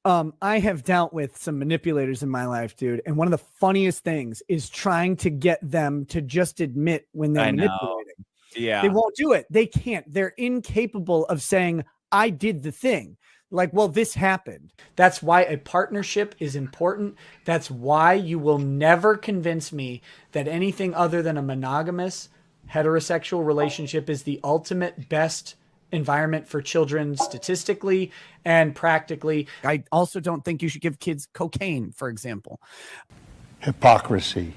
I have dealt with some manipulators in my life, dude. And one of the funniest things is trying to get them to just admit when they're manipulating. Yeah. They won't do it. They can't. They're incapable of saying, I did the thing. Like, well, this happened. That's why a partnership is important. That's why you will never convince me that anything other than a monogamous heterosexual relationship is the ultimate best environment for children statistically and practically. I also don't think you should give kids cocaine, for example. Hypocrisy.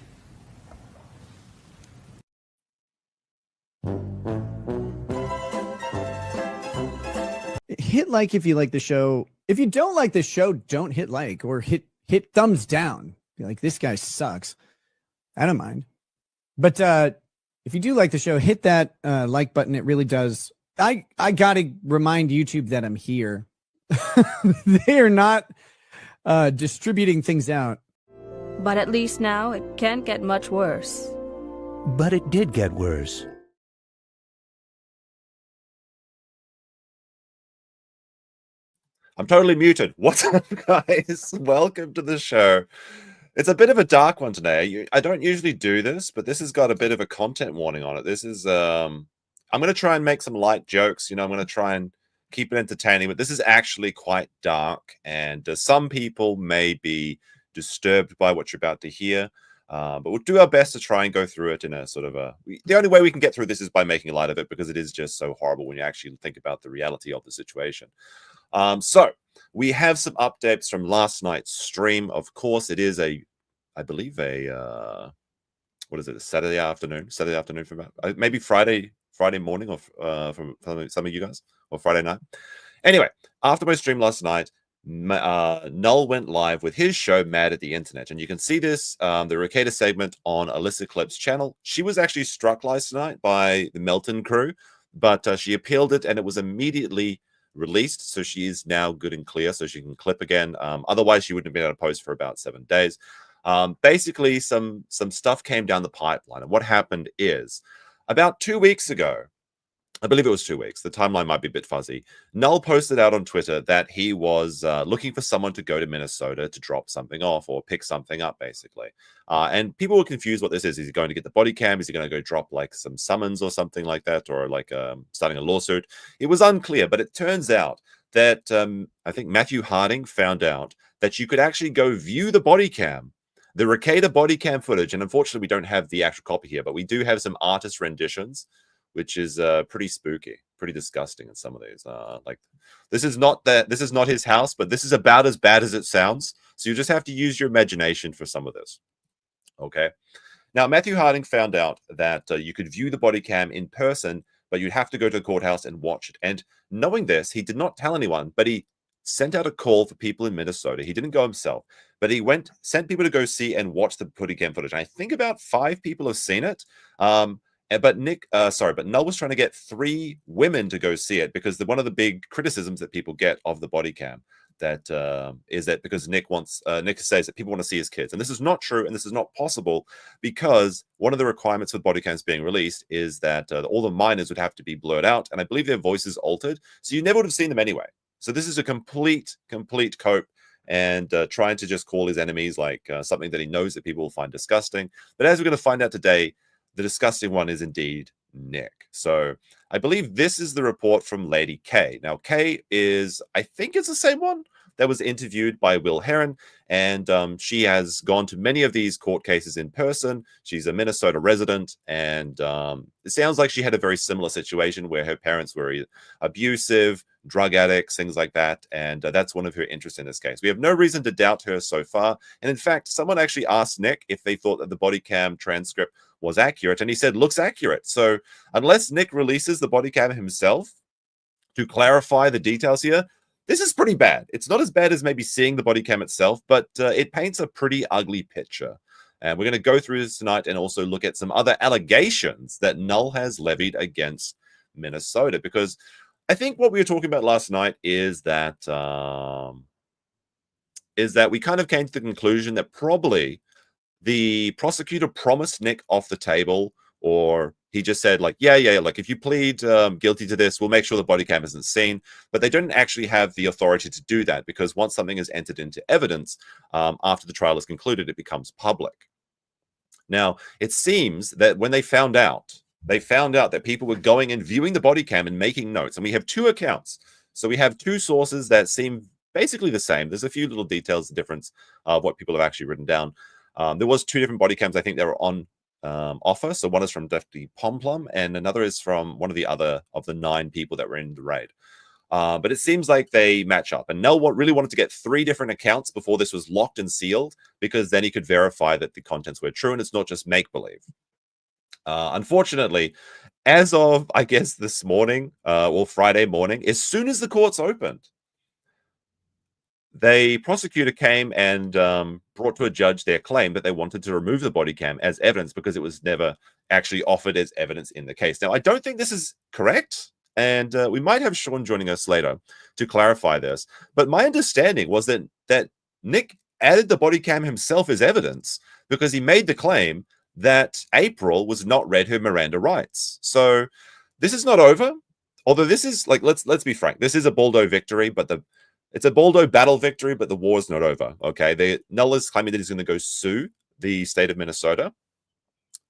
Hit like if you like the show. If you don't like the show, don't hit like or hit thumbs down. Be like, this guy sucks. I don't mind. But if you do like the show, hit that like button. It really does. I gotta remind YouTube that I'm here. They are not distributing things out. But at least now it can't get much worse. But it did get worse. I'm totally muted. What's up, guys? Welcome to the show. It's a bit of a dark one today. I don't usually do this, but this has got a bit of a content warning on it. This is, I'm going to try and make some light jokes. You know, I'm going to try and keep it entertaining, but this is actually quite dark. And some people may be disturbed by what you're about to hear. But we'll do our best to try and go through it in a sort of the only way we can get through this is by making light of it, because it is just so horrible when you actually think about the reality of the situation. So we have some updates from last night's stream. Of course, it is I believe what is it? A Saturday afternoon from maybe Friday morning, or from some of you guys, or Friday night. Anyway, after my stream last night, Null went live with his show Mad at the Internet, and you can see this the Rekieta segment on Alyssa Clip's channel. She was actually struck last night by the Melton crew, but she appealed it and it was immediately released, so she is now good and clear, so she can clip again. Otherwise she wouldn't have been able to post for about 7 days. Basically some stuff came down the pipeline, and what happened is about 2 weeks ago, I believe it was 2 weeks, the timeline might be a bit fuzzy, Null posted out on Twitter that he was looking for someone to go to Minnesota to drop something off or pick something up, basically. And people were confused what this is. Is he going to get the body cam? Is he going to go drop like some summons or something like that, or like starting a lawsuit? It was unclear, but it turns out that I think Matthew Harding found out that you could actually go view the body cam, the Rekieta body cam footage. And unfortunately, we don't have the actual copy here, but we do have some artist renditions, which is pretty spooky, pretty disgusting in some of these. Like, this is not his house, but this is about as bad as it sounds. So you just have to use your imagination for some of this. Okay. Now, Matthew Harding found out that you could view the body cam in person, but you'd have to go to the courthouse and watch it. And knowing this, he did not tell anyone, but he sent out a call for people in Minnesota. He didn't go himself, but he sent people to go see and watch the body cam footage. And I think about 5 people have seen it. But Null was trying to get 3 women to go see it, because one of the big criticisms that people get of the body cam is that because Nick says that people want to see his kids, and this is not true, and this is not possible, because one of the requirements for body cams being released is that all the minors would have to be blurred out, and I believe their voices altered, so you never would have seen them anyway. So this is a complete cope, and trying to just call his enemies like something that he knows that people will find disgusting. But as we're going to find out today, the disgusting one is indeed Nick. So I believe this is the report from Lady K. Now, K is, I think it's the same one that was interviewed by Will Heron, and she has gone to many of these court cases in person. She's a Minnesota resident, and it sounds like she had a very similar situation where her parents were abusive, drug addicts, things like that, and that's one of her interests in this case. We have no reason to doubt her so far, and in fact, someone actually asked Nick if they thought that the body cam transcript was accurate, and he said looks accurate. So unless Nick releases the body cam himself to clarify the details here, this is pretty bad. It's not as bad as maybe seeing the body cam itself, but it paints a pretty ugly picture. And we're going to go through this tonight and also look at some other allegations that Null has levied against Minnesota, because I think what we were talking about last night is that we kind of came to the conclusion that probably the prosecutor promised Nick off the table, or He just said like, yeah, like if you plead guilty to this, we'll make sure the body cam isn't seen. But they don't actually have the authority to do that, because once something is entered into evidence, after the trial is concluded, it becomes public. Now, it seems that when they found out that people were going and viewing the body cam and making notes, and we have two accounts. So we have two sources that seem basically the same. There's a few little details, the difference of what people have actually written down. There was two different body cams, I think, they were on offer. So one is from Deputy Pomplum, and another is from one of the other of the 9 people that were in the raid. But it seems like they match up. And Nell really wanted to get 3 different accounts before this was locked and sealed, because then he could verify that the contents were true and it's not just make-believe. Unfortunately, as of, I guess, this morning or Friday morning, as soon as the courts opened, the prosecutor came and brought to a judge their claim that they wanted to remove the body cam as evidence because it was never actually offered as evidence in the case. Now, I don't think this is correct, and we might have Sean joining us later to clarify this. But my understanding was that Nick added the body cam himself as evidence because he made the claim that April was not read her Miranda rights. So this is not over. Although this is like, let's be frank, this is a Balldo victory, but it's a Balldo battle victory, but the war is not over. Okay, Null is claiming that he's going to go sue the state of Minnesota.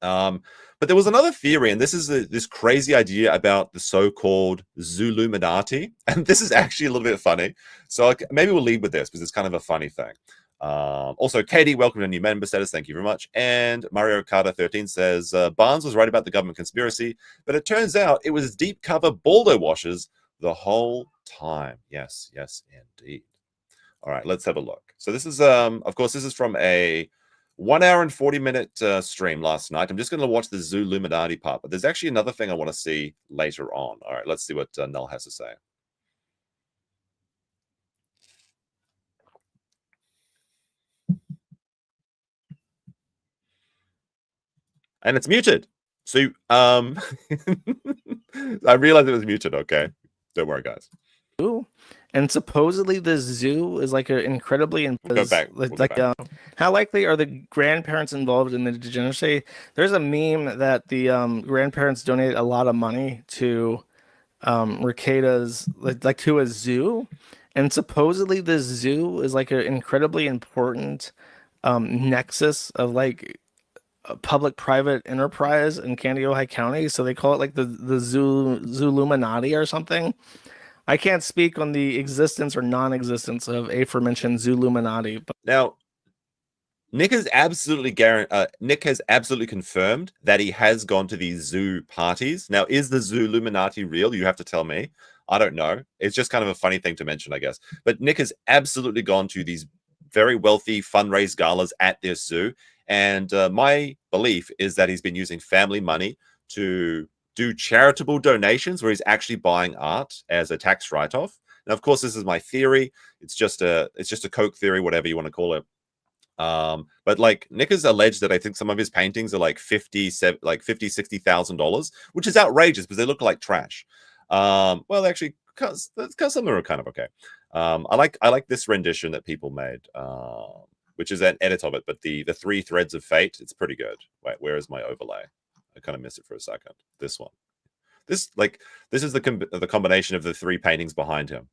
But there was another theory, and this is this crazy idea about the so-called Zuluminati, and this is actually a little bit funny. So maybe we'll lead with this because it's kind of a funny thing. Also, Katie, welcome to new member status. Thank you very much. And Mario Carter 13 says Barnes was right about the government conspiracy, but it turns out it was deep cover Balldo washers the whole time. Yes, indeed. All right, let's have a look. So this is, of course, this is from a 1 hour and 40-minute stream last night. I'm just going to watch the Zuluminati part, but there's actually another thing I want to see later on. All right, let's see what Null has to say. And it's muted. So I realized it was muted. Okay, don't worry, guys. Ooh. And supposedly the zoo is like an incredibly how likely are the grandparents involved in the degeneracy? There's a meme that the grandparents donate a lot of money to Rekieta's like to a zoo, and supposedly the zoo is like an incredibly important nexus of like public-private enterprise in Kandiyohi County. So they call it like the Zuluminati or something. I can't speak on the existence or non-existence of aforementioned Zuluminati. But now, Nick has absolutely confirmed that he has gone to these zoo parties. Now, is the Zuluminati real? You have to tell me. I don't know. It's just kind of a funny thing to mention, I guess. But Nick has absolutely gone to these very wealthy fundraise galas at this zoo. And my belief is that he's been using family money to do charitable donations where he's actually buying art as a tax write-off. Now, of course, this is my theory. It's just a Coke theory, whatever you want to call it. But like Nick has alleged that I think some of his paintings are like $50,000-$60,000, which is outrageous because they look like trash. Well, actually, because some of them are kind of okay. I like this rendition that people made, which is an edit of it, but the 3 threads of fate, it's pretty good. Wait, where is my overlay? I kind of missed it for a second. This one. This is the combination of the 3 paintings behind him.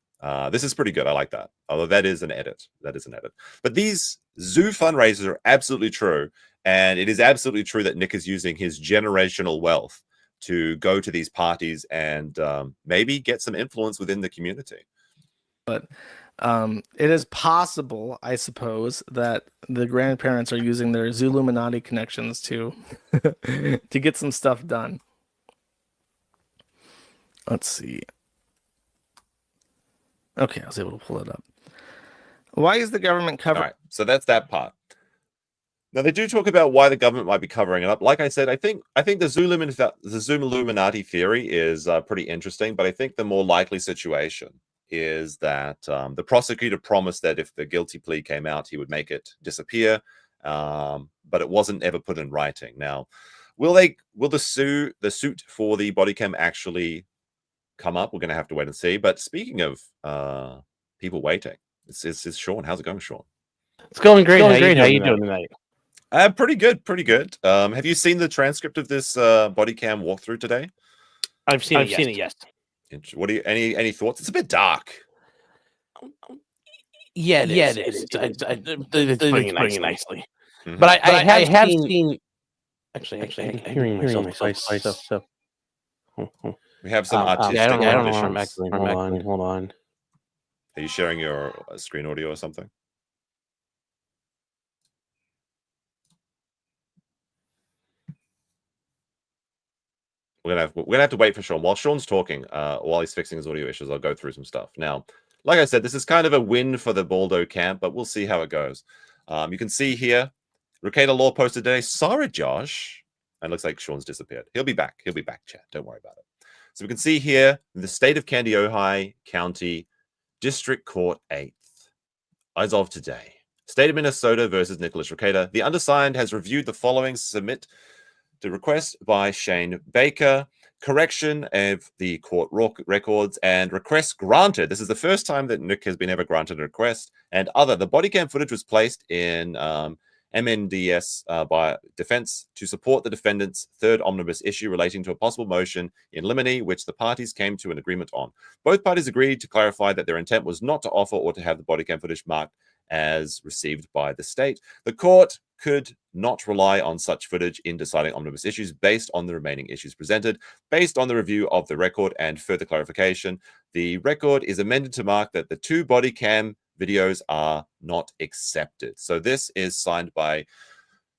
This is pretty good. I like that. Although that is an edit. But these zoo fundraisers are absolutely true. And it is absolutely true that Nick is using his generational wealth to go to these parties and maybe get some influence within the community. But it is possible, I suppose, that the grandparents are using their Zuluminati connections to to get some stuff done. Let's see. Okay, I was able to pull it up. Why is the government covering? All right, so that's that part. Now they do talk about why the government might be covering it up. Like I said, I think the Zuluminati theory is pretty interesting, but I think the more likely situation is that the prosecutor promised that if the guilty plea came out, he would make it disappear, but it wasn't ever put in writing. Now, will the suit for the body cam actually come up? We're going to have to wait and see. But speaking of people waiting, it's Sean. How's it going, Sean? It's going great. How you doing tonight? Pretty good, pretty good. Have you seen the transcript of this body cam walkthrough today? I've seen it, yes. What do you any thoughts? It's a bit dark. Yeah, it is. It's putting it nicely. Mhm. But I have seen. Actually, I'm hearing myself twice. So. We have some artistic I don't know. conditions. Hold on. Are you sharing your screen audio or something? We're gonna have to wait for Sean. While Sean's talking, while he's fixing his audio issues, I'll go through some stuff. Now, like I said, this is kind of a win for the Balldo camp, but we'll see how it goes. You can see here, Rekietalaw posted today. Sorry, Josh. And it looks like Sean's disappeared. He'll be back. He'll be back, chat. Don't worry about it. So we can see here the state of Kandiyohi County District Court 8th. As of today, State of Minnesota versus Nicholas Rekieta. The undersigned has reviewed the following. Submit the request by Shane Baker. Correction of the court records and request granted. This is the first time that Nick has been ever granted a request. And other, the body cam footage was placed in MNDS by defense to support the defendant's third omnibus issue relating to a possible motion in limine, which the parties came to an agreement on. Both parties agreed to clarify that their intent was not to offer or to have the body cam footage marked as received by the state. The court could not rely on such footage in deciding omnibus issues based on the remaining issues presented. Based on the review of the record and further clarification, the record is amended to mark that the two body cam videos are not accepted. So this is signed by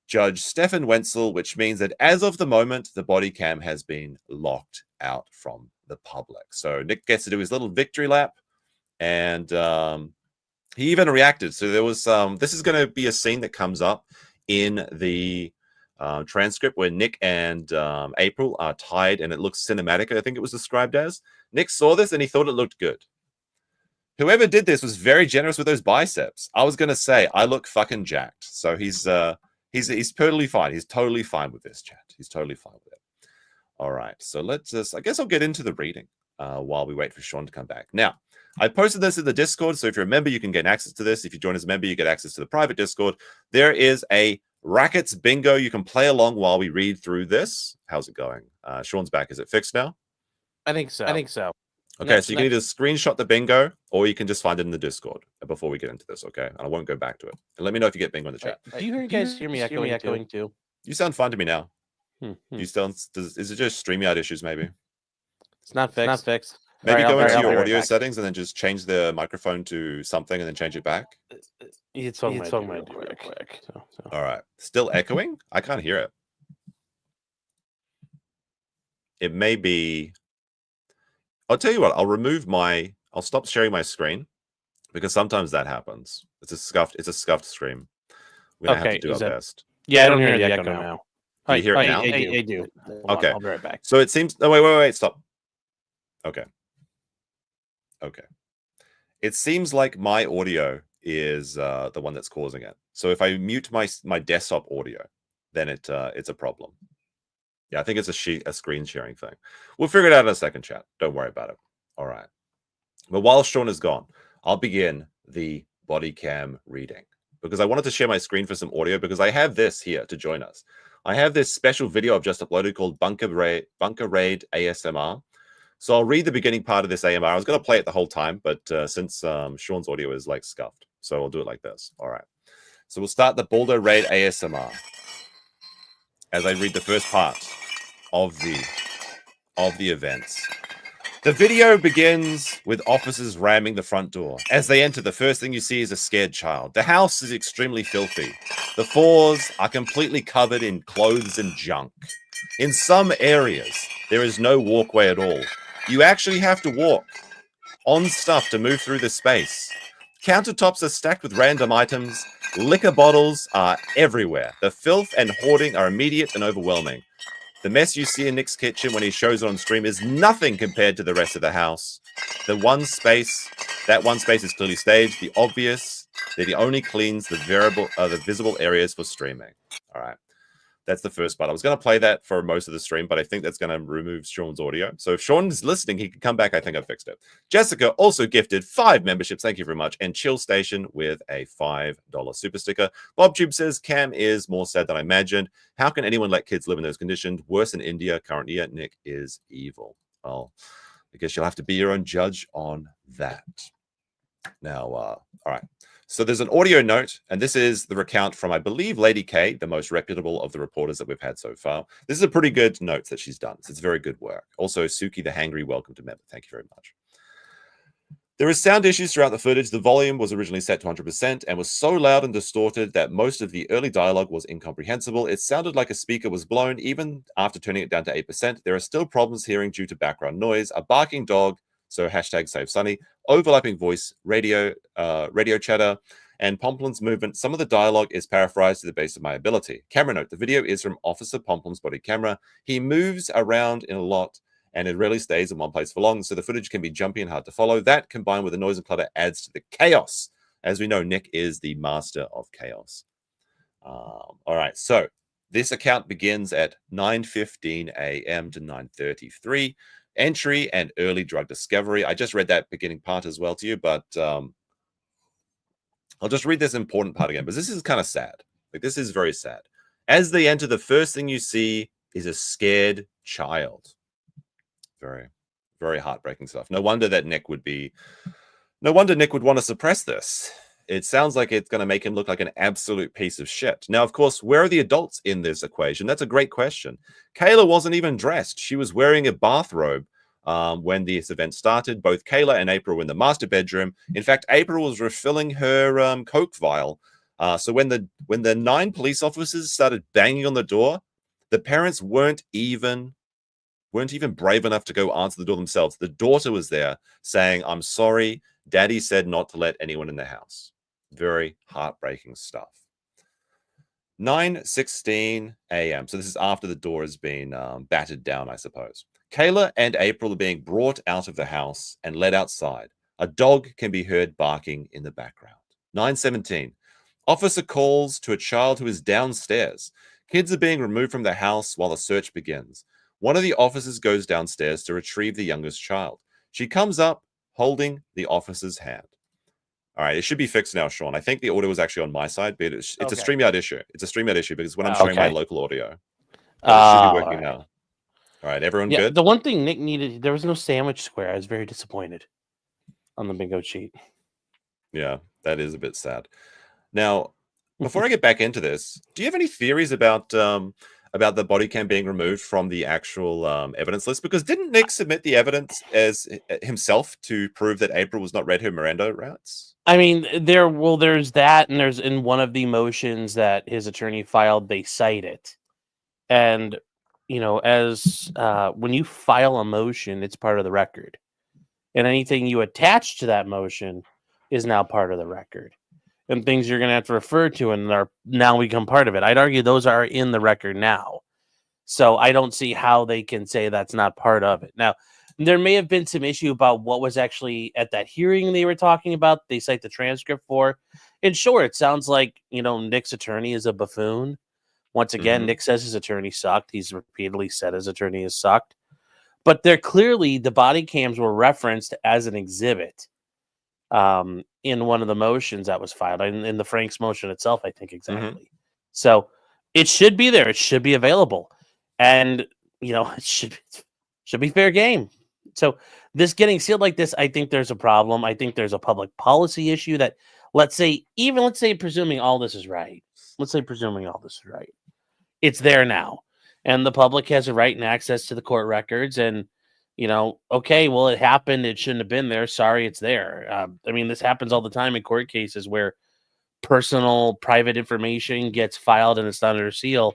Judge Stefan Wenzel, which means that as of the moment, the body cam has been locked out from the public. So Nick gets to do his little victory lap, and he even reacted. So there was this is going to be a scene that comes up in the transcript where Nick and April are tied, and it looks cinematic, I think it was described as. Nick saw this and he thought it looked good. Whoever did this was very generous with those biceps. I was going to say, I look fucking jacked. So he's totally fine. He's totally fine with this, chat. He's totally fine with it. All right. So let's just, I guess I'll get into the reading while we wait for Sean to come back. Now, I posted this in the Discord. So if you're a member, you can get access to this. If you join as a member, you get access to the private Discord. There is a Rackets bingo. You can play along while we read through this. How's it going? Sean's back. Is it fixed now? I think so. Okay, so you can either screenshot the bingo or you can just find it in the Discord before we get into this, okay? And I won't go back to it. And let me know if you get bingo in the chat. Do you guys hear me echoing too? You sound fine to me now. You sound, is it just StreamYard issues maybe? It's not fixed. Maybe go into your audio settings and then just change the microphone to something and then change it back. It's on my quick. So. All right. Still echoing? I can't hear it. It may be... I'll tell you what, I'll stop sharing my screen because sometimes that happens. It's a scuffed stream. We're gonna have to do our best. Yeah, I don't hear the echo now. Do you hear it now? I do. Okay. I'll be right back. So it seems, oh, wait, stop. Okay. It seems like my audio is the one that's causing it. So if I mute my desktop audio, then it's a problem. Yeah, I think it's a screen sharing thing. We'll figure it out in a second, chat. Don't worry about it. All right. But while Sean is gone, I'll begin the body cam reading because I wanted to share my screen for some audio because I have this here to join us. I have this special video I've just uploaded called Bunker Raid ASMR. So I'll read the beginning part of this AMR. I was going to play it the whole time, but since Sean's audio is like scuffed, so I'll do it like this. All right. So we'll start the Balldo Raid ASMR as I read the first part of the events. The video begins with officers ramming the front door. As they enter, the first thing you see is a scared child. The house is extremely filthy. The floors are completely covered in clothes and junk. In some areas, there is no walkway at all. You actually have to walk on stuff to move through the space. Countertops are stacked with random items. Liquor bottles are everywhere. The filth and hoarding are immediate and overwhelming. The mess you see in Nick's kitchen when he shows it on stream is nothing compared to the rest of the house. That one space is clearly staged. The obvious that he only cleans the visible areas for streaming. All right. That's the first part. I was going to play that for most of the stream, but I think that's going to remove Sean's audio. So if Sean is listening, he can come back. I think I fixed it. Jessica also gifted 5 memberships. Thank you very much. And Chill Station with a $5 super sticker. BobTube says, Cam is more sad than I imagined. How can anyone let kids live in those conditions? Worse in India currently. Nick is evil. Well, I guess you'll have to be your own judge on that. Now, all right. So there's an audio note, and this is the recount from, I believe, Lady K, the most reputable of the reporters that we've had so far. This is a pretty good note that she's done. So it's very good work. Also, Suki the Hangry, welcome to member. Thank you very much. There is sound issues throughout the footage. The volume was originally set to 100% and was so loud and distorted that most of the early dialogue was incomprehensible. It sounded like a speaker was blown even after turning it down to 8%. There are still problems hearing due to background noise, a barking dog, so hashtag save Sunny, overlapping voice, radio chatter, and Pomplum's movement. Some of the dialogue is paraphrased to the best of my ability. Camera note, the video is from Officer Pomplum's body camera. He moves around in a lot, and it rarely stays in one place for long, so the footage can be jumpy and hard to follow. That, combined with the noise and clutter, adds to the chaos. As we know, Nick is the master of chaos. All right, so this account begins at 9:15 a.m. to 9:33. Entry and early drug discovery. I just read that beginning part as well to you, but I'll just read this important part again, because this is kind of sad. Like, this is very sad. As they enter, the first thing you see is a scared child. Very, very heartbreaking stuff. No wonder Nick would want to suppress this. It sounds like it's going to make him look like an absolute piece of shit. Now, of course, where are the adults in this equation? That's a great question. Kayla wasn't even dressed. She was wearing a bathrobe when this event started. Both Kayla and April were in the master bedroom. In fact, April was refilling her Coke vial. So when the 9 police officers started banging on the door, the parents weren't even brave enough to go answer the door themselves. The daughter was there saying, "I'm sorry, Daddy said not to let anyone in the house." Very heartbreaking stuff. 9:16 a.m. So this is after the door has been battered down, I suppose. Kayla and April are being brought out of the house and led outside. A dog can be heard barking in the background. 9:17. Officer calls to a child who is downstairs. Kids are being removed from the house while the search begins. One of the officers goes downstairs to retrieve the youngest child. She comes up holding the officer's hand. All right, it should be fixed now, Sean. I think the audio was actually on my side, but it's a StreamYard issue. It's a StreamYard issue because when I'm showing my local audio, it should be working now. All right, everyone good? The one thing Nick needed, there was no sandwich square. I was very disappointed on the bingo sheet. Yeah, that is a bit sad. Now, before I get back into this, do you have any theories about the body cam being removed from the actual evidence list? Because didn't Nick submit the evidence as himself to prove that April was not read her Miranda rights? I mean, there's that, and there's in one of the motions that his attorney filed, they cite it. And, as when you file a motion, it's part of the record. And anything you attach to that motion is now part of the record. And things you're going to have to refer to and are now become part of it. I'd argue those are in the record now. So I don't see how they can say that's not part of it. Now, there may have been some issue about what was actually at that hearing they were talking about. They cite the transcript for. And sure, it sounds like, Nick's attorney is a buffoon. Once again, Nick says his attorney sucked. He's repeatedly said his attorney has sucked. But they're clearly, the body cams were referenced as an exhibit in one of the motions that was filed. In the Frank's motion itself, I think exactly. So it should be there. It should be available. And, it should be fair game. So this getting sealed like this, I think there's a problem. I think there's a public policy issue that, let's say presuming all this is right. It's there now. And the public has a right and access to the court records. And, okay, well, it happened. It shouldn't have been there. Sorry, it's there. This happens all the time in court cases where personal, private information gets filed and it's not under seal.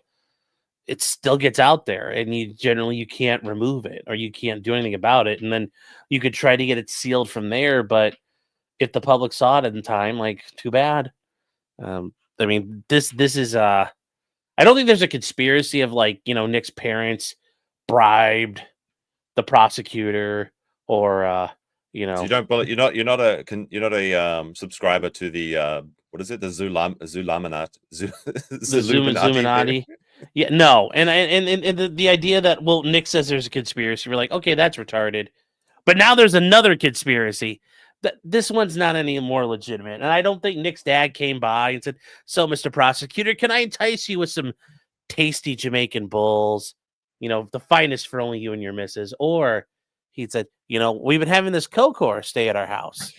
It still gets out there, and you can't remove it or you can't do anything about it. And then you could try to get it sealed from there, but if the public saw it in time, too bad. This is I don't think there's a conspiracy of Nick's parents bribed the prosecutor or So you don't believe you're not a subscriber to the what is it, the Zuluminati? Yeah, no, and the idea that Nick says there's a conspiracy, we're like, okay, that's retarded, but now there's another conspiracy. This one's not any more legitimate, and I don't think Nick's dad came by and said, "So, Mr. Prosecutor, can I entice you with some tasty Jamaican bulls? You know, the finest for only you and your missus." Or he said, "You know, we've been having this Kokor stay at our house.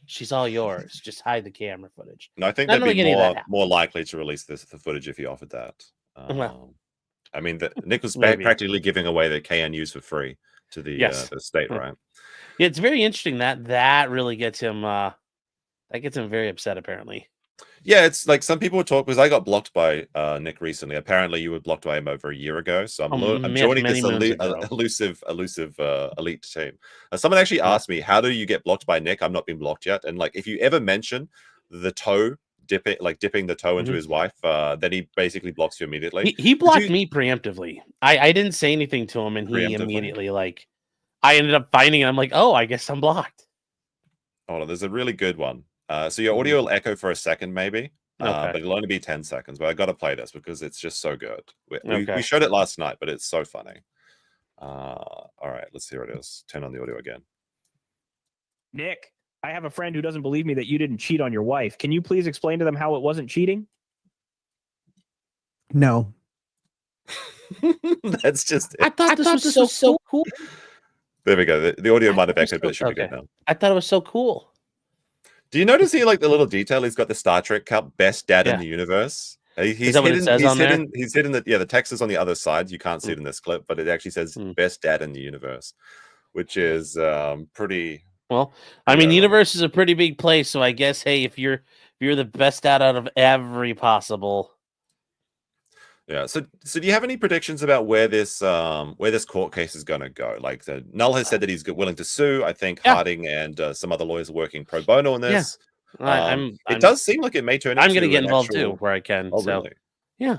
She's all yours. Just hide the camera footage." No, I think I they'd don't think any be of that more likely to release the footage if he offered that. Well, I mean, Nick was maybe. practically giving away the KNUs for free to the state, right? Yeah, it's very interesting that really gets him. That gets him very upset, apparently. Yeah, it's like some people talk because I got blocked by Nick recently. Apparently, you were blocked by him over a year ago. So I'm joining this elusive elite team. Someone actually asked me, "How do you get blocked by Nick?" I'm not been blocked yet. And like, if you ever mention the toe dipping the toe into his wife, then he basically blocks you immediately. He blocked me preemptively. I didn't say anything to him, and he immediately like. I ended up finding it. I'm like, oh, I guess I'm blocked. Hold on, there's a really good one. So your audio will echo for a second, maybe, but it'll only be 10 seconds. But I got to play this because it's just so good. We showed it last night, but it's so funny. All right, let's see where it is. Turn on the audio again. Nick, I have a friend who doesn't believe me that you didn't cheat on your wife. Can you please explain to them how it wasn't cheating? No. That's just it. I thought this was so cool. There we go. The audio might have echoed, but it should be good now. I thought it was so cool. Do you notice here, like the little detail? He's got the Star Trek cup, best dad in the universe. Is that what it says on there? He's hidden the text is on the other side. You can't see it in this clip, but it actually says best dad in the universe, which is pretty. Well, I mean, the universe is a pretty big place, so I guess if you're the best dad out of every possible. Yeah. So do you have any predictions about where this court case is going to go? Like, Null has said that he's willing to sue. I think Harding and some other lawyers are working pro bono on this. Yeah. It does seem like it may turn. I'm going to get involved too, where I can. Oh, so, really? Yeah.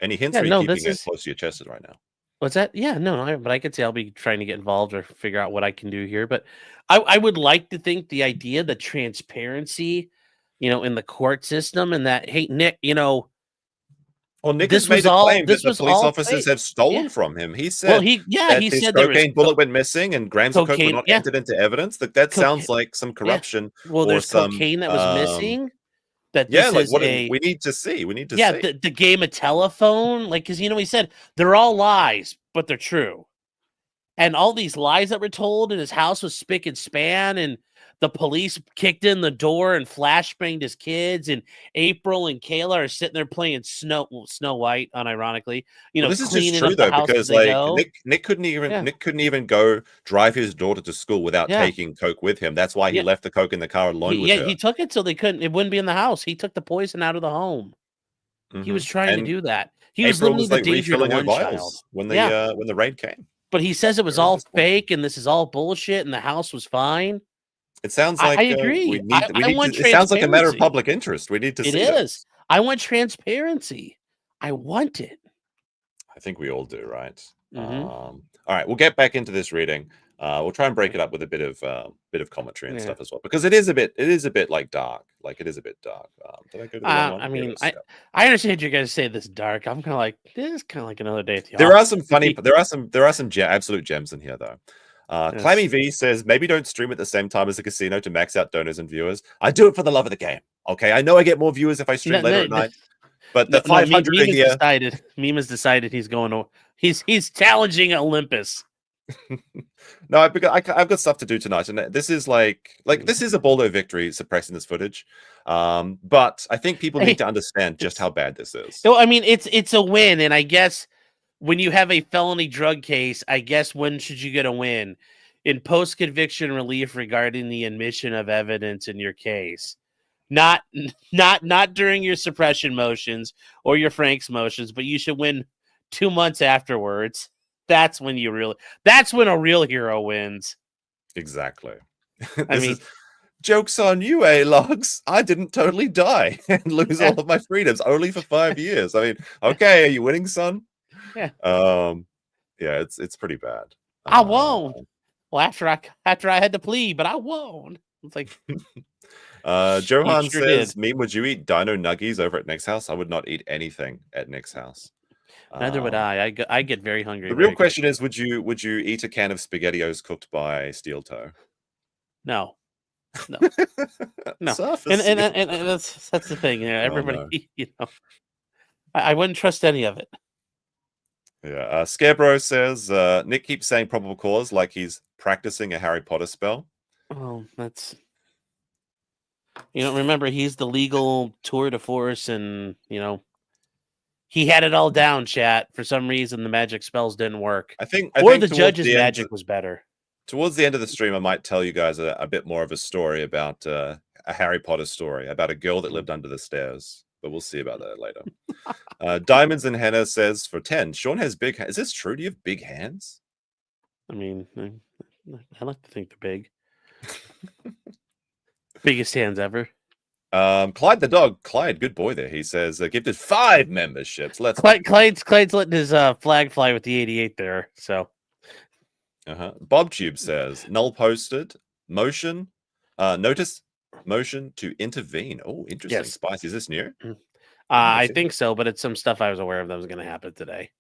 Any hints? Are you keeping it close to your chest right now? What's that? Yeah, no, but I could say I'll be trying to get involved or figure out what I can do here. But I would like to think the idea, the transparency, in the court system, and that, hey, Nick, Well, Nick has made a claim that the police officers have stolen from him. He said, he said cocaine bullet went missing and grams of coke were not entered into evidence. That sounds like some corruption. Well, there's cocaine that was missing. We need to see. The game of telephone, because he said they're all lies, but they're true. And all these lies that were told, and his house was spick and span, and the police kicked in the door and flashbanged his kids, and April and Kayla are sitting there playing Snow White, unironically. This is just true though, because Nick couldn't even go drive his daughter to school without taking coke with him. That's why he left the coke in the car alone with her. He took it so it wouldn't be in the house. He took the poison out of the home. He was trying to do that. He was literally the danger to one child when the raid came. But he says it was all fake and this is all bullshit and the house was fine. It sounds like I agree. It sounds like a matter of public interest. We need to see it. It is. I want transparency. I want it. I think we all do, right? All right, we'll get back into this reading. We'll try and break it up with a bit of commentary and stuff as well, because it is a bit like dark. Like it is a bit dark. Did I go to the wrong one? I mean, I understand you guys say this dark. I'm kind of like, this is kind of like another day at the There are some funny, there are some absolute gems in here though. Clammy V says, maybe don't stream at the same time as the casino to max out donors and viewers. I do it for the love of the game. Okay, I know I get more viewers if I stream later at night, but the 500 here. Meme has decided he's going to. He's challenging Olympus. No, I've got stuff to do tonight, and this is like this is a Balldo victory suppressing this footage. But I think people need to understand just how bad this is. No, I mean it's a win, and I guess when you have a felony drug case, I guess when should you get a win? In post-conviction relief regarding the admission of evidence in your case. Not during your suppression motions or your Frank's motions, but you should win 2 months afterwards. That's when a real hero wins. Exactly. I mean, joke's on you, A-Logs. I didn't totally die and lose all of my freedoms only for 5 years. I mean, okay, are you winning, son? Yeah. Yeah, it's pretty bad. I won't. Well, after I had to plead, but I won't. It's like Johan says, Meme, would you eat dino nuggies over at Nick's house? I would not eat anything at Nick's house. Neither would I. I get very hungry. The real question is, would you eat a can of SpaghettiOs cooked by Steel Toe? No. No. And that's the thing. Everybody, I wouldn't trust any of it. Yeah. Scarebro says Nick keeps saying probable cause like he's practicing a Harry Potter spell. Oh, that's remember he's the legal tour de force, and he had it all down. Chat, for some reason the magic spells didn't work. I think the judge's magic was better. Towards the end of the stream, I might tell you guys a bit more of a story about a Harry Potter story about a girl that lived under the stairs. But we'll see about that later. Diamonds and Henna says for 10, Sean has big hands. Is this true? Do you have big hands? I mean, I like to think they're big. Biggest hands ever. Clyde the dog. Clyde, good boy there. He says gifted 5 memberships. Clyde's letting his flag fly with the 88 there. So. BobTube says null posted motion. Notice motion to intervene. Oh, interesting. Yes. Spicy. Is this new? I think so, but it's some stuff I was aware of that was going to happen today.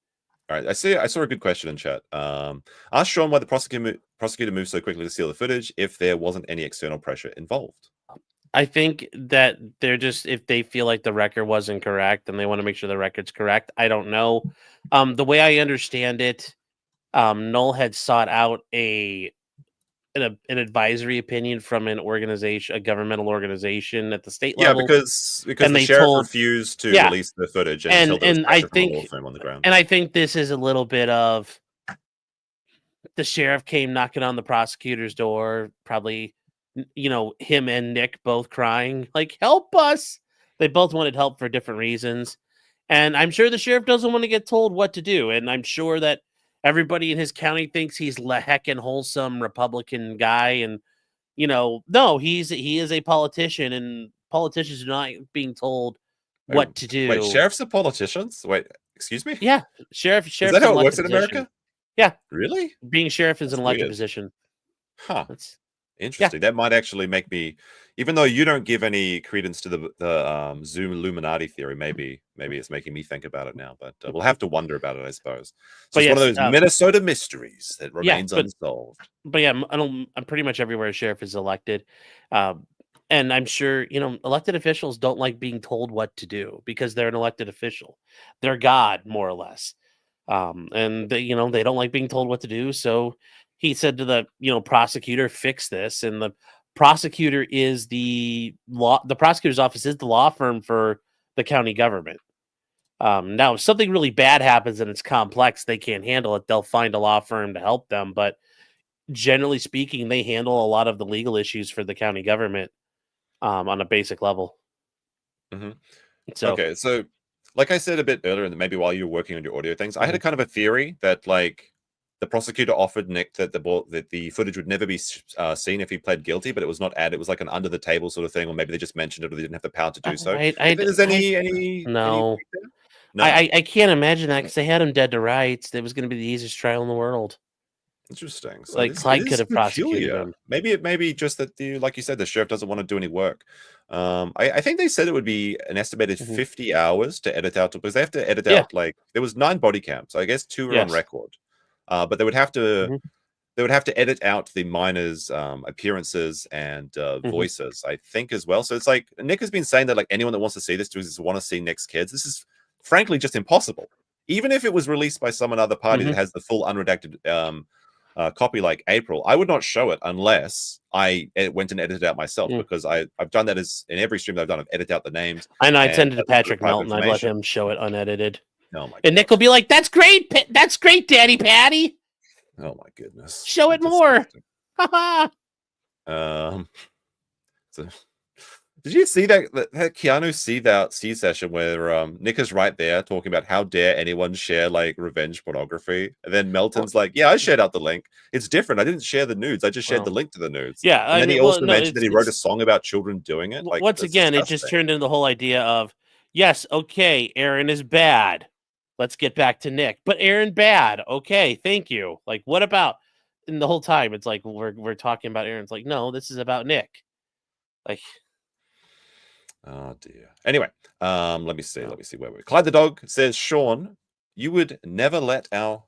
All right. I saw a good question in chat. Ask Sean why the prosecutor moved so quickly to steal the footage if there wasn't any external pressure involved. I think that they're just, if they feel like the record wasn't correct and they want to make sure the record's correct. I don't know. The way I understand it, Null had sought out an advisory opinion from an organization, a governmental organization at the state level. Yeah, because the sheriff refused to release the footage until there was pressure from the law firm on the ground. And I think this is a little bit of the sheriff came knocking on the prosecutor's door, probably, him and Nick both crying, like, help us. They both wanted help for different reasons. And I'm sure the sheriff doesn't want to get told what to do. And I'm sure that everybody in his county thinks he's a heckin' wholesome Republican guy, and no, he is a politician, and politicians are not being told what to do. Wait, sheriffs are politicians? Wait, excuse me? Yeah, sheriff. Is that how it works in America? Yeah, really. Being sheriff is an elected position. Huh. That's interesting. Yeah. That might actually make me, even though you don't give any credence to the Zoom Illuminati theory, maybe it's making me think about it now. But we'll have to wonder about it, I suppose. So it's one of those Minnesota mysteries that remains unsolved. But yeah, I'm pretty much everywhere a sheriff is elected, and I'm sure elected officials don't like being told what to do because they're an elected official. They're God, more or less, and they don't like being told what to do. So he said to the prosecutor, fix this, and the prosecutor is the prosecutor's office is the law firm for the county government. Now, if something really bad happens and it's complex, they can't handle it. They'll find a law firm to help them. But generally speaking, they handle a lot of the legal issues for the county government on a basic level. Mm-hmm. So like I said a bit earlier, and maybe while you were working on your audio things, I had a kind of a theory that the prosecutor offered Nick that the footage would never be seen if he pled guilty, but it was not added. It was like an under the table sort of thing, or maybe they just mentioned it, or they didn't have the power to do so. No. I can't imagine that because they had him dead to rights. It was going to be the easiest trial in the world. Interesting. So Clyde could have prosecuted him. Maybe it may be just that like you said, the sheriff doesn't want to do any work. I think they said it would be an estimated 50 hours to edit out, because they have to edit out there was 9 body cams, so I guess 2 are on record. But they would have to edit out the minors' appearances and voices, I think, as well. So it's like Nick has been saying that anyone that wants to see this just want to see Nick's kids. This is frankly just impossible. Even if it was released by some other party that has the full unredacted copy like April, I would not show it unless I went and edited out myself, because I've done that in every stream that I've done. I've edited out the names. I know. I'd send it to Patrick Melton. I'd let him show it unedited. Oh my! And Nick will be like, "That's great. That's great, Daddy Patty." Oh my goodness! Show it more. So, did you see that Keanu Seethe session where Nick is right there talking about how dare anyone share revenge pornography, and then Melton's like, "Yeah, I shared out the link. It's different. I didn't share the nudes. I just shared the link to the nudes." Yeah, and then he also mentioned that he wrote a song about children doing it. Once again, it just turned into the whole idea of, yes, okay, Aaron is bad. Let's get back to Nick. But Aaron bad. Okay, thank you. What about? And the whole time it's like we're talking about Aaron's like, no, this is about Nick. Oh dear. Anyway, let me see where we're. Clyde the dog says, Sean, You would never let our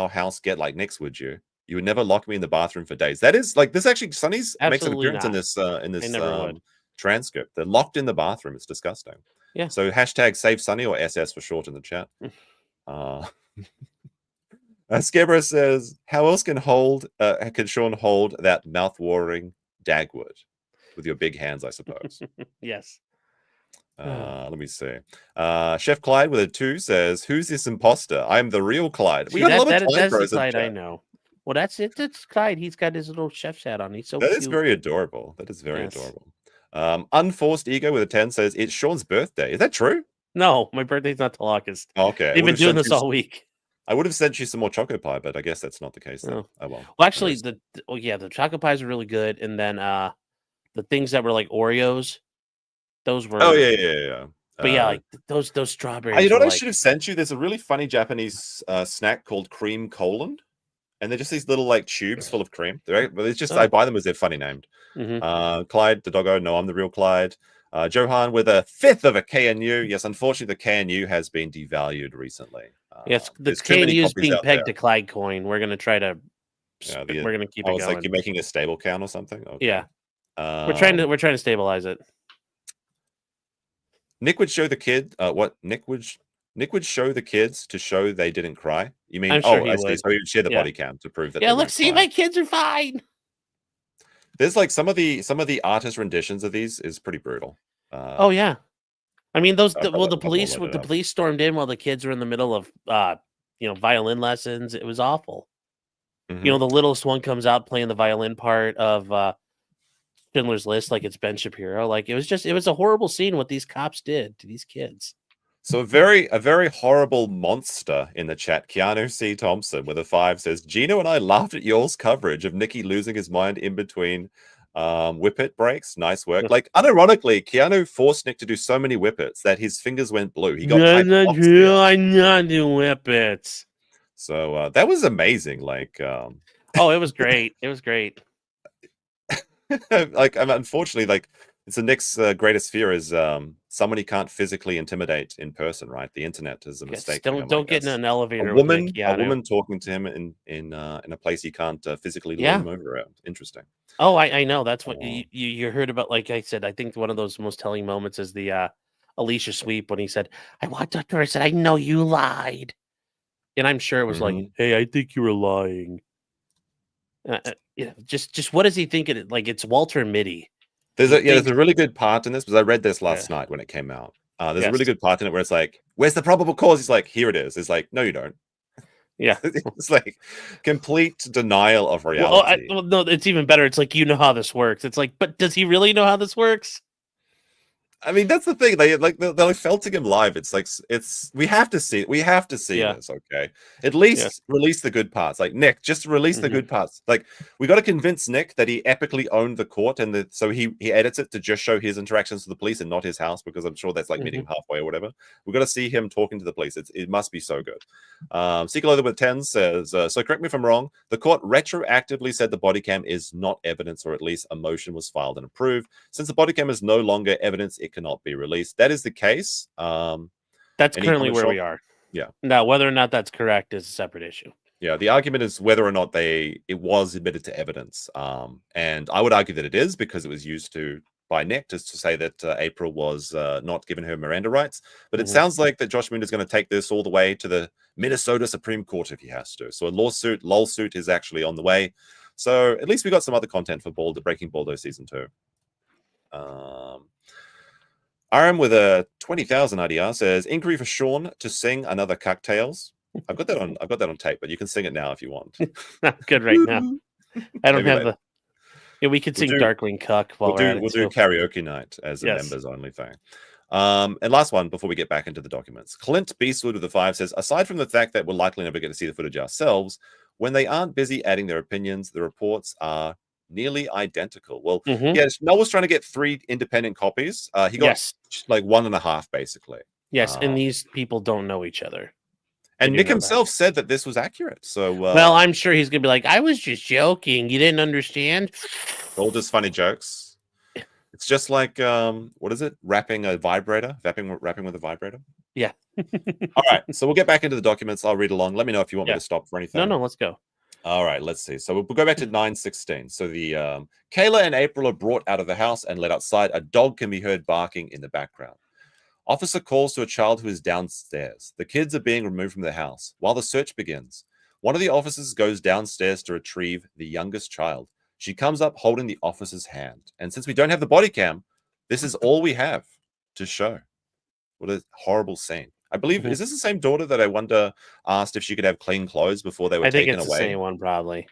house get like Nick's, would you? You would never lock me in the bathroom for days. That is like this. Actually, Sonny's makes an Absolutely appearance not. in this I never would. transcript. They're locked in the bathroom. It's disgusting. Yeah. So hashtag save Sonny or SS for short in the chat. Skebra says, "How else can Sean hold that mouth-watering Dagwood with your big hands? I suppose." Yes. Let me see. Chef Clyde with a 2 says, "Who's this imposter? I'm the real Clyde." See, that's the Clyde I know. Well, that's it. That's Clyde. He's got his little chef's hat on. He's so that cute. is very adorable. That is very adorable. Unforced Ego with a 10 says, "It's Sean's birthday." Is that true? No, my birthday's not till August. Okay. They've been doing this all week. I would have sent you some more choco pie, but I guess that's not the case. No. Oh well. Well, actually, the choco pies are really good, and then the things that were like Oreos, those were. Oh yeah. But yeah, like those strawberries. You know what I should have sent you? There's a really funny Japanese snack called cream colon, and they're just these little like tubes full of cream. But it's just I buy them as they're funny named. Clyde the doggo. No, I'm the real Clyde. Johan with a 5th of a KNU. Yes, unfortunately, the KNU has been devalued recently. Yes, the KNU is being pegged to Clyde coin. We're going to try to. We're going to keep it going. It's like you're making a stable count or something. Okay. Yeah, we're trying to stabilize it. Nick would show the kid what Nick would show the kids to show they didn't cry. You mean? I'm sure I see. So he would share the body cam to prove that. Yeah, look, see, my kids are fine. There's like some of the artist renditions of these is pretty brutal. Oh yeah, I mean the police stormed in while the kids were in the middle of violin lessons. It was awful. Mm-hmm. You know, the littlest one comes out playing the violin part of Schindler's List like it's Ben Shapiro. Like it was a horrible scene what these cops did to these kids. So a very horrible monster in the chat. Keanu C. Thompson with a 5 says, "Gino and I laughed at y'all's coverage of Nicky losing his mind in between whippet breaks. Nice work." Like unironically, Keanu forced Nick to do so many whippets that his fingers went blue. He got I'm not doing whippets. So that was amazing. Like it was great. It was great. Like unfortunately, like it's the Nick's greatest fear is someone he can't physically intimidate in person, right? The internet is a mistake. Don't get in an elevator. A woman talking to him in a place he can't physically lure him over around. Interesting. Oh, I know. That's what you heard about. Like I said, I think one of those most telling moments is the Alicia sweep when he said, "I walked up to her and said, I know you lied," and I'm sure it was like, "Hey, I think you were lying." Just what does he think it? Like it's Walter Mitty. There's a really good part in this because I read this last night when it came out. There's a really good part in it where it's like, "Where's the probable cause?" He's like, "Here it is." It's like, "No, you don't." Yeah, it's like complete denial of reality. Well, no, it's even better. It's like, you know how this works. It's like, but does he really know how this works? I mean, that's the thing. They're felting him live. It's like we have to see this. Okay, at least release the good parts. Like Nick, just release the good parts. Like we got to convince Nick that he epically owned the court, and so he edits it to just show his interactions with the police and not his house, because I'm sure that's like meeting him halfway or whatever. We got to see him talking to the police. It must be so good. Seeker with 10 says, "So correct me if I'm wrong. The court retroactively said the body cam is not evidence, or at least a motion was filed and approved. Since the body cam is no longer evidence, it cannot be released." That is the case. That's currently where we are. Yeah. Now, whether or not that's correct is a separate issue. Yeah, the argument is whether or not it was admitted to evidence. And I would argue that it is, because it was used by Nick just to say that April was not given her Miranda rights. But it sounds like that Josh Moon is going to take this all the way to the Minnesota Supreme Court if he has to. So a lawsuit is actually on the way. So at least we got some other content for Breaking Balldo Season 2. Aram with a 20,000 IDR says, "Inquiry for Sean to sing another Cocktails." I've got that on tape, but you can sing it now if you want. Not good right now. I don't have the. Yeah, we could sing Darkling Cuck while we'll do karaoke night as a members only thing. And last one before we get back into the documents. Clint Beastwood with a 5 says, "Aside from the fact that we'll likely never get to see the footage ourselves, when they aren't busy adding their opinions, the reports are nearly identical." Well, yes, Noel was trying to get 3 independent copies. He got like 1.5 basically. Yes, and these people don't know each other. And Nick himself said that this was accurate. So well, I'm sure he's gonna be like, "I was just joking. You didn't understand." All just funny jokes. It's just like what is it? Rapping a vibrator? Rapping with a vibrator? Yeah. All right, so we'll get back into the documents. I'll read along. Let me know if you want me Yeah. to stop for anything. No, let's go. All right, let's see. So we'll go back to 9:16. So the Kayla and April are brought out of the house and led outside. A dog can be heard barking in the background. Officer calls to a child who is downstairs. The kids are being removed from the house. While the search begins, one of the officers goes downstairs to retrieve the youngest child. She comes up holding the officer's hand. And since we don't have the body cam, this is all we have to show. What a horrible scene. I believe, is this the same daughter that I wonder asked if she could have clean clothes before they were taken away? I think it's the same one, probably.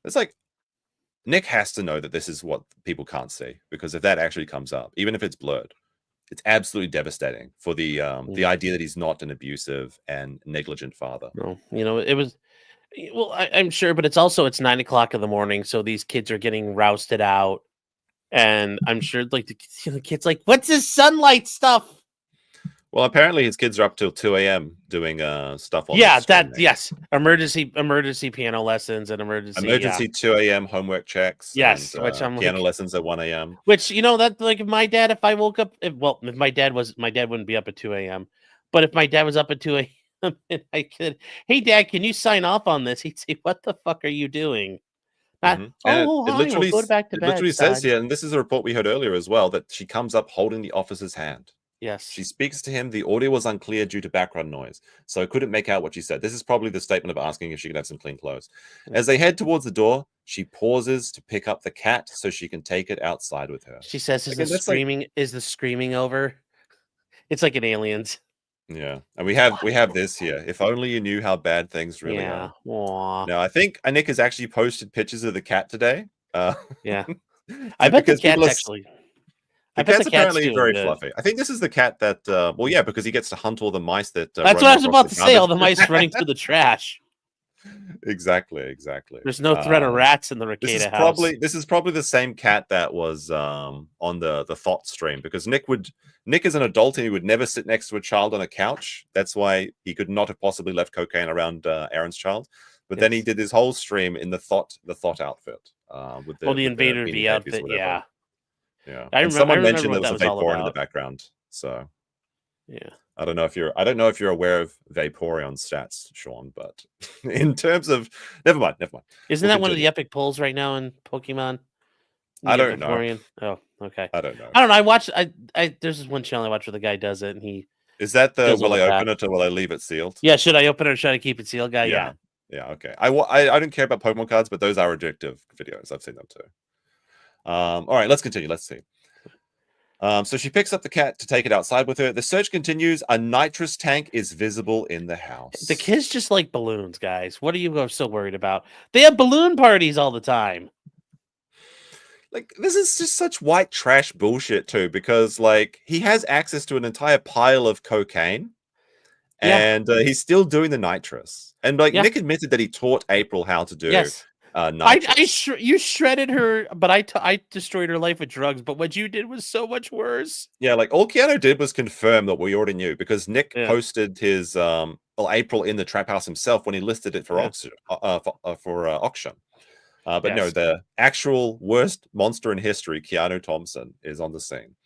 It's like, Nick has to know that this is what people can't see, because if that actually comes up, even if it's blurred, it's absolutely devastating for the idea that he's not an abusive and negligent father. No, it was. Well, I'm sure, but it's 9 o'clock in the morning, so these kids are getting rousted out, and I'm sure like the kids like, what's this sunlight stuff? Well, apparently his kids are up till 2 a.m. doing stuff on. Yeah, yes, emergency piano lessons and emergency 2 a.m. homework checks. Yes, and, which I'm piano like, lessons at 1 a.m. Which that like if I woke up, if my dad wouldn't be up at 2 a.m. But if my dad was up at 2 a.m. and I could, hey Dad, can you sign off on this? He'd say, what the fuck are you doing? Not, it literally, we'll go back to it bed, literally says here, and this is a report we heard earlier as well, that she comes up holding the officer's hand. Yes. She speaks to him. The audio was unclear due to background noise, so I couldn't make out what she said. This is probably the statement of asking if she could have some clean clothes. As they head towards the door, she pauses to pick up the cat so she can take it outside with her. She says, is the screaming over? It's like in Aliens. Yeah, and we have this here. If only you knew how bad things really are. Aww. Now, I think Nick has actually posted pictures of the cat today. Yeah. I bet the cat's actually... The cat's apparently very fluffy. I think this is the cat that, well, yeah, because he gets to hunt all the mice that. That's what I was about to say. All the mice running through the trash. Exactly. There's no threat of rats in the Rekieta house. This is probably the same cat that was on the thought stream, because Nick is an adult and he would never sit next to a child on a couch. That's why he could not have possibly left cocaine around Aaron's child. But then he did his whole stream in the thought outfit with the Invader V outfit. Yeah. Yeah, someone mentioned there was a Vaporeon in the background. So, yeah, I don't know if you're aware of Vaporeon stats, Sean. But in terms of, never mind. Isn't that one of the epic pulls right now in Pokemon? I don't know. Oh, okay. I don't know. I watched. There's this one channel I watch where the guy does it, and he is that the will I open it or will I leave it sealed? Yeah, should I open it or should I keep it sealed, guy? Yeah. Okay. I don't care about Pokemon cards, but those are addictive videos. I've seen them too. All right, let's continue. Let's see. So she picks up the cat to take it outside with her. The search continues. A nitrous tank is visible in the house. The kids just like balloons, guys. What are you so worried about? They have balloon parties all the time. Like, this is just such white trash bullshit too, because like he has access to an entire pile of cocaine, and he's still doing the nitrous. And like Nick admitted that he taught April how to do. Yes. You shredded her, but I destroyed her life with drugs. But what you did was so much worse. Yeah, like all Keanu did was confirm that we already knew, because Nick posted his April in the trap house himself when he listed it for auction. But no, the actual worst monster in history, Keanu Thompson, is on the scene.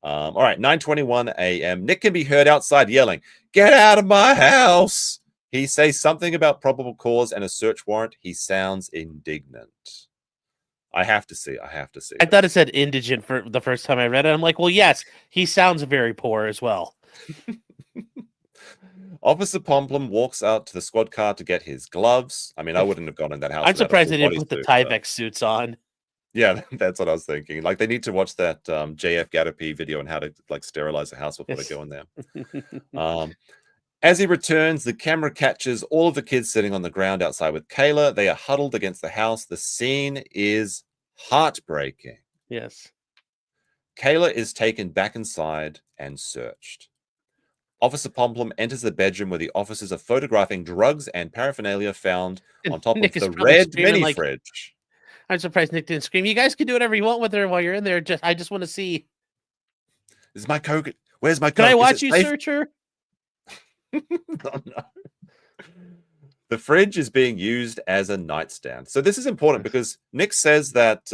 All right, 9:21 a.m. Nick can be heard outside yelling, "Get out of my house!" He says something about probable cause and a search warrant. He sounds indignant. I have to see. I thought it said indigent for the first time I read it. I'm like, well, yes, he sounds very poor as well. Officer Pomplum walks out to the squad car to get his gloves. I mean, I wouldn't have gone in that house. I'm surprised they didn't put the Tyvek suits on. Yeah, that's what I was thinking. Like, they need to watch that JF Gadapi video on how to like sterilize a house before they go in there. As he returns, the camera catches all of the kids sitting on the ground outside with Kayla. They are huddled against the house. The scene is heartbreaking. Yes. Kayla is taken back inside and searched. Officer Pomplum enters the bedroom where the officers are photographing drugs and paraphernalia found on top of the red mini fridge. I'm surprised Nick didn't scream. You guys can do whatever you want with her while you're in there. I just want to see. Is my coke? Where's my coke? Can I watch you search her? Oh, no. The fridge is being used as a nightstand. So this is important because Nick says that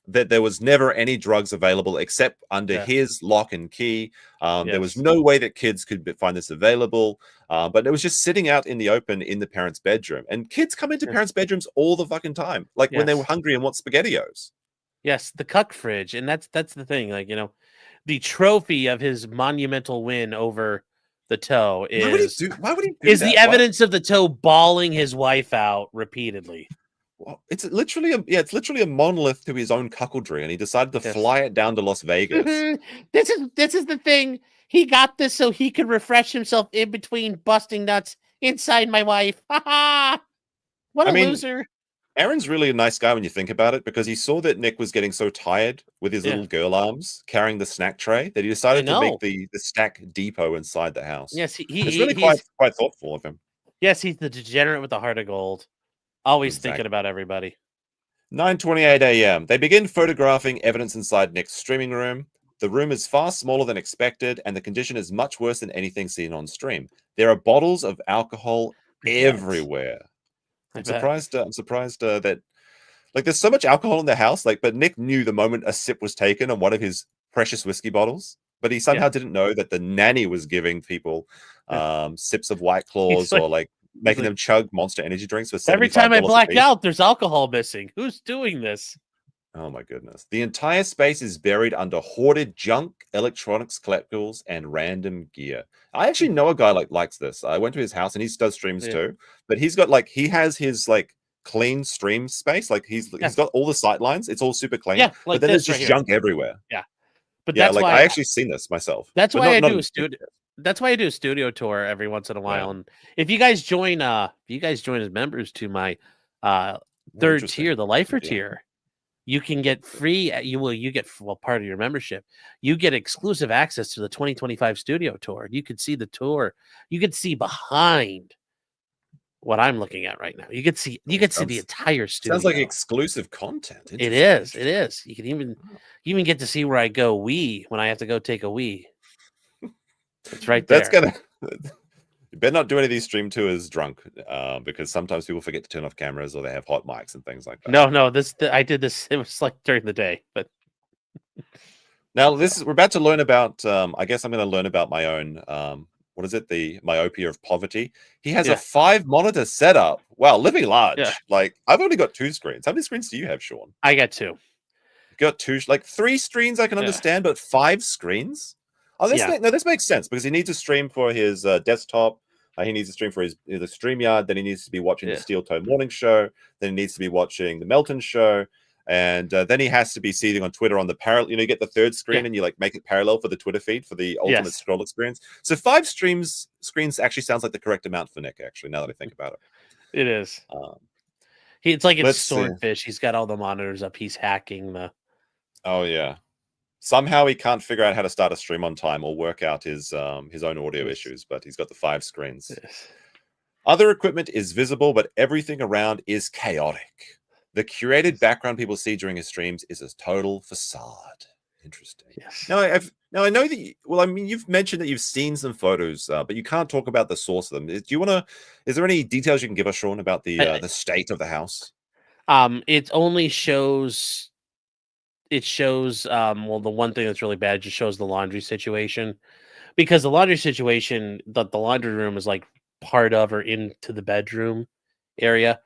that there was never any drugs available except under his lock and key. There was no way that kids could find this available, but it was just sitting out in the open in the parents' bedroom. And kids come into parents' bedrooms all the fucking time, like when they were hungry and want SpaghettiOs. Yes, the cuck fridge, and that's the thing. Like, the trophy of his monumental win over the toe why would he do is that? the evidence of the toe bawling his wife out repeatedly. Well, it's literally a monolith to his own cuckoldry, and he decided to fly it down to Las Vegas. This is the thing. He got this so he could refresh himself in between busting nuts inside my wife. What a loser. Aaron's really a nice guy when you think about it, because he saw that Nick was getting so tired with his little girl arms carrying the snack tray that he decided to make the snack depot inside the house. Yes, it's really quite thoughtful of him. Yes, he's the degenerate with the heart of gold. Always thinking about everybody. 9:28 a.m. They begin photographing evidence inside Nick's streaming room. The room is far smaller than expected, and the condition is much worse than anything seen on stream. There are bottles of alcohol everywhere. I'm surprised that there's so much alcohol in the house. But Nick knew the moment a sip was taken on one of his precious whiskey bottles, but he somehow didn't know that the nanny was giving people sips of White Claws or making them chug Monster Energy drinks for $75 every time I black out, there's alcohol missing. Who's doing this? Oh my goodness. The entire space is buried under hoarded junk, electronics, collectibles, and random gear. I actually know a guy likes this. I went to his house and he does streams too, but he's got he has his clean stream space. He's got all the sight lines. It's all super clean. Yeah, but then there's just junk everywhere. Yeah. But that's why I actually seen this myself. That's why I do a studio. That's why I do a studio tour every once in a while. And if you guys join as members to my third tier, the lifer tier, you can get free. You get part of your membership. You get exclusive access to the 2025 studio tour. You can see the tour. You can see behind what I'm looking at right now. You could see the entire studio. Sounds like exclusive content. It is. It is. You can even get to see where I go wee when I have to go take a wee. It's right there. That's gonna. You better not do any of these stream tours drunk, because sometimes people forget to turn off cameras or they have hot mics and things like that. No. I did this. It was during the day, but now we're about to learn about. I guess I'm going to learn about my own. What is it? The myopia of poverty. He has a 5-monitor setup. Wow, living large. Yeah. I've only got 2 screens. How many screens do you have, Sean? I got 2. You got 2, 3 screens. I can understand, but 5 screens. Oh, this makes sense, because he needs to stream for his desktop. He needs to stream for the StreamYard. Then he needs to be watching the Steel Toe Morning Show. Then he needs to be watching the Melton Show. And then he has to be seething on Twitter on the parallel. You get the third screen and you make it parallel for the Twitter feed for the ultimate scroll experience. So 5 screens actually sounds like the correct amount for Nick, actually, now that I think about it. It is. It's like it's Swordfish. He's got all the monitors up. He's hacking the. Oh, yeah. Somehow he can't figure out how to start a stream on time or work out his own audio issues, but he's got the 5 screens. Yes. Other equipment is visible, but everything around is chaotic. The curated background people see during his streams is a total facade. Interesting. Yes. Now I know that. You've mentioned that you've seen some photos, but you can't talk about the source of them. Do you want to? Is there any details you can give us, Sean, about the state of the house? It only shows. It shows. The one thing that's really bad, it just shows the laundry situation, because the laundry situation, the laundry room is part of or into the bedroom area.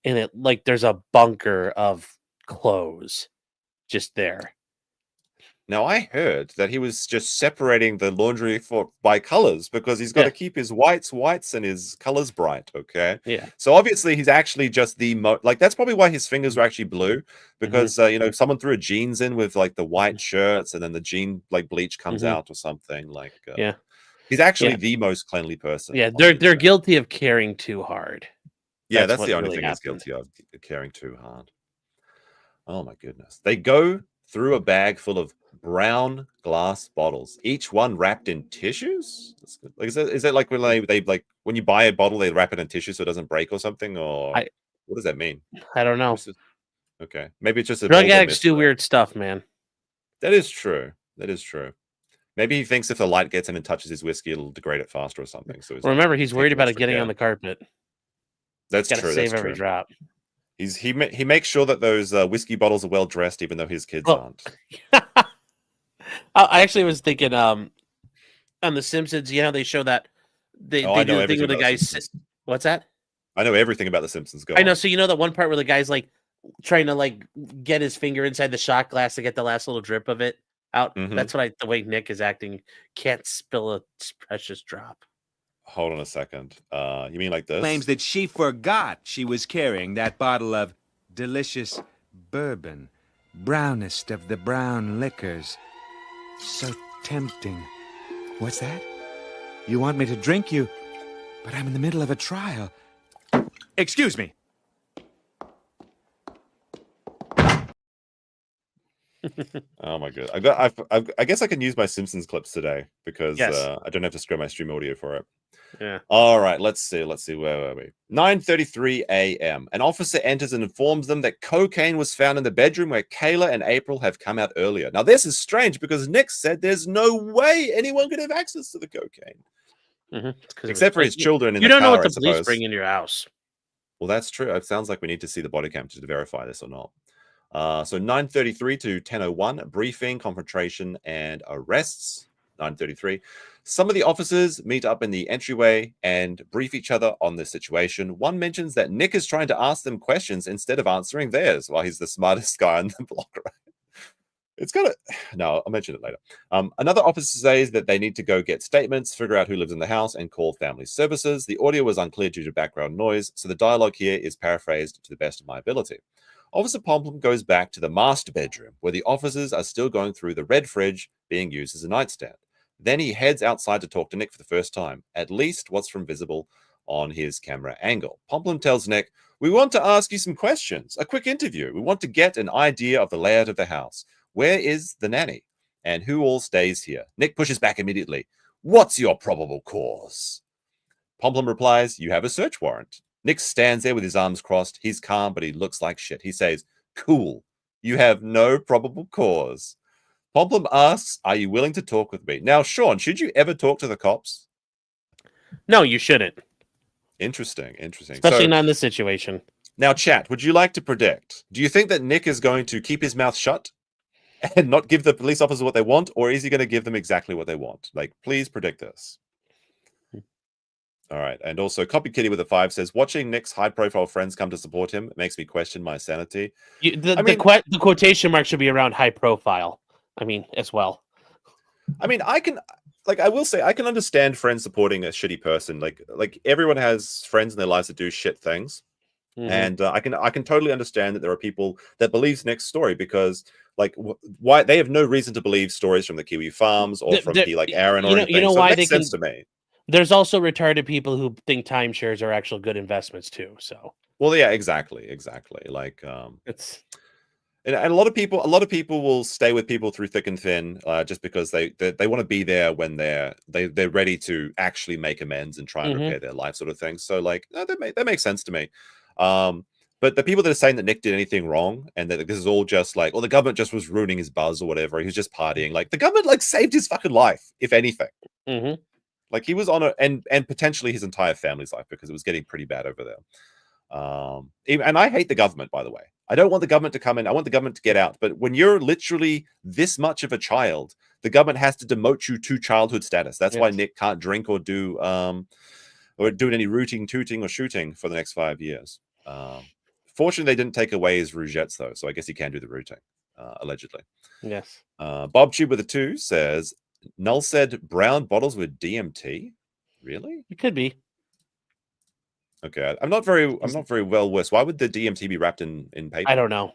And it there's a bunker of clothes just there. Now, I heard that he was just separating the laundry by colors, because he's got to keep his whites and his colors bright. Okay. Yeah. So obviously he's actually just that's probably why his fingers were actually blue, because someone threw a jeans in with the white shirts, and then the jean bleach comes out or something He's actually the most cleanly person. Yeah. They're guilty of caring too hard. Yeah, that's the only thing he's guilty of, caring too hard. Oh my goodness. They go through a bag full of brown glass bottles, each one wrapped in tissues. Is that like when they when you buy a bottle, they wrap it in tissue so it doesn't break or something? Or what does that mean? I don't know. Okay. Maybe it's just a drug addicts do weird stuff, man. That is true. Maybe he thinks if the light gets in and touches his whiskey, it'll degrade it faster or something. So remember, he's worried about it getting on the carpet. That's true. That's save every true. drop. He makes sure that those whiskey bottles are well dressed, even though his kids aren't. I actually was thinking, on The Simpsons, you know, they show that they do the thing where the guys. What's that? I know everything about The Simpsons. I know. So you know that one part where the guy's like trying to like get his finger inside the shot glass to get the last little drip of it out. That's what the way Nick is acting. Can't spill a precious drop. Hold on a second. You mean like this? Claims that she forgot she was carrying that bottle of delicious bourbon, brownest of the brown liquors. So tempting. What's that? You want me to drink you, but I'm in the middle of a trial. Excuse me. Oh my god! I guess I can use my Simpsons clips today because I don't have to scrub my stream audio for it. Yeah. All right. Let's see. Where were we? 9:33 a.m. An officer enters and informs them that cocaine was found in the bedroom where Kayla and April have come out earlier. Now this is strange because Nick said there's no way anyone could have access to the cocaine, except for his children. You don't know what the police bring in your house. Well, that's true. It sounds like we need to see the body cam to verify this or not. So 9:33 to 10:01, briefing, confrontation, and arrests. 9:33. Some of the officers meet up in the entryway and brief each other on the situation. One mentions that Nick is trying to ask them questions instead of answering theirs, while he's the smartest guy on the block, right? It's got to... No, I'll mention it later. Another officer says that they need to go get statements, figure out who lives in the house, and call family services. The audio was unclear due to background noise, so the dialogue here is paraphrased to the best of my ability. Officer Pomplum goes back to the master bedroom, where the officers are still going through the red fridge being used as a nightstand. Then he heads outside to talk to Nick for the first time, at least what's from visible on his camera angle. Pomplum tells Nick, "We want to ask you some questions, a quick interview. We want to get an idea of the layout of the house. Where is the nanny? And who all stays here?" Nick pushes back immediately. "What's your probable cause?" Pomplum replies, "You have a search warrant." Nick stands there with his arms crossed. He's calm, but he looks like shit. He says, "Cool. You have no probable cause." Pomplum asks, "Are you willing to talk with me?" Now, Sean, should you ever talk to the cops? No, you shouldn't. Interesting. Especially not in this situation. Now, chat, would you like to predict? Do you think that Nick is going to keep his mouth shut and not give the police officer what they want, or is he going to give them exactly what they want? Like, please predict this. All right. And also, Copy Kitty with a 5 says, "Watching Nick's high-profile friends come to support him makes me question my sanity." The quotation mark should be around high profile. I mean, as well. I mean, I will say, I can understand friends supporting a shitty person. Like everyone has friends in their lives that do shit things. And I can totally understand that there are people that believes Nick's story because, like, why they have no reason to believe stories from the Kiwi Farms or from Aaron or anything. You know why they sense to me. There's also retarded people who think timeshares are actual good investments too. So, well, yeah, exactly. Like, it's. And a lot of people will stay with people through thick and thin, just because they want to be there when they're ready to actually make amends and try and repair their life, sort of thing. So, like, no, that makes sense to me. But the people that are saying that Nick did anything wrong and that this is all just like, the government just was ruining his buzz or whatever, he was just partying. Like, the government like saved his fucking life, if anything. Like, he was on and potentially his entire family's life, because it was getting pretty bad over there. And I hate the government, by the way. I don't want the government to come in. I want the government to get out. But when you're literally this much of a child, the government has to demote you to childhood status. That's why Nick can't drink or do any rooting, tooting, or shooting for the next 5 years. Fortunately, they didn't take away his rougettes, though, so I guess he can do the rooting, allegedly. Yes. Bob Tube with a 2 says, "Null said brown bottles with DMT." Really? It could be. Okay, I'm not very well versed. Why would the DMT be wrapped in paper? I don't know.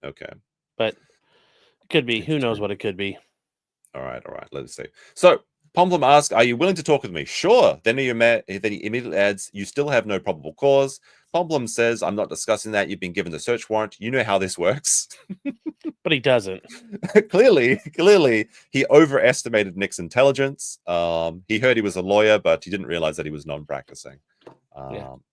Okay, but it could be. Who knows what it could be? All right. Let's see. So Pomplum asks, "Are you willing to talk with me?" Sure. Then he immediately adds, "You still have no probable cause." Pomplum says, "I'm not discussing that. You've been given the search warrant. You know how this works." But he doesn't. Clearly, he overestimated Nick's intelligence. He heard he was a lawyer, but he didn't realize that he was non-practicing.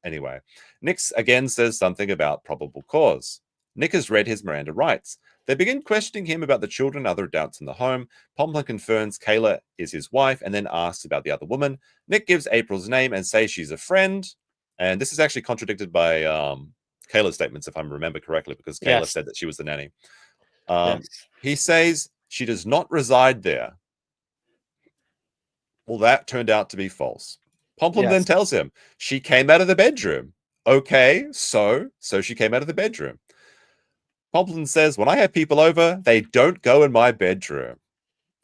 Anyway, Nick again says something about probable cause. Nick has read his Miranda rights. They begin questioning him about the children and other adults in the home. Pomplum confirms Kayla is his wife and then asks about the other woman. Nick gives April's name and says she's a friend. And this is actually contradicted by Kayla's statements, if I remember correctly, because Kayla said that she was the nanny. He says she does not reside there. Well, that turned out to be false. Pomplum then tells him she came out of the bedroom. Okay, so she came out of the bedroom. Pomplum says, when I have people over, they don't go in my bedroom.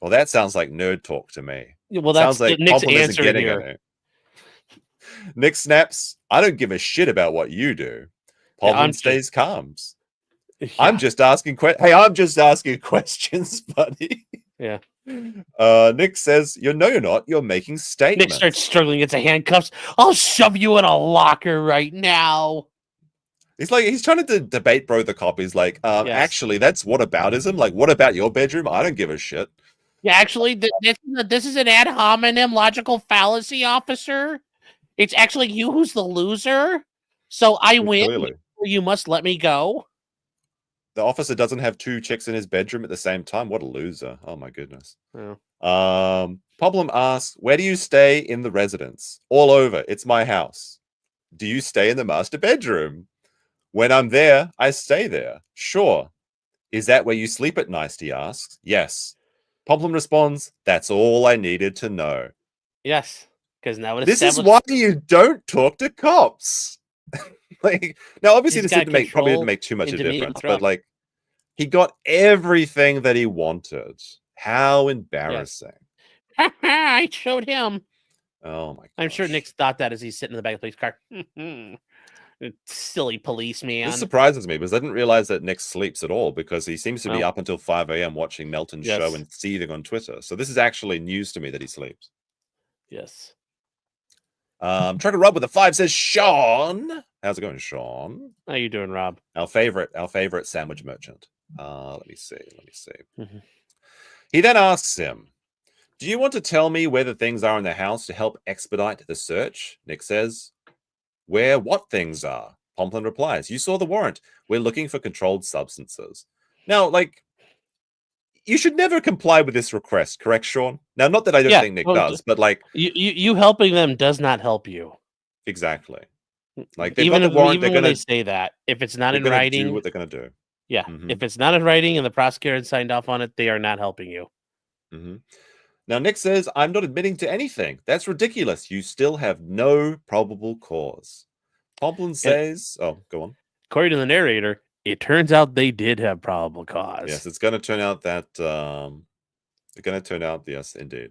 Well, that sounds like nerd talk to me. Well, that's sounds like Nick's Pomplum isn't answer getting here. it. Nick snaps, I don't give a shit about what you do. Pomplum stays calm. Yeah. I'm just asking I'm just asking questions, buddy. Yeah. Nick says, you're not. You're making statements. Nick starts struggling into handcuffs. I'll shove you in a locker right now. He's trying to debate bro the cop. He's like, actually, that's whataboutism. Like, what about your bedroom? I don't give a shit. Yeah, actually, this is an ad hominem logical fallacy, officer. It's actually you who's the loser. So I win. Clearly. You must let me go. The officer doesn't have two chicks in his bedroom at the same time. What a loser. Oh, my goodness. Yeah. Pomplum asks, where do you stay in the residence? All over. It's my house. Do you stay in the master bedroom? When I'm there, I stay there. Sure. Is that where you sleep at night? He asks. Yes. Pomplum responds, that's all I needed to know. Yes. Because now this is why you don't talk to cops. Like, now obviously this probably didn't make too much of a difference, but like he got everything that he wanted. How embarrassing. Yes. I showed him. Oh my god. I'm sure Nick thought that as he's sitting in the back of the police car. Silly policeman. This surprises me because I didn't realize that Nick sleeps at all, because he seems to be up until 5 a.m. watching Melton's show and seething on Twitter. So this is actually news to me that he sleeps. Yes. Trucker Rob with a 5 says, Sean. How's it going, Sean? How you doing, Rob? Our favorite sandwich merchant. Let me see. Mm-hmm. He then asks him, do you want to tell me where the things are in the house to help expedite the search? Nick says, where what things are? Pomplum replies, you saw the warrant. We're looking for controlled substances. Now, like, you should never comply with this request, correct, Sean? Now, not that I don't think Nick does, but like... You helping them does not help you. Exactly. Like, they've even got the warrant, even when they say that, if it's not in writing... do what they're going to do. Yeah, if it's not in writing and the prosecutor had signed off on it, they are not helping you. Now, Nick says, I'm not admitting to anything. That's ridiculous. You still have no probable cause. Pomplum says... Oh, go on. According to the narrator, it turns out they did have probable cause. Yes, it's going to turn out that... yes, indeed.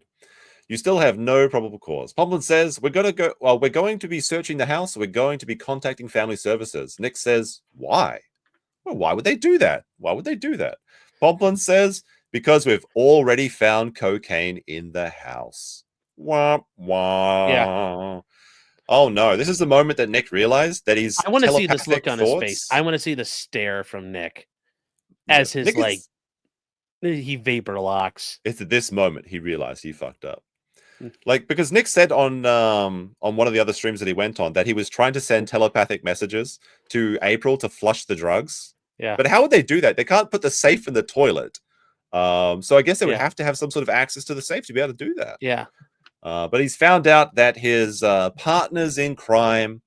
You still have no probable cause. Pomplum says, we're going to be searching the house. We're going to be contacting family services. Nick says, why? Well, why would they do that? Pomplum says, because we've already found cocaine in the house. Wah, wah. Yeah. Oh, no. This is the moment that Nick realized that he's I want to see this look on his face. I want to see the stare from Nick as his, Nick he vapor locks. It's at this moment he realized he fucked up. Like, because Nick said on one of the other streams that he went on that he was trying to send telepathic messages to April to flush the drugs. Yeah. But how would they do that? They can't put the safe in the toilet. So I guess they would have to have some sort of access to the safe to be able to do that. Yeah. But he's found out that his partners in crime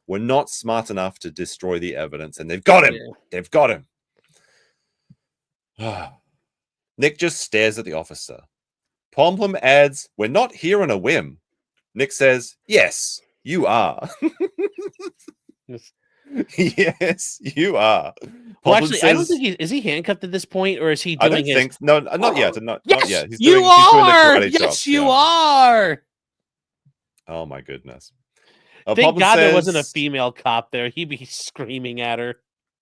were not smart enough to destroy the evidence, and they've got him. Yeah. They've got him. Nick just stares at the officer. Pomplum adds, we're not here on a whim. Nick says, yes, you are. Yes, you are. Well, actually, says, I don't think is he handcuffed at this point, or is he doing I don't think, not yet. Not yet. He's you are. Yes, you are. Oh my goodness. Thank God there wasn't a female cop there. He'd be screaming at her.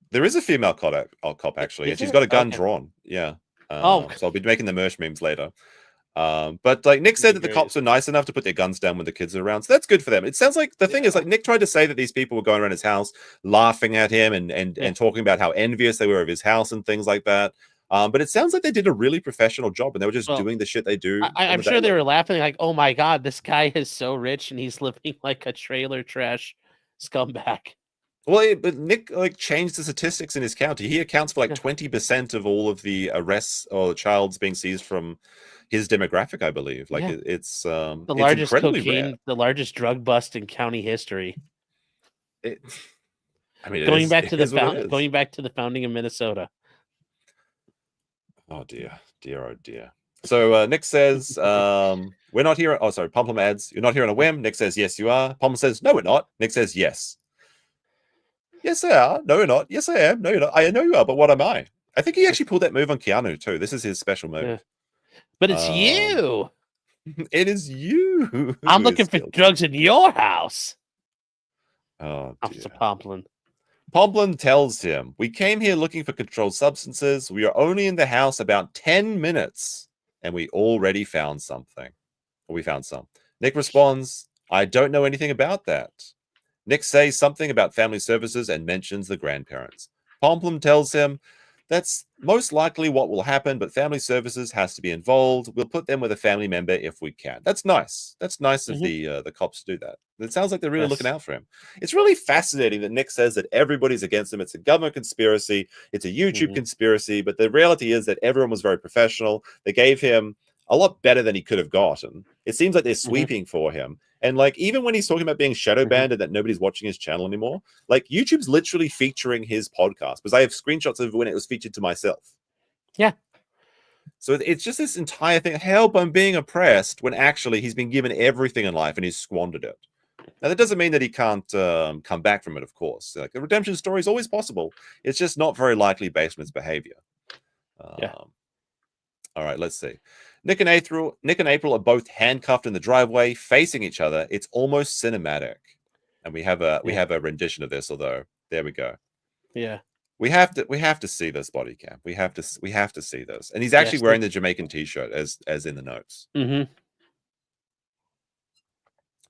There is a female cop actually, and she's got a gun drawn. Yeah. So I'll be making the merch memes later. But like Nick said that the cops were nice enough to put their guns down when the kids are around, so that's good for them. It sounds like the thing is like Nick tried to say that these people were going around his house laughing at him and talking about how envious they were of his house and things like that. But it sounds like they did a really professional job and they were just doing the shit they do. I'm sure they were laughing like, oh my God, this guy is so rich and he's living like a trailer trash scumbag. Well, but Nick like changed the statistics in his county. He accounts for like 20% of all of the arrests or the childs being seized from his demographic, I believe. Like it's the largest cocaine, the largest drug bust in county history. I mean, going back to the found going back to the founding of Minnesota. Oh dear, oh dear. So Nick says, "We're not here." Oh, sorry. Pomplum adds, "You're not here on a whim." Nick says, "Yes, you are." Pomplum says, "No, we're not." Nick says, "Yes." Yes, I are. No, you're not. Yes, I am. No, you're not. I know you are, but what am I? I think he actually pulled that move on Keanu too. This is his special move. Yeah. But it's you. It is you. I'm looking for drugs in your house. Oh, Officer Pomplin. Pomplin tells him, "We came here looking for controlled substances. We are only in the house about 10 minutes, and we already found something. Or we found some." Nick responds, "I don't know anything about that." Nick says something about family services and mentions the grandparents. Pomplin tells him, "That's most likely what will happen, but family services has to be involved. We'll put them with a family member if we can." That's nice. That's nice of the cops to do that. It sounds like they're really looking out for him. It's really fascinating that Nick says that everybody's against him. It's a government conspiracy. It's a YouTube conspiracy. But the reality is that everyone was very professional. They gave him a lot better than he could have gotten. It seems like they're sweeping for him. And like, even when he's talking about being shadow banned and that nobody's watching his channel anymore, like YouTube's literally featuring his podcast, because I have screenshots of when it was featured to myself. Yeah. So it's just this entire thing. Help, I'm being oppressed, when actually he's been given everything in life and he's squandered it. Now, that doesn't mean that he can't come back from it, of course. Like, a redemption story is always possible. It's just not very likely based on his behavior. All right, let's see. Nick and April are both handcuffed in the driveway, facing each other. It's almost cinematic, and we have a rendition of this. Although, there we go. Yeah, we have to see this body cam. We have to see this. And he's actually wearing the Jamaican T-shirt as in the notes.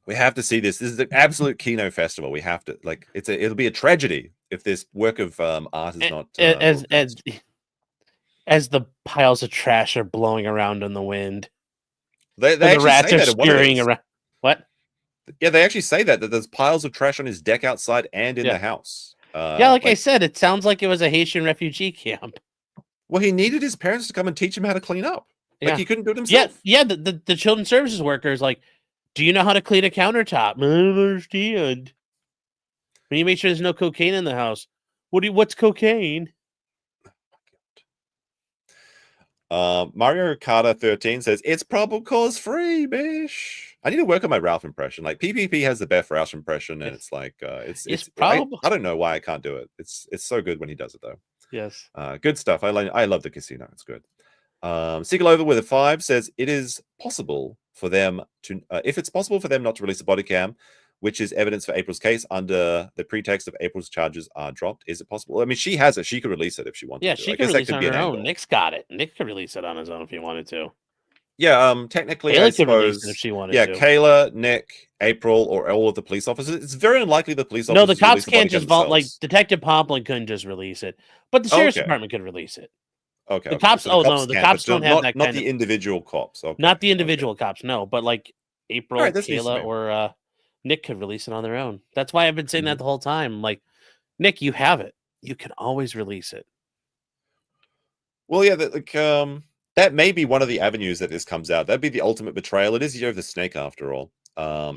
We have to see this. This is an absolute Kino festival. We have to it'll be a tragedy if this work of art is not as the piles of trash are blowing around in the wind. They the rats are scurrying around. What? Yeah, they actually say that there's piles of trash on his deck outside and in the house. Like I said, it sounds like it was a Haitian refugee camp. Well, he needed his parents to come and teach him how to clean up. Like, he couldn't do it himself. Yeah. The children's services worker is like, "Do you know how to clean a countertop?" "I don't understand." "When you make sure there's no cocaine in the house." What's cocaine? Mario Carter 13 says, "It's probable cause free, bish." I need to work on my Ralph impression. Like, PPP has the best Ralph impression, and it's like it's probable. I don't know why I can't do it. It's so good when he does it though. Yes. Good stuff. I love the casino. It's good. Seagull with a 5 says, "It is possible for them to if it's possible for them not to release a body cam, which is evidence for April's case, under the pretext of April's charges are dropped. Is it possible?" I mean, she has it. She could release it if she wanted to. Yeah, she could release it on her own. Nick's got it. Nick could release it on his own if he wanted to. Yeah, technically, Kayla I could release suppose. it if she wanted Yeah, to. Kayla, Nick, April, or all of the police officers. It's very unlikely the police officers. No, the cops release can't body just cam vault. Like, themselves. Detective Pomplin couldn't just release it, but the sheriff's department could release it. Okay. The cops. So the cops don't have that. Not the individual cops. Okay. Not the individual cops. No, but like April, All right, that's news to Kayla, me. or Nick could release it on their own. That's why I've been saying that the whole time. Like, Nick, you have it. You can always release it. Well, yeah, that may be one of the avenues that this comes out. That'd be the ultimate betrayal. It is Year of the Snake, after all.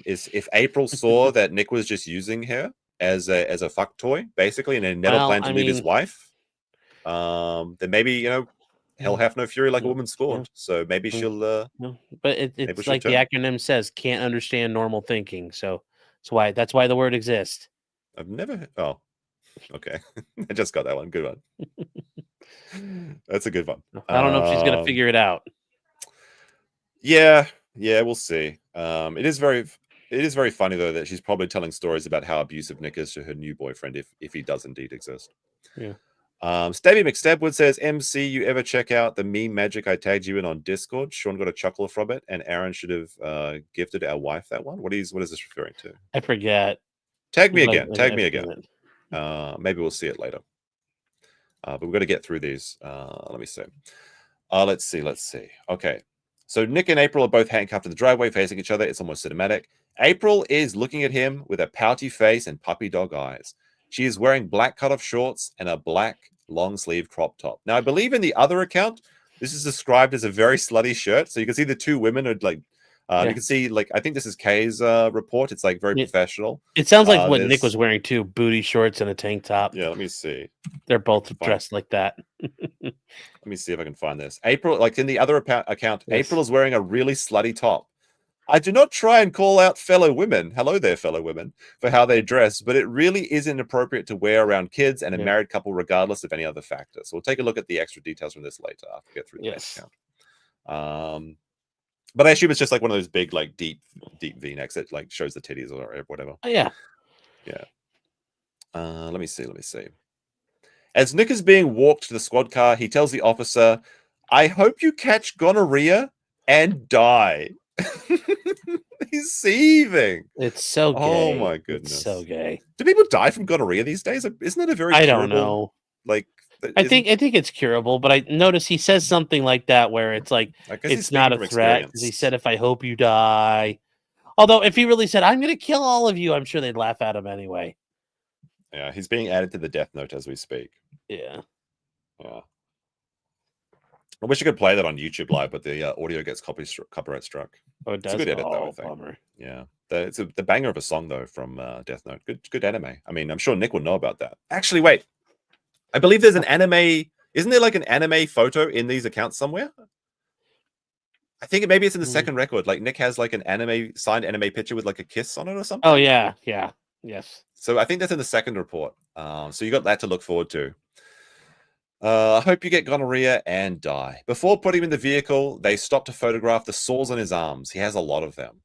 Is if April saw that Nick was just using her as a fuck toy, basically, and then never planned to leave his wife, then maybe, hell hath no fury like a woman scorned. So maybe she'll. But it's like the acronym says, can't understand normal thinking. So that's why the word exists. I've never. Oh, okay. I just got that one. Good one. That's a good one. I don't know if she's gonna figure it out. Yeah, we'll see. It is very funny though that she's probably telling stories about how abusive Nick is to her new boyfriend if he does indeed exist. Yeah. Stabby McStabwood says, "MC, you ever check out the meme magic I tagged you in on Discord? Sean got a chuckle from it, and Aaron should have gifted our wife that one. What is this referring to? I forget. Tag me again. Maybe we'll see it later. But we've got to get through these. Let me see. Let's see. Okay. So Nick and April are both handcuffed in the driveway, facing each other. It's almost cinematic. April is looking at him with a pouty face and puppy dog eyes. She is wearing black cutoff shorts and a black long sleeve crop top. Now, I believe in the other account, this is described as a very slutty shirt. So you can see the two women are like You can see, like, I think this is Kay's report. It's like very professional. It sounds like what Nick was wearing too: booty shorts and a tank top. Yeah, let me see. They're both dressed like that. Let me see if I can find this. April, like in the other account, Yes. April is wearing a really slutty top. I do not try and call out fellow women, hello there, fellow women, for how they dress, but it really is inappropriate to wear around kids and a married couple, regardless of any other factor. So we'll take a look at the extra details from this later after we get through the next account. But I assume it's just like one of those big, like deep V-necks that like shows the titties or whatever. Oh, yeah. Yeah. Let me see. As Nick is being walked to the squad car, he tells the officer, "I hope you catch gonorrhea and die." He's seething. It's so gay. Oh my goodness. It's so gay. Do people die from gonorrhea these days? Isn't it a very I curable, don't know. Like I think it's curable, but I notice he says something like that where it's like it's not a threat because he said, "If I hope you die." Although if he really said, "I'm going to kill all of you," I'm sure they'd laugh at him anyway. Yeah, he's being added to the death note as we speak. Yeah. I wish I could play that on YouTube Live, but the audio gets copyright struck. Oh, it does. It's a good edit, though, I think. Bummer. Yeah, it's the banger of a song though from Death Note. Good anime. I mean, I'm sure Nick will know about that. Actually, wait. I believe there's an anime. Isn't there like an anime photo in these accounts somewhere? I think maybe it's in the second record. Like Nick has like an signed anime picture with like a kiss on it or something. Oh yeah, yes. So I think that's in the second report. So you got that to look forward to. I hope you get gonorrhea and die. Before putting him in the vehicle, they stop to photograph the sores on his arms. He has a lot of them.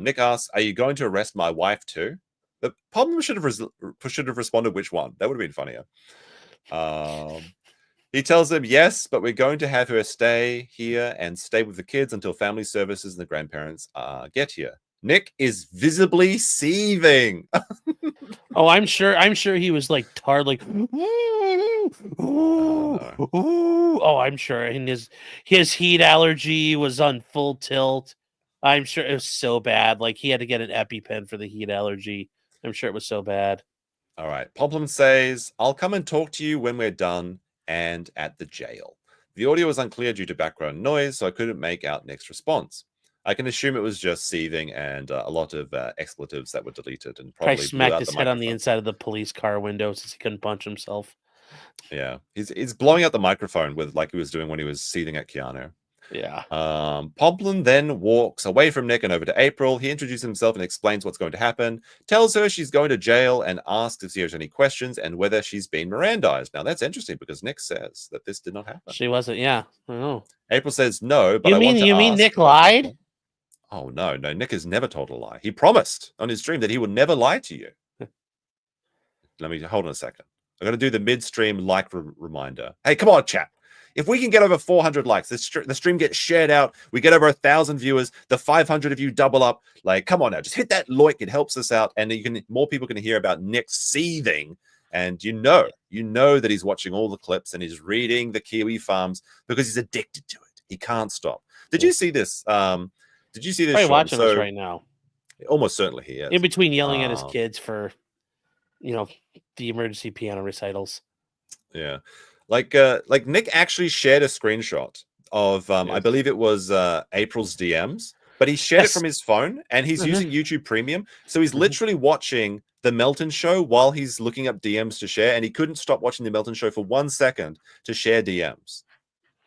Nick asks, "Are you going to arrest my wife too?" The problem should have responded, "Which one?" That would have been funnier. He tells them, "Yes, but we're going to have her stay here and stay with the kids until family services and the grandparents get here." Nick is visibly seething. Oh, I'm sure he was like tarred, like, oh, I'm sure. And his heat allergy was on full tilt. I'm sure it was so bad. Like he had to get an EpiPen for the heat allergy. I'm sure it was so bad. All right. Pomplum says, "I'll come and talk to you when we're done and at the jail." The audio was unclear due to background noise, so I couldn't make out Nick's response. I can assume it was just seething and a lot of expletives that were deleted and probably smacked his head on the inside of the police car window since he couldn't punch himself. Yeah, he's blowing out the microphone with like he was doing when he was seething at Keanu. Yeah. Pomplin then walks away from Nick and over to April. He introduces himself and explains what's going to happen, tells her she's going to jail, and asks if she has any questions and whether she's been Mirandized. Now that's interesting because Nick says that this did not happen. She wasn't. Yeah. I know. April says no, but you mean Nick lied? Oh no, Nick has never told a lie. He promised on his stream that he would never lie to you. Let me hold on a second. I'm going to do the midstream like reminder. Hey, come on, chat. If we can get over 400 likes, the stream gets shared out. We get over 1,000 viewers. The 500 of you double up. Like, come on now, just hit that like. It helps us out, and more people can hear about Nick seething. And you know that he's watching all the clips and he's reading the Kiwi Farms because he's addicted to it. He can't stop. Did you see this? Did you see this? I'm watching this right now. Almost certainly he is. In between yelling at his kids for, the emergency piano recitals. Yeah. Like Nick actually shared a screenshot of, I believe it was April's DMs, but he shared it from his phone and he's using YouTube Premium. So he's literally watching the Melton Show while he's looking up DMs to share, and he couldn't stop watching the Melton Show for 1 second to share DMs.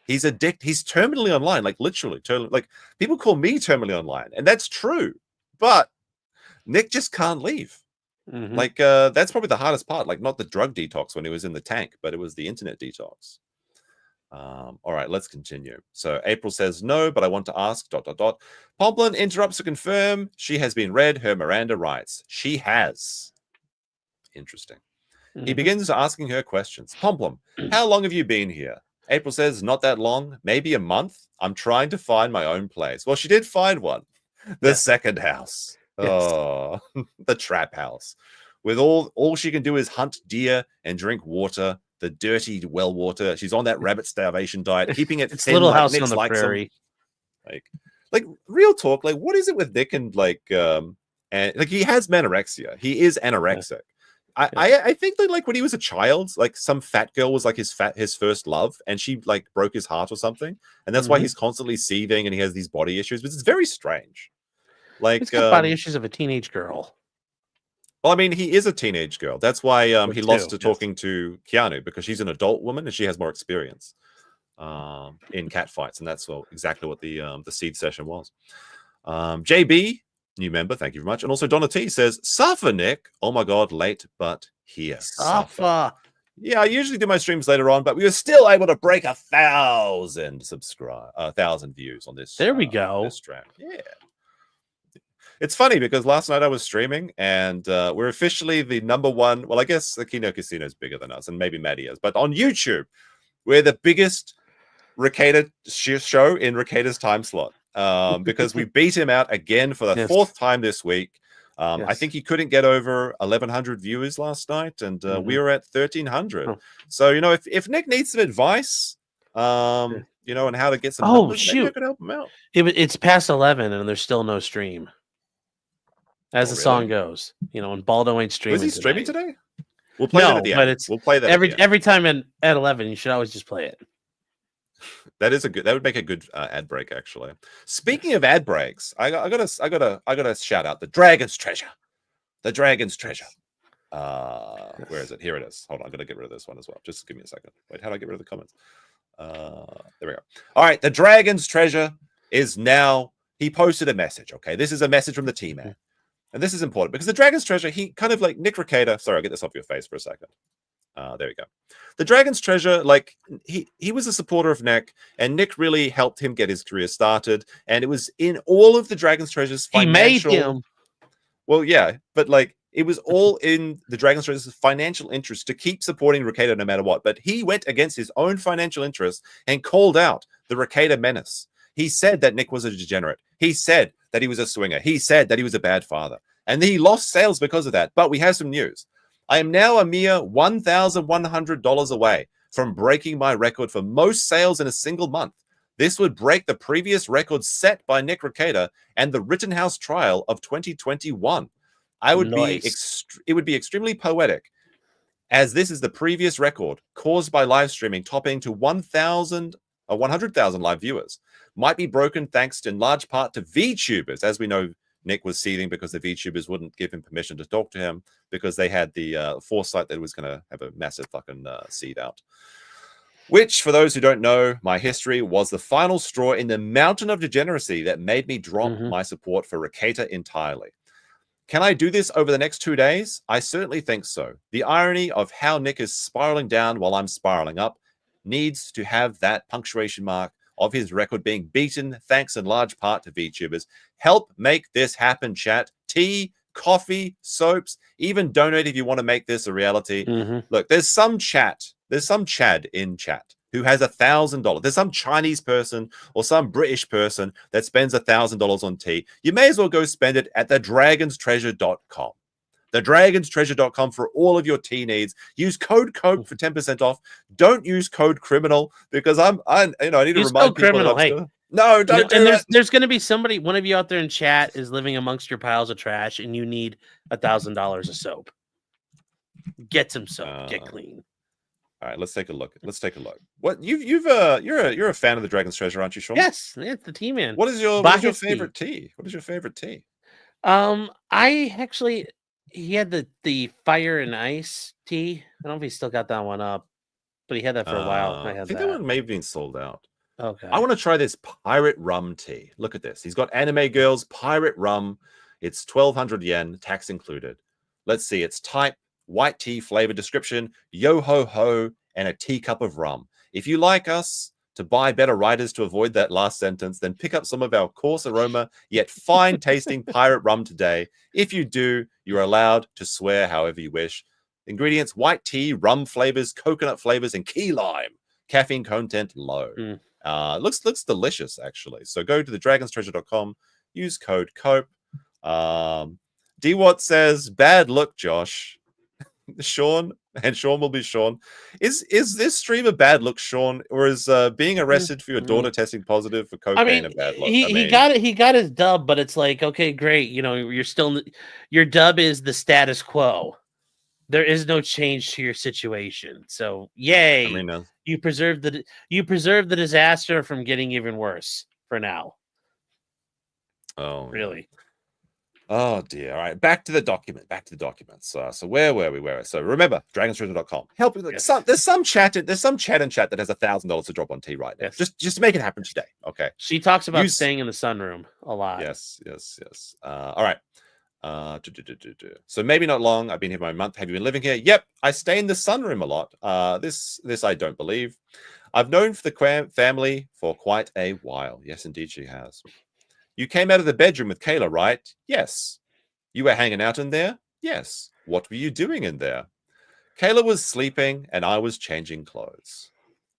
He's addicted. He's terminally online, like literally. Like people call me terminally online, and that's true. But Nick just can't leave. Like that's probably the hardest part. Like not the drug detox when he was in the tank, but it was the internet detox. All right, let's continue. So April says no, but I want to ask. ... Pomplin interrupts to confirm she has been read her Miranda rights. She has. Interesting. He begins asking her questions. Pomplin, how long have you been here? April says, not that long, maybe a month. I'm trying to find my own place. Well, she did find one. The second house. Yes. Oh, the trap house. With all she can do is hunt deer and drink water, the dirty well water. She's on that rabbit starvation diet, keeping it it's thin, Little like House Nick's on the Prairie. Like real talk, like what is it with Nick and and like he has manorexia. He is anorexic. I think that like when he was a child, like some fat girl was like his first love, and she like broke his heart or something, and that's why he's constantly seething and he has these body issues. But it's very strange. Like He's got body issues of a teenage girl. Well, I mean, he is a teenage girl. That's why he lost to talking to Keanu, because she's an adult woman and she has more experience in cat fights, and that's exactly what the Seethe session was. JB, new member, thank you very much, and also Donna T says, "Suffer, Nick. Oh my God, late but here. Suffer." Yeah, I usually do my streams later on, but we were still able to break 1,000 views on this. There we go. This stream. Yeah. It's funny because last night I was streaming and we're officially the #1. Well, I guess the Kino Casino is bigger than us and maybe Maddie is, but on YouTube, we're the biggest Rekieta show in Rekieta's time slot because we beat him out again for the 4th time this week. I think he couldn't get over 1,100 viewers last night, and we were at 1,300. So, you know, if Nick needs some advice, you know, on how to get some numbers, maybe I could help him out. It's past 11 and there's still no stream. As the song goes, you know, and Balldo ain't streaming. Was he streaming today? We'll play that at the end. We'll play that every time at 11. You should always just play it. That would make a good ad break, actually. Speaking of ad breaks, I gotta shout out the Dragon's Treasure. The Dragon's Treasure. Where is it? Here it is. Hold on, I'm gonna get rid of this one as well. Just give me a second. Wait, how do I get rid of the comments? There we go. All right, the Dragon's Treasure is now. He posted a message. Okay, this is a message from the T-Man. And this is important because the Dragon's Treasure, he kind of like Nick Rekieta. Sorry, I'll get this off your face for a second. There we go. The Dragon's Treasure, like he was a supporter of Nick, and Nick really helped him get his career started. And it was in all of the Dragon's Treasure's financial. He made him. Well, yeah, but like it was all in the Dragon's Treasure's financial interest to keep supporting Rekieta no matter what. But he went against his own financial interests and called out the Rekieta menace. He said that Nick was a degenerate. He said that he was a swinger. He said that he was a bad father. And he lost sales because of that. But we have some news. I am now a mere $1,100 away from breaking my record for most sales in a single month. This would break the previous record set by Nick Rekieta and the Rittenhouse trial of 2021. It would be extremely poetic, as this is the previous record caused by live streaming, topping to 100,000 live viewers. Might be broken thanks in large part to VTubers. As we know, Nick was seething because the VTubers wouldn't give him permission to talk to him because they had the foresight that it was going to have a massive fucking seed out. Which, for those who don't know my history, was the final straw in the mountain of degeneracy that made me drop my support for Rekieta entirely. Can I do this over the next 2 days? I certainly think so. The irony of how Nick is spiraling down while I'm spiraling up needs to have that punctuation mark of his record being beaten, thanks in large part to VTubers. Help make this happen, chat. Tea, coffee, soaps, even donate if you want to make this a reality. Look, there's some Chad in chat who has $1,000. There's some Chinese person or some British person that spends $1,000 on tea. You may as well go spend it at thedragonstreasure.com. thedragonstreasure.com for all of your tea needs. Use code COPE for 10% off. Don't use code criminal because I need to remind people that hey. No, don't do that. There's going to be somebody, one of you out there in chat is living amongst your piles of trash and you need $1,000 of soap. Get some soap. Get clean. All right, let's take a look. What you're a fan of the Dragon's Treasure, aren't you, Sean? Yes, it's the tea, man. What is your favorite tea? What is your favorite tea? He had the fire and ice tea. I don't know if he still got that one up, but he had that for a while. I think that one may have been sold out. Okay. I want to try this pirate rum tea. Look at this. He's got Anime Girls pirate rum. It's 1,200 yen, tax included. Let's see. It's type, white tea flavor, description, yo ho ho, and a teacup of rum. If you like us to buy better writers to avoid that last sentence, then pick up some of our coarse aroma yet fine tasting pirate rum today. If you do, you're allowed to swear however you wish. Ingredients: white tea, rum flavors, coconut flavors, and key lime. Caffeine content low. Looks delicious, actually. So go to thedragonstreasure.com, use code COPE. DWatt says, bad look, Josh. Sean will be Sean. Is this stream a bad look, Sean, or is being arrested for your daughter testing positive for cocaine a bad look? He got his dub, but it's like, okay, great. You know, your dub is the status quo. there is no change to your situation. So yay, I mean, you preserved the disaster from getting even worse for now. oh, Really? Oh dear. All right, back to the document. Back to the documents. So where were we? So remember, dragonsritual.com. Help. Like, Yes. there's some chat in chat that has $1,000 to drop on T right now. Yes. Just make it happen today. Okay. She talks about staying in the sunroom a lot. Yes. All right. So maybe not long. I've been here for a month. Have you been living here? Yep. I stay in the sunroom a lot. This I don't believe. I've known for the family for quite a while. Yes, indeed, she has. You came out of the bedroom with Kayla, right? Yes. You were hanging out in there? Yes. What were you doing in there? Kayla was sleeping and I was changing clothes.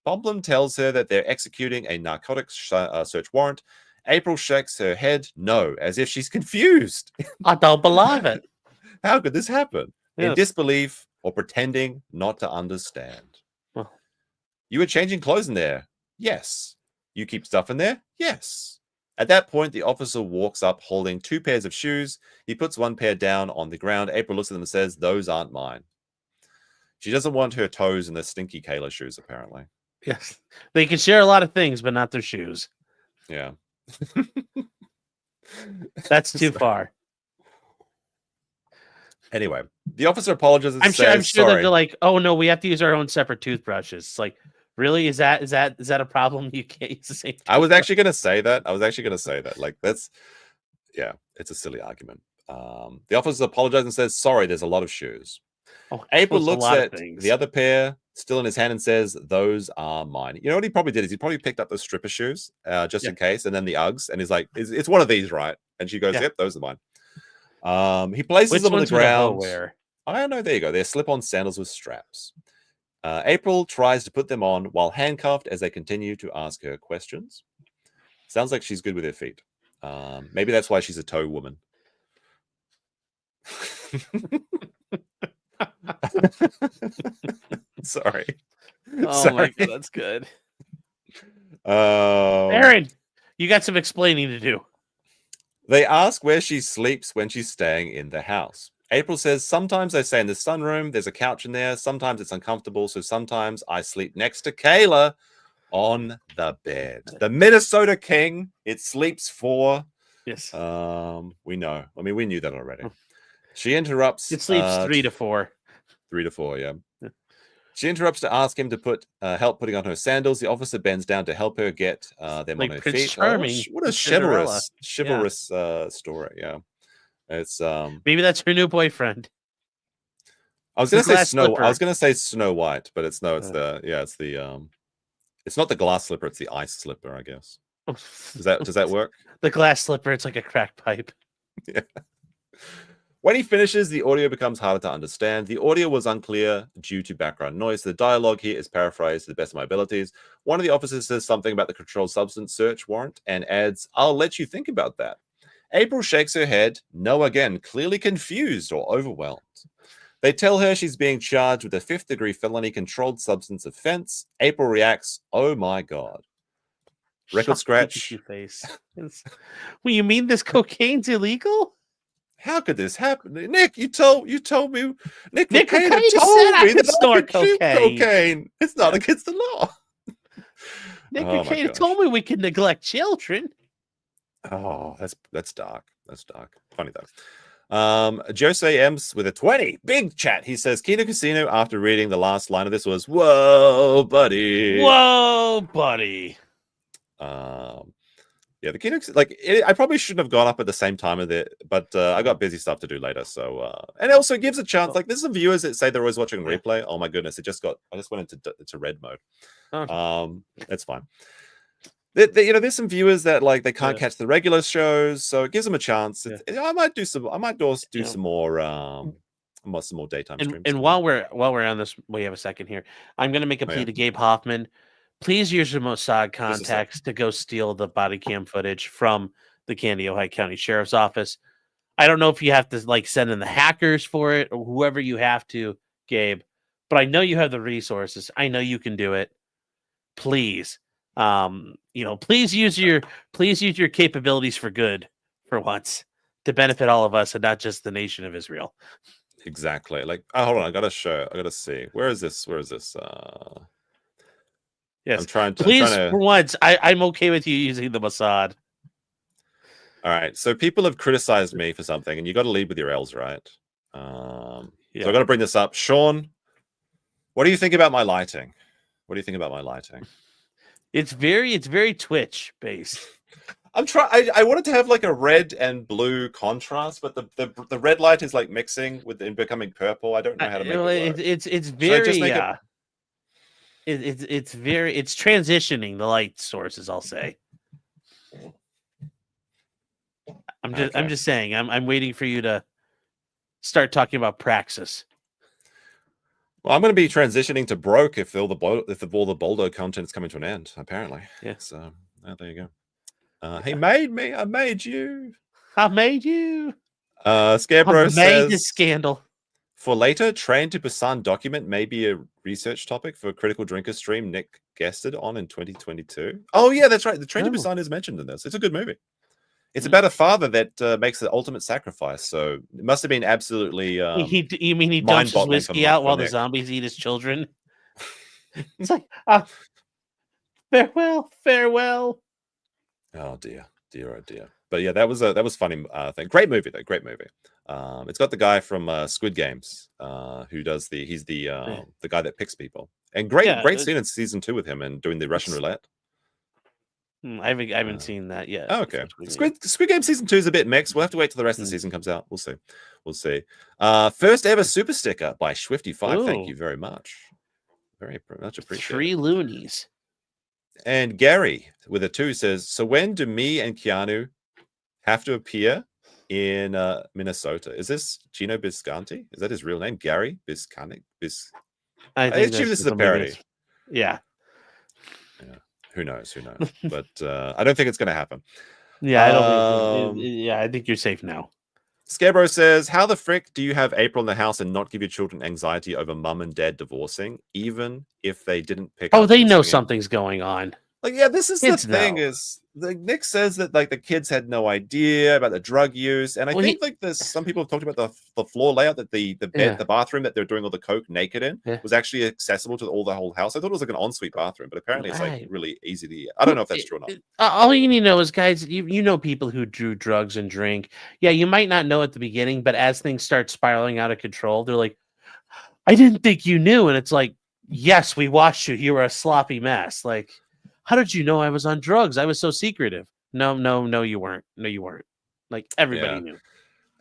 Bomblin tells her that they're executing a narcotics search warrant. April shakes her head no, as if she's confused. I don't believe it. How could this happen? Yes. In disbelief or pretending not to understand. Well. You were changing clothes in there? Yes. You keep stuff in there? Yes. At that point, the officer walks up holding 2 pairs of shoes. He puts one pair down on the ground. April looks at them and says, those aren't mine. She doesn't want her toes in the stinky Kayla shoes, apparently. Yes. They can share a lot of things, but not their shoes. Yeah. That's too far. Anyway, the officer apologizes. I'm sure that sorry. they're like, oh no, we have to use our own separate toothbrushes. It's like, really? Is that a problem? You can't use the same toothbrush? I was actually going to say that. Like, that's, yeah, it's a silly argument. The officer apologizes and says, sorry, there's a lot of shoes. Oh, April looks at the other pair still in his hand and says, those are mine. You know what he probably did is he probably picked up those stripper shoes just in case, and then the Uggs, and he's like, it's one of these, right? And she goes, yep, those are mine. He places them on the ground. I don't know. There you go. They're slip-on sandals with straps. April tries to put them on while handcuffed as they continue to ask her questions. Sounds like she's good with her feet. Maybe that's why she's a toe woman. Sorry. Oh my god, that's good. Aaron, you got some explaining to do. They ask where she sleeps when she's staying in the house. April says, sometimes I stay in the sunroom. There's a couch in there. Sometimes it's uncomfortable. So sometimes I sleep next to Kayla on the bed. The Minnesota King, it sleeps 4. Yes. We know. I mean, we knew that already. She interrupts. It sleeps 3 to 4. 3 to 4, yeah. She interrupts to ask him to put help putting on her sandals. The officer bends down to help her get them on her Prince feet. Charming, what a chivalrous story. Yeah, it's maybe that's her new boyfriend. I was gonna say Snow White, but it's no. It's it's not the glass slipper. It's the ice slipper, I guess. Does that work? The glass slipper. It's like a crack pipe. Yeah. When he finishes, the audio becomes harder to understand. The audio was unclear due to background noise. The dialogue here is paraphrased to the best of my abilities. One of the officers says something about the controlled substance search warrant and adds, I'll let you think about that. April shakes her head, no again, clearly confused or overwhelmed. They tell her she's being charged with a 5th-degree felony controlled substance offense. April reacts, oh my God. Record scratch. Face. Well, you mean this cocaine's illegal? How could this happen? Nick, you told me. Nick Rekieta told me that I could shoot cocaine. It's not against the law. Nick Rekieta told me we could neglect children. Oh, that's dark. That's dark. Funny though. Jose M's with a 20. Big chat. He says, Kino Casino, after reading the last line of this, was, whoa, buddy. Whoa, buddy. Yeah, the Kino, I probably shouldn't have gone up at the same time of it, but I got busy stuff to do later. So, and also it gives a chance. Like, there's some viewers that say they're always watching replay. Oh my goodness, I just went into red mode. That's fine. There's some viewers that they can't catch the regular shows, so it gives them a chance. I might do some more daytime streams. And while we're on this, we have a second here. I'm going to make a plea to Gabe Hoffman. Please use your Mossad contacts to go steal the body cam footage from the Candy, Ohio County Sheriff's Office. I don't know if you have to send in the hackers for it or whoever you have to, Gabe, but I know you have the resources. I know you can do it. Please, please use your capabilities for good for once to benefit all of us and not just the nation of Israel. Exactly. Like, oh, hold on, I gotta see. Where is this? Yes. I'm trying to. Please, for once, I'm okay with you using the Mossad. All right. So people have criticized me for something, and you got to lead with your L's, right? So I got to bring this up. Sean, what do you think about my lighting? It's very Twitch based. I'm trying. I wanted to have like a red and blue contrast, but the red light is like mixing with and becoming purple. I don't know how to make it work. It's very it's transitioning the light sources, I'll say. I'm just saying I'm waiting for you to start talking about praxis. Well, I'm going to be transitioning to broke if all the Balldo content is coming to an end, apparently. Yeah. So there you go. He made me. I made you. I made you. Scarecrow says, made this scandal. For later, Train to Busan document may be a research topic for a Critical Drinker stream Nick guested on in 2022. Oh, yeah, that's right. The Train to Busan is mentioned in this. It's a good movie. It's about a father that makes the ultimate sacrifice. So it must have been absolutely. You mean he dumps his whiskey out while the zombies eat his children? It's like, farewell. Oh dear. But yeah, that was funny thing. Great movie though. Great movie. It's got the guy from Squid Games who does he's the guy that picks people. And great scene in season 2 with him and doing the Russian roulette. I haven't seen that yet. Oh, okay. Squid Game season 2 is a bit mixed. We'll have to wait till the rest of the season comes out. We'll see. First ever super sticker by Swifty5. Thank you very much. Very much appreciated. 3 loonies. And Gary with a 2 says, so when do me and Keanu have to appear in Minnesota? Is this Gino Bisconti? Is that his real name? Gary Bisconti? I assume this is a parody. Yeah. Who knows? But I don't think it's going to happen. Yeah, I don't think I think you're safe now. Scarecrow says, how the frick do you have April in the house and not give your children anxiety over mum and dad divorcing, even if they didn't pick up? Oh, they know something's going on. Like, yeah, this is the thing is Nick says that like the kids had no idea about the drug use, and I think like there's some people have talked about the floor layout that the bed, the bathroom that they're doing all the coke naked in was actually accessible to the whole house. I thought it was like an ensuite bathroom, but apparently it's like really easy to. I don't know if that's true or not. All you need to know is, guys, you know people who do drugs and drink. Yeah, you might not know at the beginning, but as things start spiraling out of control, they're like, "I didn't think you knew," and it's like, "Yes, we watched you. You were a sloppy mess." Like, how did you know I was on drugs? I was so secretive. No, you weren't. No, you weren't. Like, everybody knew.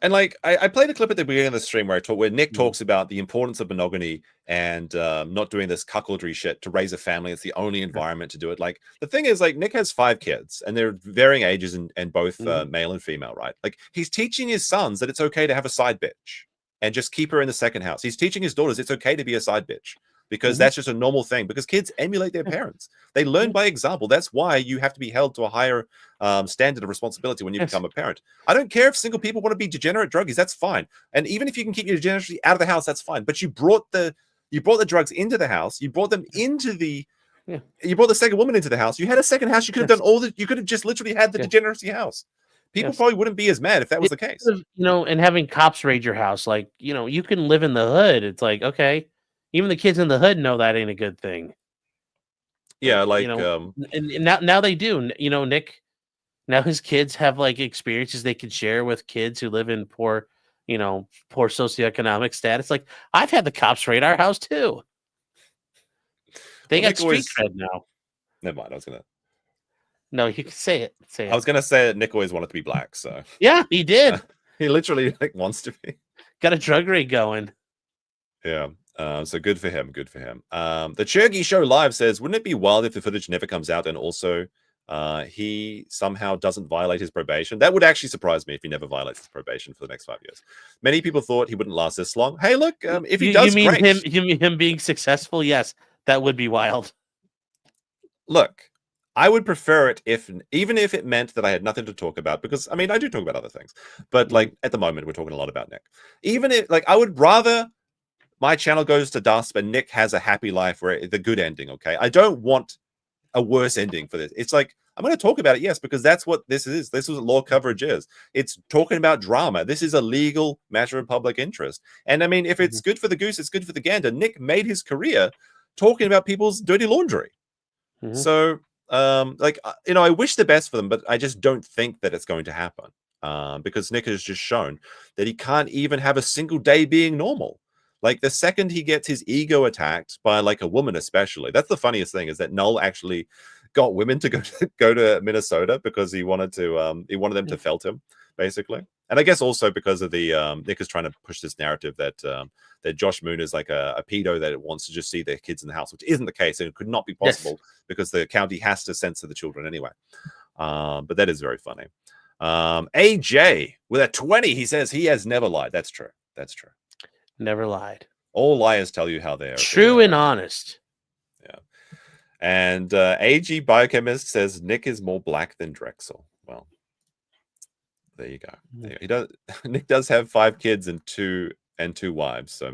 And like I played a clip at the beginning of the stream where Nick talks about the importance of monogamy and not doing this cuckoldry shit to raise a family. It's the only environment to do it. Like, the thing is, like, Nick has 5 kids and they're varying ages and both male and female, right? Like, he's teaching his sons that it's okay to have a side bitch and just keep her in the second house. He's teaching his daughters it's okay to be a side bitch, because that's just a normal thing, because kids emulate their parents. They learn by example. That's why you have to be held to a higher standard of responsibility when you become a parent. I don't care if single people want to be degenerate druggies. That's fine. And even if you can keep your degeneracy out of the house, that's fine. But you brought the drugs into the house. You brought them into the you brought the second woman into the house. You had a second house. You could have done you could have just literally had the degeneracy house. People probably wouldn't be as mad if that was the case. And having cops raid your house, like, you can live in the hood. It's like, okay. Even the kids in the hood know that ain't a good thing. Yeah, like and now they do. Nick, now his kids have like experiences they can share with kids who live in poor socioeconomic status. Like, I've had the cops raid our house too. They got street cred now. Never mind. I was gonna. No, you can say it. I was gonna say that Nick always wanted to be black. So yeah, he did. He literally wants to be. Got a drug raid going. Yeah. So good for him. The Chergy Show Live says, wouldn't it be wild if the footage never comes out and also he somehow doesn't violate his probation? That would actually surprise me if he never violates his probation for the next 5 years. Many people thought he wouldn't last this long. Hey, look, if he does, you great. mean him being successful? Yes, that would be wild. Look, I would prefer it even if it meant that I had nothing to talk about, because I mean, I do talk about other things, but like at the moment we're talking a lot about Nick. Even if I would rather my channel goes to dust, but Nick has a happy life where the good ending. Okay, I don't want a worse ending for this. It's like I'm going to talk about it, yes, because that's what this is. This is what law coverage is. It's talking about drama. This is a legal matter of public interest. And I mean, if it's good for the goose, it's good for the gander. Nick made his career talking about people's dirty laundry. So, like, I wish the best for them, but I just don't think that it's going to happen because Nick has just shown that he can't even have a single day being normal. Like, the second he gets his ego attacked by, like, a woman especially, that's the funniest thing, is that Noel actually got women to go to Minnesota because he wanted them to felt him, basically. And I guess also because of the Nick is trying to push this narrative that that Josh Moon is like a pedo that wants to just see their kids in the house, which isn't the case, and it could not be possible because the county has to censor the children anyway. But that is very funny. AJ with a 20, he says he has never lied. That's true. That's true. Never lied. All liars tell you how they're true and honest. Yeah. And AG Biochemist says Nick is more black than Drexel. Well, there you go. There you go. He does. Nick does have 5 kids and two wives. So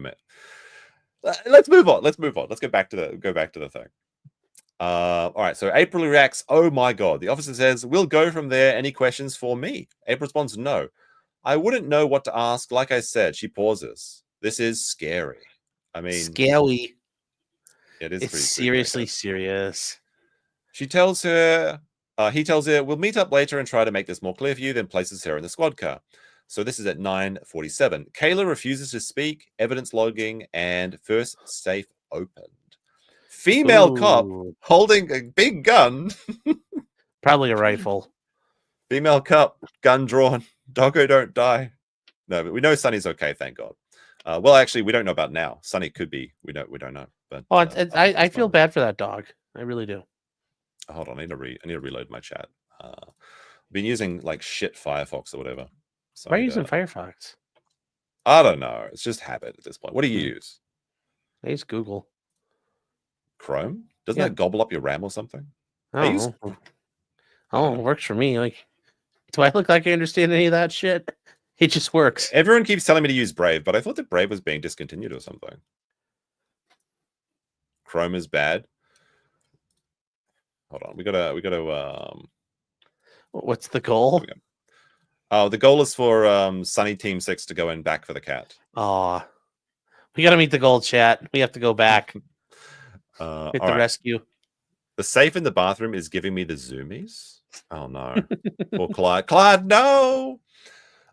let's move on. Let's go back to the thing. All right. So April reacts. Oh my God. The officer says, "We'll go from there. Any questions for me?" April responds, "No. I wouldn't know what to ask. Like I said," she pauses. This is scary. I mean, scary. It is. It's seriously serious. She tells her. He tells her, "We'll meet up later and try to make this more clear for you." Then places her in the squad car. So this is at 9:47. Kayla refuses to speak. Evidence logging and first safe opened. Female cop holding a big gun. Probably a rifle. Female cop, gun drawn. Doggo don't die. No, but we know Sonny's okay, thank God. Well, actually, we don't know about now. Sonny could be. We don't know. But I feel bad for that dog. I really do. Hold on, I need to reload my chat. I've been using like shit Firefox or whatever. So why are you using Firefox? I don't know. It's just habit at this point. What do you use? I use Google. Chrome? Doesn't that gobble up your RAM or something? It works for me. Like, do I look like I understand any of that shit? It just works. Everyone keeps telling me to use Brave, but I thought that Brave was being discontinued or something. Chrome is bad. Hold on, we gotta. What's the goal? Oh, the goal is for Sunny Team 6 to go in back for the cat. Oh, we gotta meet the goal, chat. We have to go back. Hit the rescue. The safe in the bathroom is giving me the zoomies. Oh no. Poor Clyde. Clyde, no.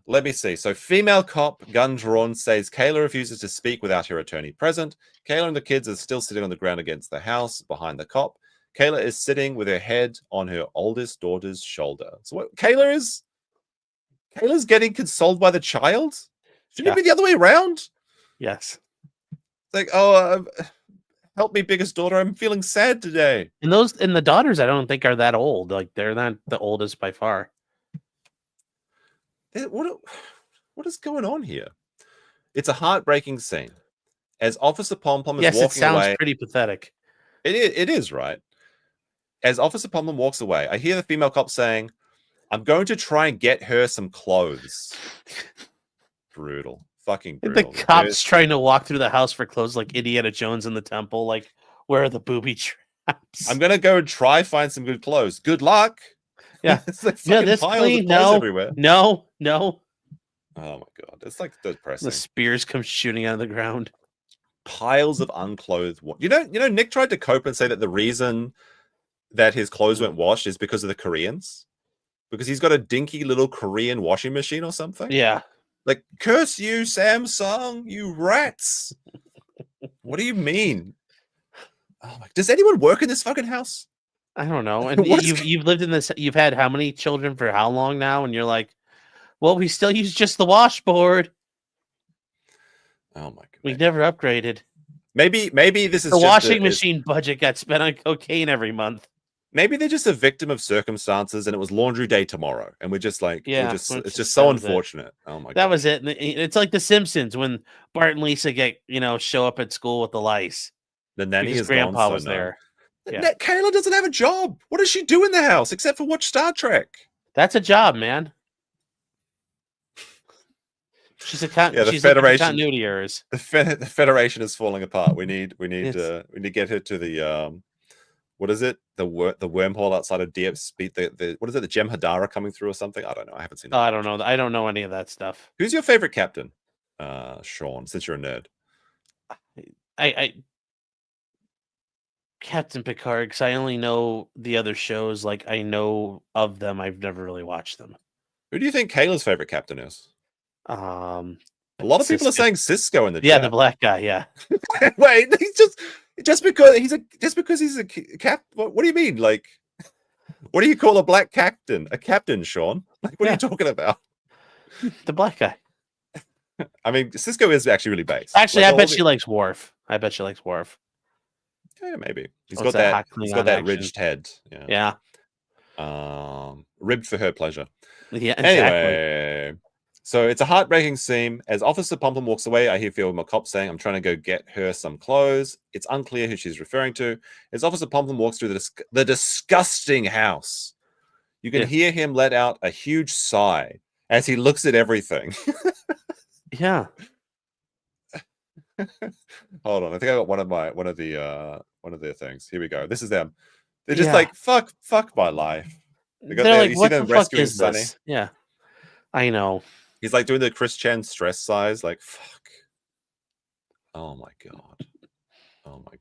Let me see. So female cop, gun drawn, says Kayla refuses to speak without her attorney present. Kayla and the kids are still sitting on the ground against the house behind the cop. Kayla is sitting with her head on her oldest daughter's shoulder. So what Kayla's getting consoled by the child? Shouldn't it be the other way around? Yes. It's like, oh, help me, biggest daughter. I'm feeling sad today. And the daughters, I don't think are that old. Like, they're not the oldest by far. What is going on here? It's a heartbreaking scene. As Officer Pom-Pom is walking away. Yes, it sounds pretty pathetic. It is, right? As Officer Pom-Pom walks away, I hear the female cop saying, "I'm going to try and get her some clothes." Brutal. Fucking brutal. The cop's trying to walk through the house for clothes like Indiana Jones in the temple. Like, where are the booby traps? I'm going to go and try find some good clothes. Good luck. Yeah. It's like this clean. No. Everywhere. No. Oh my God. It's like depressing. The spears come shooting out of the ground. Piles of unclothed. You know, Nick tried to cope and say that the reason that his clothes weren't washed is because of the Koreans. Because he's got a dinky little Korean washing machine or something. Yeah. Like, curse you, Samsung, you rats. What do you mean? Oh my, does anyone work in this fucking house? I don't know. And you've lived in this, you've had how many children for how long now? And you're like, well, we still use just the washboard. Oh my God. We never upgraded. Maybe this is the washing machine budget got spent on cocaine every month. Maybe they're just a victim of circumstances and it was laundry day tomorrow. And we're just like, it's just so unfortunate. Oh my God. That was it. It's like The Simpsons when Bart and Lisa show up at school with the lice. The nanny is grandpa gone, was so there. Yeah. Kayla doesn't have a job. What does she do in the house except for watch Star Trek? That's a job, man. She's a the Federation. Continuity errors. The Federation is falling apart. We need to get her to the what is it? The wormhole outside of Dieppe speed. The what is it? The Gem Hadara coming through or something? I don't know. I haven't seen. I don't know. I don't know any of that stuff. Who's your favorite captain, Sean? Since you're a nerd, I Captain Picard, because I only know the other shows. Like I know of them, I've never really watched them. Who do you think Kayla's favorite captain is? A lot of people are saying Cisco in the chat. chat. The black guy. Yeah. Wait, he's just because he's a cap. What do you mean? Like, what do you call a black captain? A captain, Sean? Like, what are you talking about? The black guy. I mean, Cisco is actually really base. Actually, like, I bet she likes Worf. Yeah, maybe he's What's got that action? ridged head. Yeah. Ribbed for her pleasure. Yeah. Exactly. Anyway. So it's a heartbreaking scene. As Officer Pomplum walks away, I hear a cop saying, I'm trying to go get her some clothes. It's unclear who she's referring to. As Officer Pomplum walks through the disgusting house, you can hear him let out a huge sigh as he looks at everything. Yeah. Hold on. I think I got one of the things. Here we go. This is them. They're just like, fuck my life. They're like, what the fuck is this? Yeah. I know. He's like doing the Chris Chan stress size, like, fuck. Oh my god. Oh my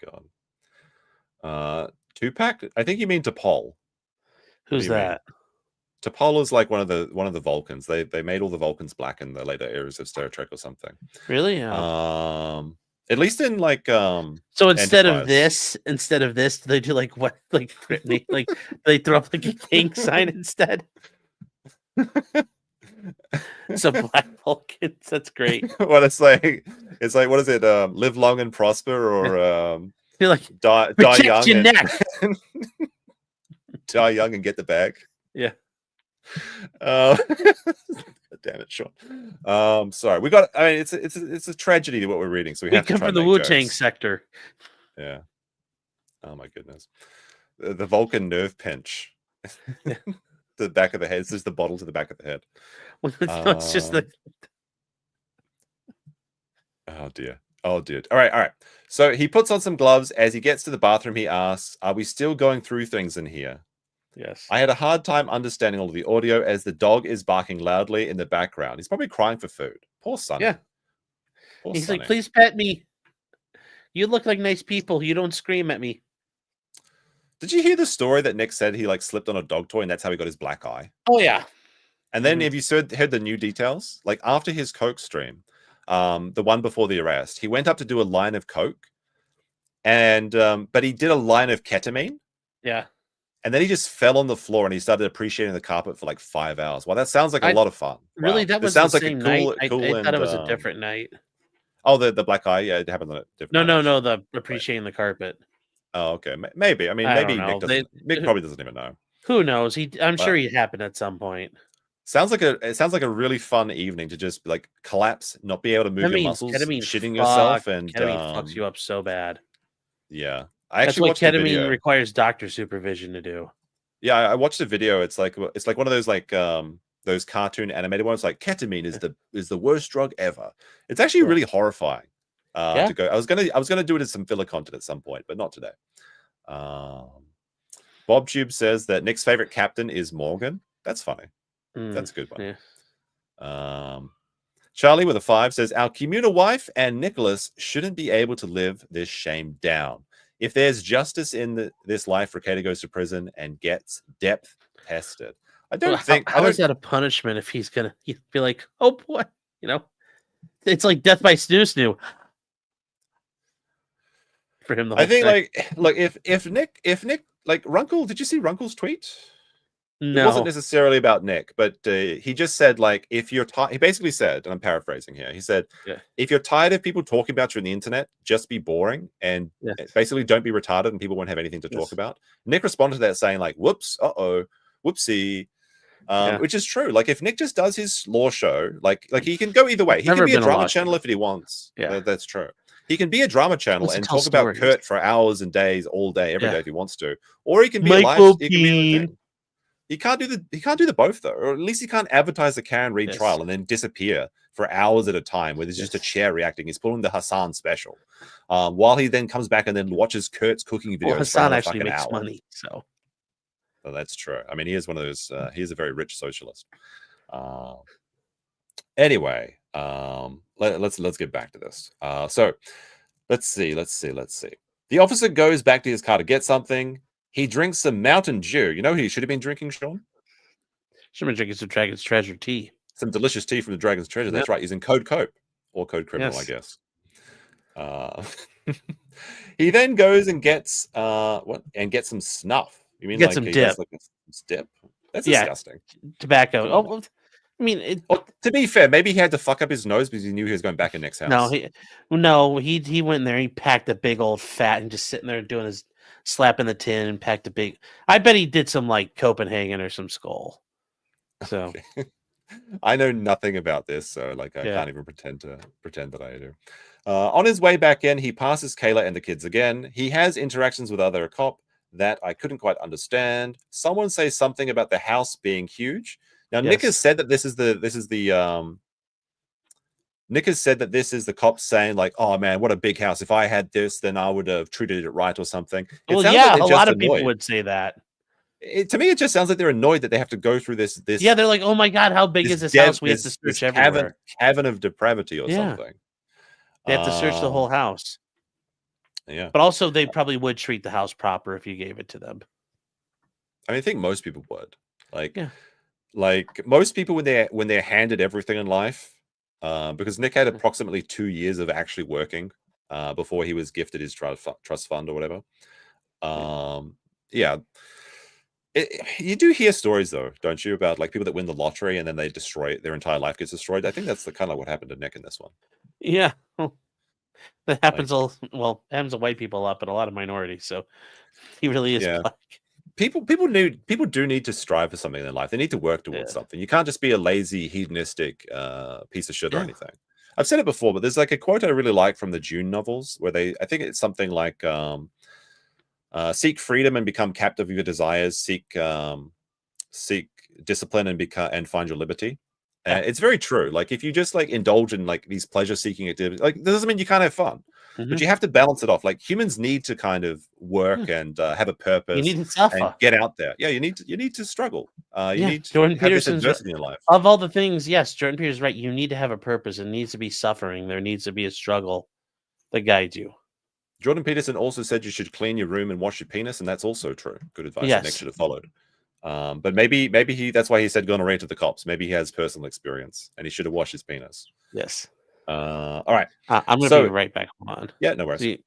god. Tupac? I think you mean T'Pol. Who's that? T'Pol is like one of the Vulcans. They made all the Vulcans black in the later eras of Star Trek or something. Really? Yeah. At least in like so instead of this, they do like what, like Britney, like they throw up like a king sign instead. So black Vulcans, that's great. Well, it's like what is it? Live long and prosper, or you're like die young your neck. Die young and get the bag. Yeah. Damn it, Sean. Sorry. We got. I mean, it's a tragedy to what we're reading. So we have to come try from the Wu-Tang sector. Yeah. Oh my goodness. The Vulcan nerve pinch. The back of the head. This is the bottle to the back of the head. Well, it's just the. Oh dear. All right. So he puts on some gloves. As he gets to the bathroom, he asks, "Are we still going through things in here?" Yes. I had a hard time understanding all of the audio as the dog is barking loudly in the background. He's probably crying for food. Poor Sonny. Yeah. He's Sonny. Like, please pet me. You look like nice people. You don't scream at me. Did you hear the story that Nick said he like slipped on a dog toy and that's how he got his black eye? Oh yeah. And then have you heard the new details? Like after his Coke stream, the one before the arrest, he went up to do a line of Coke, and but he did a line of ketamine. Yeah. And then he just fell on the floor and he started appreciating the carpet for like 5 hours. Well, that sounds like a lot of fun. Really, wow. That was sounds the like same a cool, night. cool I thought it was a different night. Oh, the black eye. Yeah, it happened on a different. No. The appreciating the carpet. Oh, okay. Maybe. I mean, maybe Nick doesn't. Nick probably doesn't even know. Who knows? I'm sure he happened at some point. It sounds like a really fun evening to just like collapse, not be able to move your muscles, shitting yourself, and ketamine fucks you up so bad. Yeah, that's what ketamine requires doctor supervision to do. Yeah, I watched a video. It's like one of those like those cartoon animated ones. Like ketamine is the worst drug ever. It's actually really horrifying. To go. I was gonna do it as some filler content at some point, but not today. Bob Tube says that Nick's favorite captain is Morgan. That's funny. That's a good one. Yeah. Charlie with a 5 says our commuter wife and Nicholas shouldn't be able to live this shame down. If there's justice in this life, Rekieta goes to prison and gets depth tested. I don't think. How is that a punishment if he's gonna be like, oh boy, it's like death by snoo. For him, I think like if Nick like Runkle, did you see Runkle's tweet? No, it wasn't necessarily about Nick, but he just said like if you're tired, he basically said, and I'm paraphrasing here, he said, if you're tired of people talking about you on the internet, just be boring and basically don't be retarded, and people won't have anything to talk about. Nick responded to that saying like, "Whoops, whoopsie," which is true. Like if Nick just does his law show, like he can go either way. He can be a drama channel if he wants. Yeah, that's true. He can be a drama channel and talk about Kurt for hours and days, all day, every day if he wants to, or he can be live. He can't do the both though, or at least he can't advertise the Karen Reed trial and then disappear for hours at a time, where there's just a chair reacting. He's pulling the Hassan special, while he then comes back and then watches Kurt's cooking videos. Well, for Hassan another actually fucking makes hour. money, so. Oh, that's true. I mean, he is one of those. He is a very rich socialist. Anyway, let's get back to this. So let's see. The officer goes back to his car to get something. He drinks some Mountain Dew. You know who he should have been drinking, Sean? Should have been drinking some Dragon's Treasure tea. Some delicious tea from the Dragon's Treasure. That's right. He's in Code Cope or Code Criminal, I guess. He then goes and gets gets some snuff. You mean Get like some he dip? does like some dip? That's disgusting. Tobacco. Oh, well, I mean, to be fair, maybe he had to fuck up his nose because he knew he was going back in Nick's house. He went in there. He packed a big old fat and just sitting there doing his slapping the tin and packed a big. I bet he did some like Copenhagen or some Skull. So I know nothing about this, so like I can't even pretend that I do. On his way back in, he passes Kayla and the kids again. He has interactions with other cop that I couldn't quite understand. Someone says something about the house being huge. Now, Nick has said that this is the cops saying like, "Oh man, what a big house! If I had this, then I would have treated it right or something." Well, yeah, a lot of people would say that. To me, it just sounds like they're annoyed that they have to go through this. Yeah, they're like, "Oh my god, how big is this house? We have to search everywhere." Cavern of depravity or something. They have to search the whole house. Yeah, but also they probably would treat the house proper if you gave it to them. I mean, I think most people would. Like most people when they're handed everything in life, because Nick had approximately 2 years of actually working before he was gifted his trust fund or whatever. You do hear stories though, don't you, about like people that win the lottery and then they destroy their entire life gets destroyed. I think that's the kind of what happened to Nick in this one. Yeah, that happens. Happens to white people a lot, but a lot of minorities. So he really is. Yeah. People do need to strive for something in their life. They need to work towards something. You can't just be a lazy, hedonistic piece of shit or anything. I've said it before, but there's like a quote I really like from the Dune novels where I think it's something like seek freedom and become captive of your desires, seek discipline and find your liberty. It's very true. Like if you just like indulge in like these pleasure seeking activities, like that doesn't mean you can't have fun. But you have to balance it off. Like humans need to kind of work and have a purpose. You need to suffer and get out there. Yeah, you need to struggle. You need to Jordan have this Peterson's adversity in your life. Of all the things, yes, Jordan Peterson's right. You need to have a purpose. It needs to be suffering. There needs to be a struggle that guides you. Jordan Peterson also said you should clean your room and wash your penis, and that's also true. Good advice. Nick should have followed. But maybe that's why he said gonorrhea to the cops. Maybe he has personal experience and he should have washed his penis. Yes. All right. I'm going to be right back. Hold on. Yeah, no worries.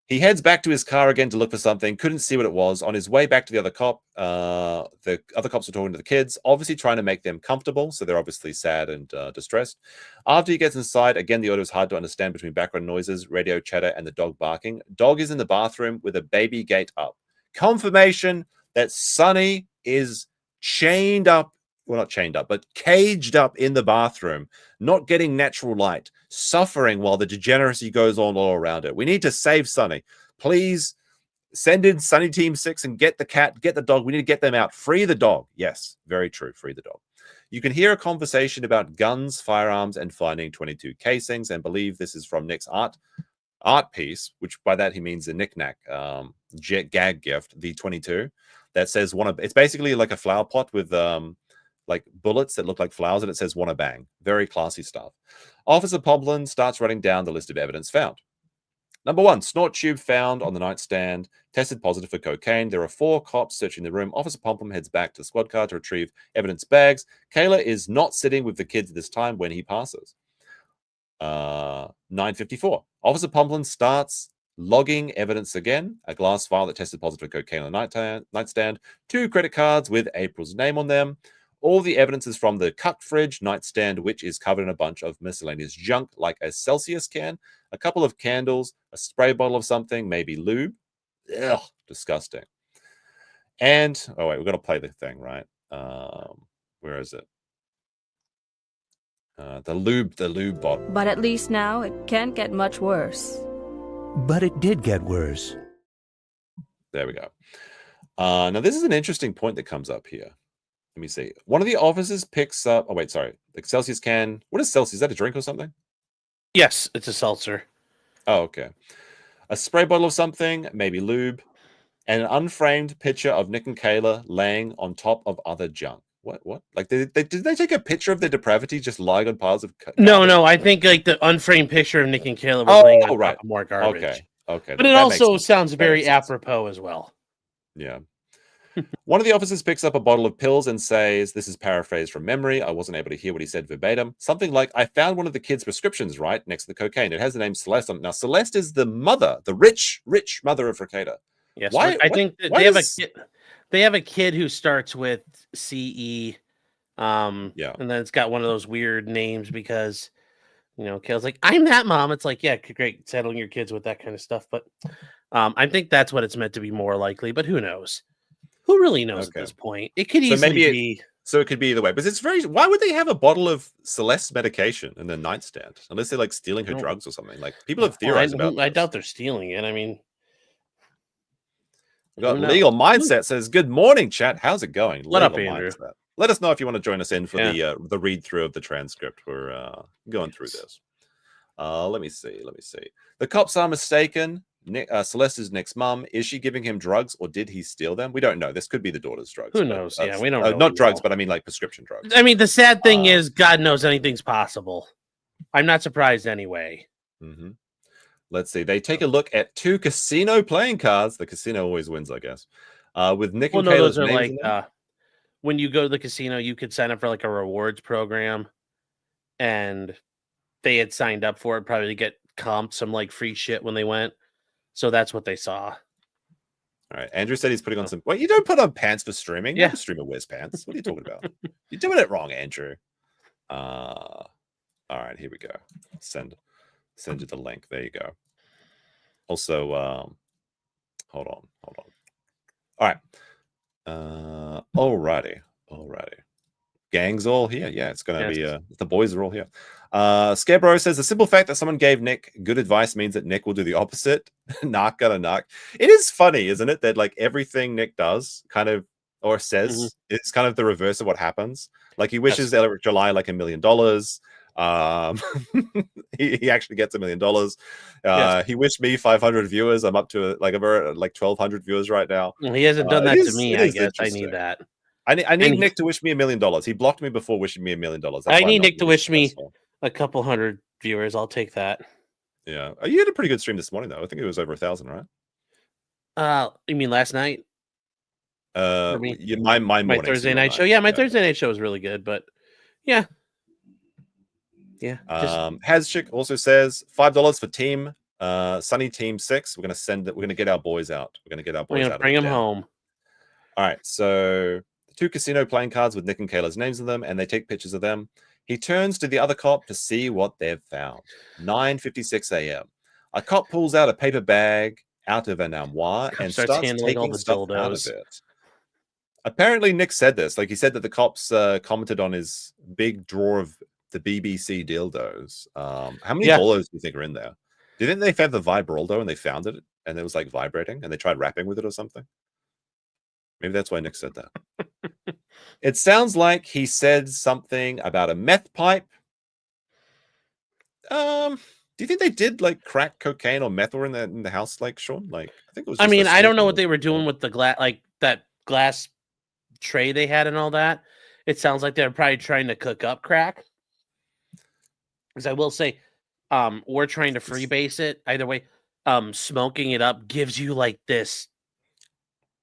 He heads back to his car again to look for something. Couldn't see what it was. On his way back to the other cop, the other cops are talking to the kids, obviously trying to make them comfortable. So they're obviously sad and distressed. After he gets inside, again, the audio is hard to understand between background noises, radio chatter, and the dog barking. Dog is in the bathroom with a baby gate up. Confirmation that Sonny is chained up. Well, not chained up, but caged up in the bathroom, not getting natural light, suffering while the degeneracy goes on all around it. We need to save Sonny. Please send in Sonny Team 6 and get the cat, get the dog. We need to get them out. Free the dog. Yes, very true. Free the dog. You can hear a conversation about guns, firearms, and finding 22 casings, and believe this is from Nick's art piece, which by that he means a knick-knack gag gift, the 22, that says it's basically like a flower pot with like bullets that look like flowers, and it says "Wanna bang." Very classy stuff. Officer Pomplin starts writing down the list of evidence found. Number 1, snort tube found on the nightstand, tested positive for cocaine. There are 4 cops searching the room. Officer Pomplin heads back to the squad car to retrieve evidence bags. Kayla is not sitting with the kids at this time when he passes. 9:54. Officer Pomplin starts logging evidence again. A glass vial that tested positive for cocaine on the nightstand. 2 credit cards with April's name on them. All the evidence is from the cut fridge nightstand, which is covered in a bunch of miscellaneous junk, like a Celsius can, a couple of candles, a spray bottle of something, maybe lube. Ugh, disgusting. And, oh wait, we're going to play the thing, right? Where is it? The lube bottle. But at least now it can't get much worse. But it did get worse. There we go. Now, this is an interesting point that comes up here. Let me see. One of the officers picks up. Oh wait, sorry. The Celsius can. What is Celsius? Is that a drink or something? Yes, it's a seltzer. Oh, okay. A spray bottle of something, maybe lube, and an unframed picture of Nick and Kayla laying on top of other junk. What? Like, did they take a picture of their depravity just lying on piles of garbage? No. I think like the unframed picture of Nick and Kayla was laying on top of more garbage. Okay. But it also sounds very apropos as well. Yeah. One of the officers picks up a bottle of pills and says, this is paraphrased from memory. I wasn't able to hear what he said verbatim. Something like, I found one of the kids' prescriptions right next to the cocaine. It has the name Celeste on it. Now, Celeste is the mother, the rich mother of Rekieta. Yes, I think they have a kid who starts with CE. And then it's got one of those weird names because, Kayla's like, I'm that mom. It's like, yeah, great, settling your kids with that kind of stuff. But I think that's what it's meant to be more likely. But who knows? Who really knows at this point? It could easily be. So it could be either way. But it's why would they have a bottle of Celeste's medication in the nightstand? Unless they're like stealing her drugs or something. Like people have theorized about I doubt they're stealing it. I mean, we got Legal Mindset says, good morning, chat. How's it going? What up, Andrew? Mindset. Let us know if you want to join us in for the read through of the transcript. We're going through this. Let me see. The cops are mistaken. Celeste is Nick's mum. Is she giving him drugs or did he steal them? We don't know. This could be the daughter's drugs. Who knows? Yeah, we don't know. Not drugs, but I mean like prescription drugs. I mean, the sad thing is God knows anything's possible. I'm not surprised anyway. Mm-hmm. Let's see. They take a look at 2 casino playing cards. The casino always wins, I guess. With Nick and Kayla's those are names like when you go to the casino, you could sign up for like a rewards program, and they had signed up for it probably to get comped some like free shit when they went. So that's what they saw. All right. Andrew said he's putting on some. Well, you don't put on pants for streaming. Yeah. No streamer wears pants. What are you talking about? You're doing it wrong, Andrew. All right. Here we go. Send you the link. There you go. Also, hold on. All right. Alrighty. Gang's all here. Yeah, it's gonna be the boys are all here. Scarebro says the simple fact that someone gave Nick good advice means that Nick will do the opposite. Knock got a knock. It is funny, isn't it, that like everything Nick does kind of or says it's kind of the reverse of what happens. Like he wishes July like $1 million. He actually gets $1 million. He wished me 500 viewers. I'm up to like 1,200 viewers right now. Well, he hasn't done that to me. I guess I need that. I need Nick to wish me $1 million. He blocked me before wishing me $1 million. I need Nick to wish me a couple hundred viewers. I'll take that. Yeah, you had a pretty good stream this morning, though. I think it was over 1,000, right? You mean last night? My Thursday night show. Yeah, my Thursday night show was really good, but yeah. Hazchick also says $5 for team Sunny Team 6. We're gonna get our boys out. We're gonna bring them home. All right, so 2 casino playing cards with Nick and Kayla's names on them, and they take pictures of them. He turns to the other cop to see what they've found. 9:56 a.m. A cop pulls out a paper bag out of an armoire and starts taking all the stuff out of it. Apparently, Nick said this. Like he said that the cops commented on his big drawer of the BBC dildos. How many Baldos do you think are in there? Do you think they found the Vibraldo and they found it and it was like vibrating and they tried rapping with it or something? Maybe that's why Nick said that. It sounds like he said something about a meth pipe. Do you think they did like crack cocaine or meth or in the house, like Sean? Like I think it was. I don't know what they were doing with the glass, like that glass tray they had and all that. It sounds like they're probably trying to cook up crack. Because I will say, we're trying to freebase it. Either way, smoking it up gives you like this.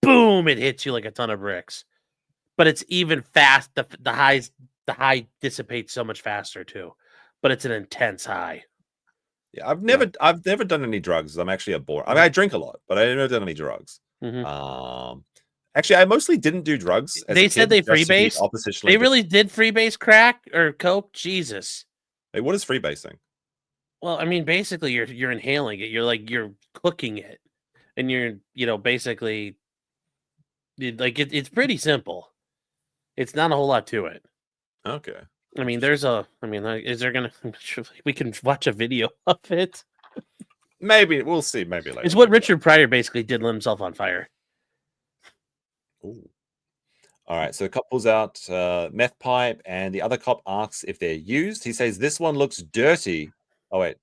Boom! It hits you like a ton of bricks, but it's even fast. The high dissipates so much faster too, but it's an intense high. Yeah, I've never done any drugs. I'm actually a bore. I mean, I drink a lot, but I've never done any drugs. Actually, I mostly didn't do drugs. They said they freebase. They really did freebase crack or coke. Jesus. Hey, what is freebasing? Well, I mean, basically, you're inhaling it. You're cooking it, and you're basically. It's pretty simple. It's not a whole lot to it. Okay. I mean, is there gonna? We can watch a video of it. Maybe we'll see. Maybe later. It's what Richard Pryor basically did, lit himself on fire. Ooh. All right, so the cop pulls out meth pipe, and the other cop asks if they're used. He says this one looks dirty. Oh wait,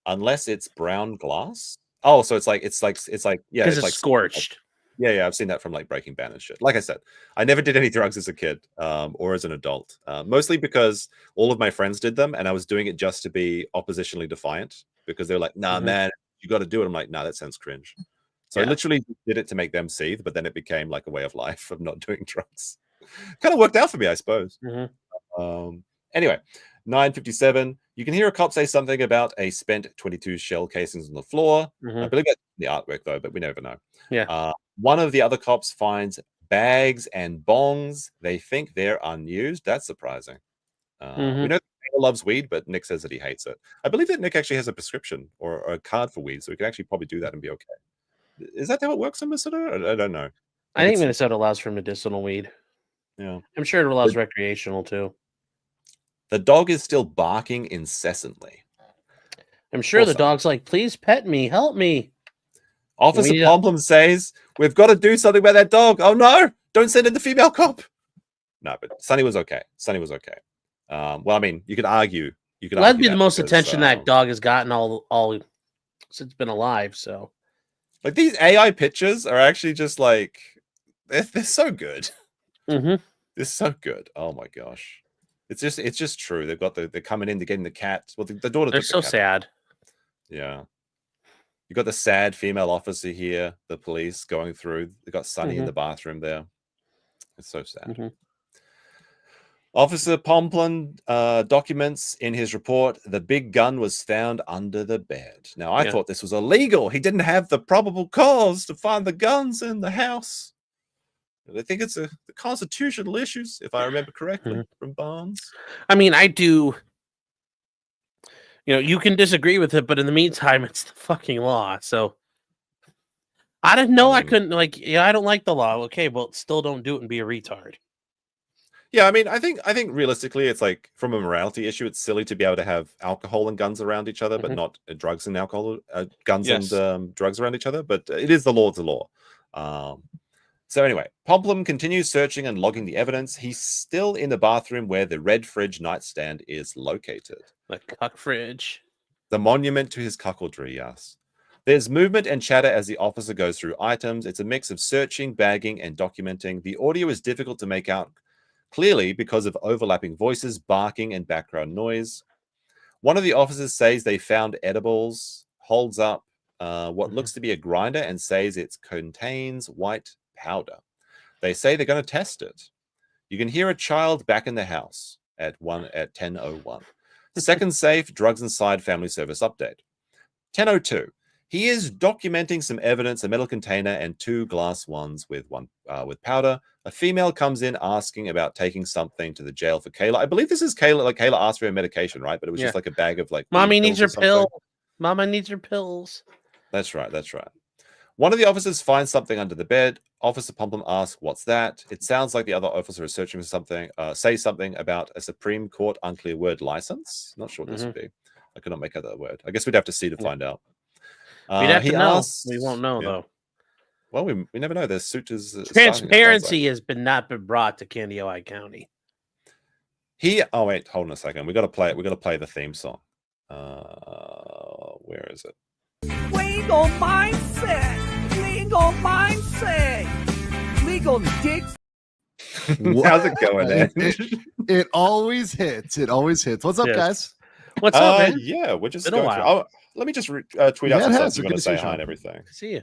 unless it's brown glass. Oh, so it's like yeah, Because it's it's like scorched. Yeah, I've seen that from like Breaking Bad and shit. Like I said, I never did any drugs as a kid or as an adult, mostly because all of my friends did them, and I was doing it just to be oppositionally defiant because they were like, "Nah, man, you got to do it." I'm like, "Nah, that sounds cringe." So I literally did it to make them seethe, but then it became like a way of life of not doing drugs. Kind of worked out for me, I suppose. Anyway, 9:57. You can hear a cop say something about a spent 22 shell casings on the floor. I believe that's the artwork, though, but we never know. Yeah. One of the other cops finds bags and bongs. They think they're unused. That's surprising. We know Taylor loves weed, but Nick says that he hates it. I believe that Nick actually has a prescription or a card for weed, so we can actually probably do that and be okay. Is that how it works in Minnesota? I don't know. I think Minnesota allows for medicinal weed. Yeah. I'm sure it allows recreational too. The dog is still barking incessantly. I'm sure the dog's like, please pet me, help me. Officer Pomplum says, we've got to do something about that dog. Oh no, don't send in the female cop. No, but Sonny was okay. Well, I mean, you could argue. That'd be the most attention that dog has gotten all since it's been alive. So, like, these AI pictures are actually just like they're so good. They're so good. Oh my gosh, it's just true. They've got they're coming in to getting the cat. Well, the daughter. They're so sad. Yeah. You got the sad female officer here, the police going through. They got Sonny in the bathroom there. It's so sad. Officer Pomplin documents in his report the big gun was found under the bed. Now, I thought this was illegal. He didn't have the probable cause to find the guns in the house. They think it's the constitutional issues, if I remember correctly, from Barnes. I mean, I do. You can disagree with it, but in the meantime, it's the fucking law. So I didn't know I couldn't I don't like the law. Okay, well, still don't do it and be a retard. Yeah, I mean, I think realistically, it's like from a morality issue, it's silly to be able to have alcohol and guns around each other, but not drugs and alcohol, guns and drugs around each other. But it is the law to law. So anyway, Pomplum continues searching and logging the evidence. He's still in the bathroom where the red fridge nightstand is located. The cuck fridge. The monument to his cuckoldry, yes. There's movement and chatter as the officer goes through items. It's a mix of searching, bagging, and documenting. The audio is difficult to make out clearly because of overlapping voices, barking, and background noise. One of the officers says they found edibles, holds up what looks to be a grinder, and says it contains white powder. They say they're going to test it. You can hear a child back in the house at 10:01. Second safe, drugs inside, family service update. 10:02. He is documenting some evidence, a metal container and 2 glass ones with powder. A female comes in asking about taking something to the jail for Kayla. I believe this is Kayla. Like, Kayla asked for her medication, right? But it was just like a bag of like. Mommy needs her pill. Mama needs her pills. That's right. One of the officers finds something under the bed. Officer Pomplum asks, "What's that?" It sounds like the other officer is searching for something. Say something about a Supreme Court unclear word license. Not sure what this would be. I could not make out that word. I guess we'd have to see to find out. We'd have to know. We won't know though. Well, we never know. There's suit is transparency has not been brought to Candioi County. Oh wait, hold on a second. We got to play it. We got to play the theme song. Where is it? Legal mindset. Legal mindset. Legal dicks. How's it going, man? It always hits. What's up, guys? What's up, man? Yeah, we're just going through. Let me just tweet out some stuff. You want to say hi and everything. See you.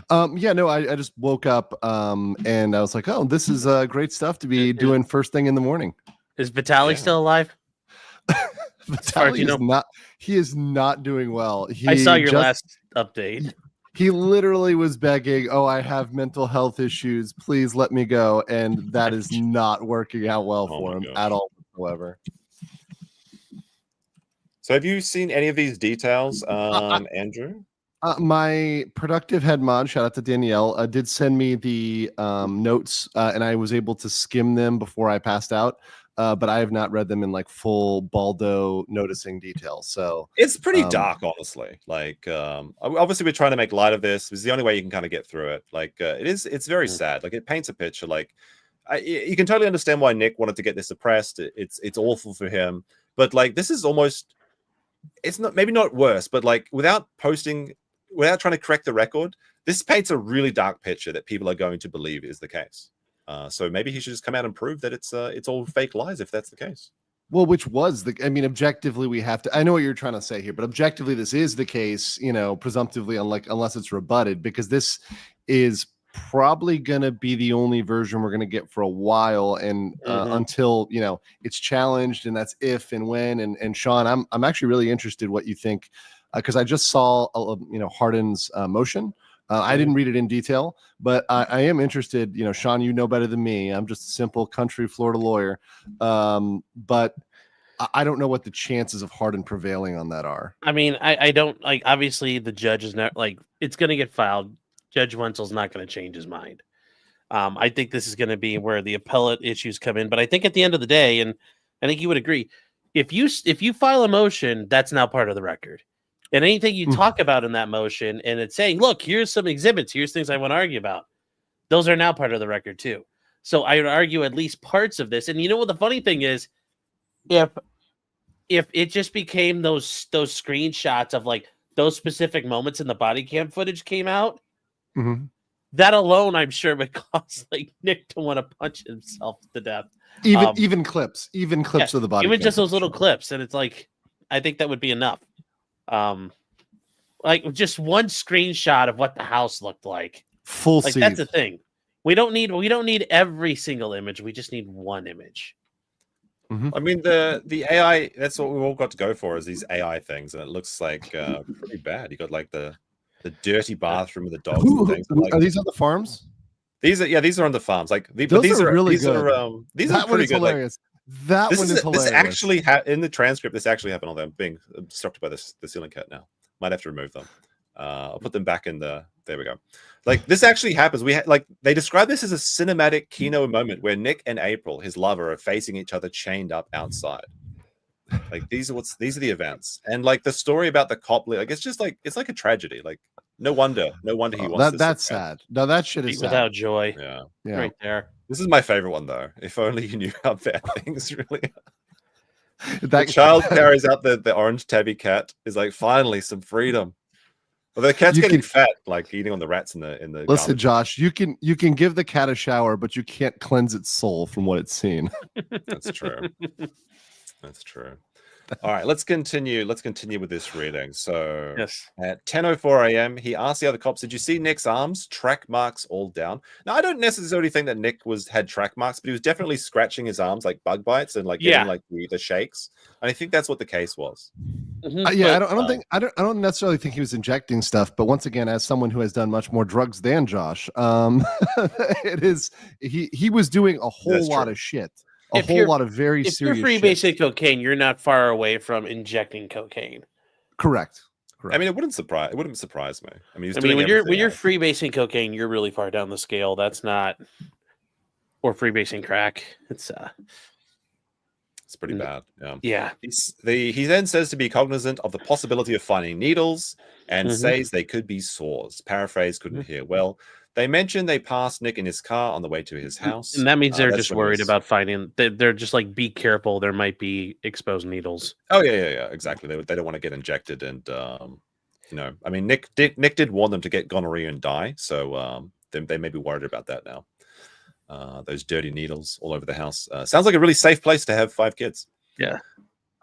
I just woke up and I was like, oh, this is great stuff to be doing first thing in the morning. Is Vitaly still alive? Vitaly is not. He is not doing well. I saw your last update. He literally was begging, "Oh, I have mental health issues. Please let me go." And that is not working out well for him at all whatsoever. So have you seen any of these details, Andrew? My productive head mod, shout out to Danielle, did send me the notes, and I was able to skim them before I passed out. But I have not read them in like full Balldo noticing detail. So it's pretty dark, honestly. Like, obviously, we're trying to make light of this. It's the only way you can kind of get through it. Like, it's very sad. Like, it paints a picture. Like, you can totally understand why Nick wanted to get this suppressed. It's awful for him, but like this is almost, it's not, maybe not worse, but like without trying to correct the record, this paints a really dark picture that people are going to believe is the case. So maybe he should just come out and prove that it's all fake lies if that's the case. Well, which was objectively we have to, I know what you're trying to say here, but objectively this is the case, presumptively, unless it's rebutted, because this is probably going to be the only version we're going to get for a while. And until, it's challenged, and that's if and when, and Sean, I'm actually really interested what you think, because I just saw, Hardin's motion. I didn't read it in detail, but I am interested. Sean, you know better than me. I'm just a simple country Florida lawyer. But I don't know what the chances of Hardin prevailing on that are. I mean, I don't like. Obviously, the judge is not like it's going to get filed. Judge Wenzel's not going to change his mind. I think this is going to be where the appellate issues come in. But I think at the end of the day, and I think you would agree, if you file a motion, that's now part of the record. And anything you talk about in that motion, and it's saying, look, here's some exhibits, here's things I want to argue about, those are now part of the record too. So I would argue at least parts of this. And you know what the funny thing is, if it just became those screenshots of like those specific moments in the body cam footage came out, that alone I'm sure would cause like Nick to want to punch himself to death. Even clips of the body, even just those little clips, and it's like I think that would be enough. Like just one screenshot of what the house looked like. Full like Seethe. That's the thing. We don't need every single image. We just need one image. I mean, the AI, that's what we've all got to go for, is these AI things, and it looks like pretty bad. You got like the dirty bathroom with the dogs and things. Like, are these on the farms? These are on the farms. Like these are really good. These are pretty good. Hilarious. That one is hilarious. This actually in the transcript. This actually happened. Although I'm being obstructed by the ceiling cat now. Might have to remove them. I'll put them back in the. There we go. Like this actually happens. They describe this as a cinematic kino moment where Nick and April, his lover, are facing each other chained up outside. Like these are the events, and like the story about the cop. Like it's like a tragedy. Like no wonder he wants this. That's sad. No, that shit is sad. Without joy. Yeah, right there. This is my favorite one though. If only you knew how bad things really are. That the child carries out the orange tabby cat. Is like finally some freedom. Well, the cat's getting fat, like eating on the rats in the. Listen, garbage. Josh, you can give the cat a shower, but you can't cleanse its soul from what it's seen. That's true. That's true. All right, let's continue. Let's continue with this reading. So yes, at 10:04 a.m., he asked the other cops, "Did you see Nick's arms? Track marks all down." Now, I don't necessarily think that Nick had track marks, but he was definitely scratching his arms like bug bites and like getting like the shakes. And I think that's what the case was. Yeah, I don't necessarily think he was injecting stuff, but once again, as someone who has done much more drugs than Josh, it is he was doing a whole lot of shit. A whole lot of very serious. If you're freebasing cocaine, you're not far away from injecting cocaine. Correct. I mean, it wouldn't surprise me. I mean, when you're freebasing cocaine, you're really far down the scale. That's not, or freebasing crack. It's pretty bad. Yeah. He then says to be cognizant of the possibility of finding needles and says they could be sores. Paraphrase, couldn't hear well. They mentioned they passed Nick in his car on the way to his house. And that means they're just worried about finding. They're just like, be careful. There might be exposed needles. Oh, yeah. Exactly. They don't want to get injected. And, I mean, Nick did warn them to get gonorrhea and die. So they may be worried about that now. Those dirty needles all over the house. Sounds like a really safe place to have 5 kids. Yeah.